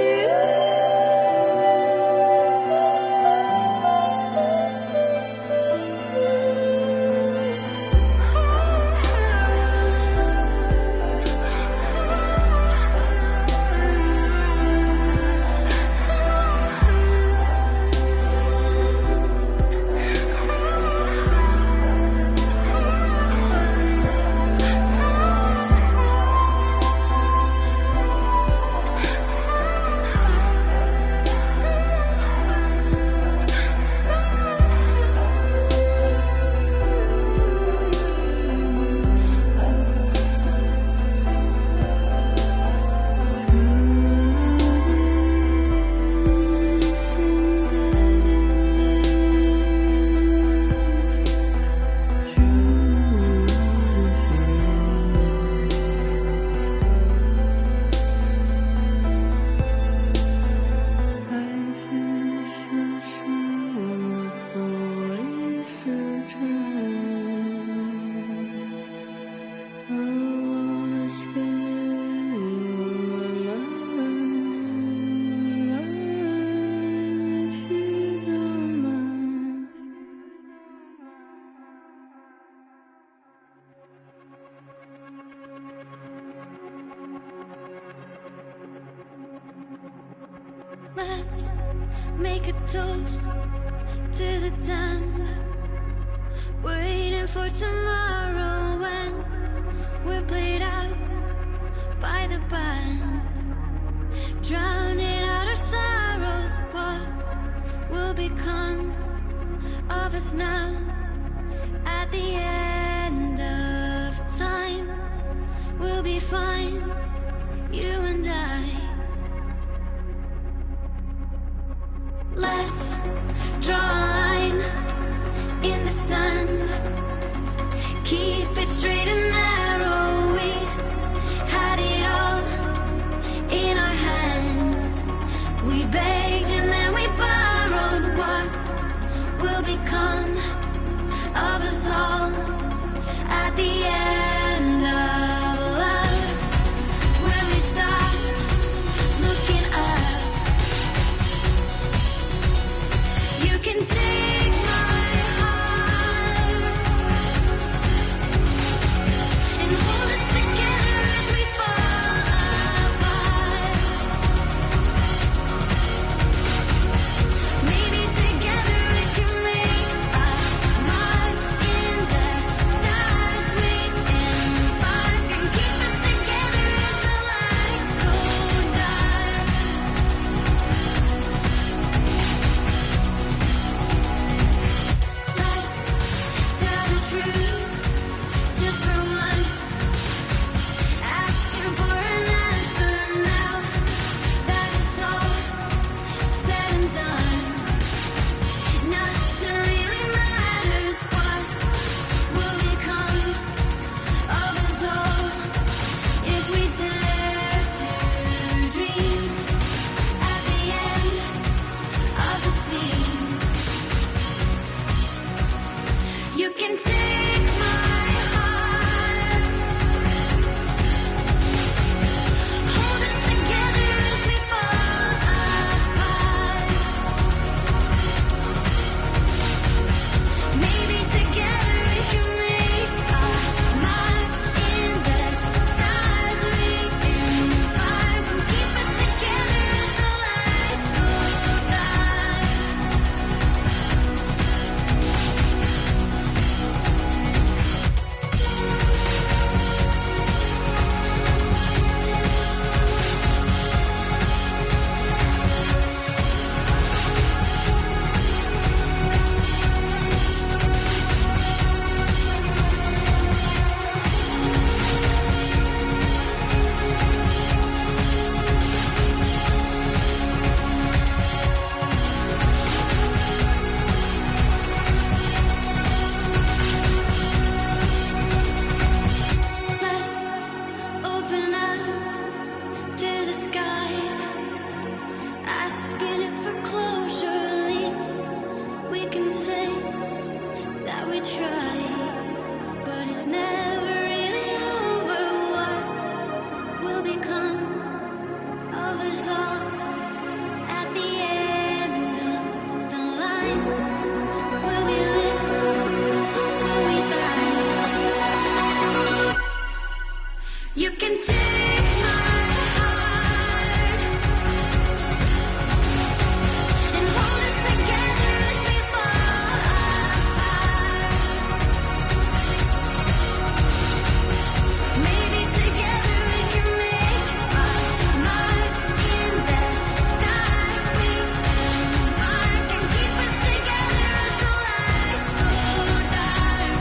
Let's make a toast to the damned, waiting for tomorrow when we're played out by the band, drowning out our sorrows. What will become of us now at the end of time? We'll be fine, you and I. Let's draw a line in the sand, keep it straight and narrow. We had it all in our hands. We begged and then we borrowed. What will become of us all? You can take my heart and hold it together as we fall apart. Maybe together we can make our mark in the stars. We embark and keep us together until lights go dark.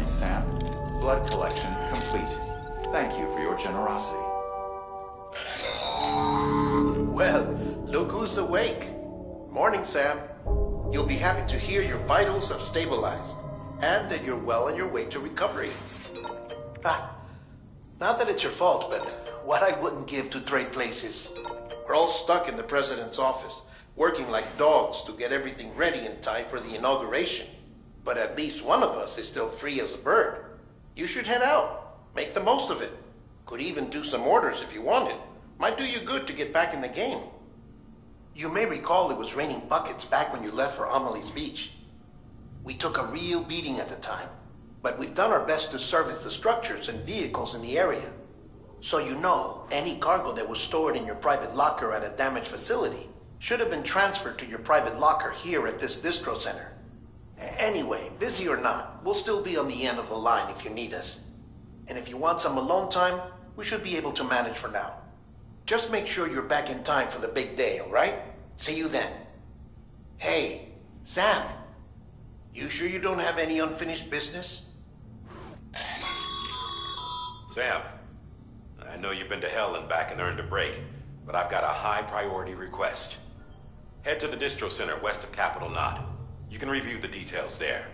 morning, Sam. Blood collection complete. Thank you for your generosity. Well, look who's awake. Morning, Sam. You'll be happy to hear your vitals have stabilized, and that you're well on your way to recovery. Not that it's your fault, but what I wouldn't give to trade places. We're all stuck in the president's office, working like dogs to get everything ready in time for the inauguration. But at least one of us is still free as a bird. You should head out. Make the most of it. Could even do some orders if you wanted. Might do you good to get back in the game. You may recall it was raining buckets back when you left for Amelie's Beach. We took a real beating at the time, but we've done our best to service the structures and vehicles in the area. So you know, any cargo that was stored in your private locker at a damaged facility should have been transferred to your private locker here at this distro center. Anyway, busy or not, we'll still be on the end of the line if you need us. And if you want some alone time, we should be able to manage for now. Just make sure you're back in time for the big day, all right? See you then. Hey, Sam, you sure you don't have any unfinished business? Sam, I know you've been to hell and back and earned a break, but I've got a high priority request. Head to the distro center west of Capitol Knot. You can review the details there.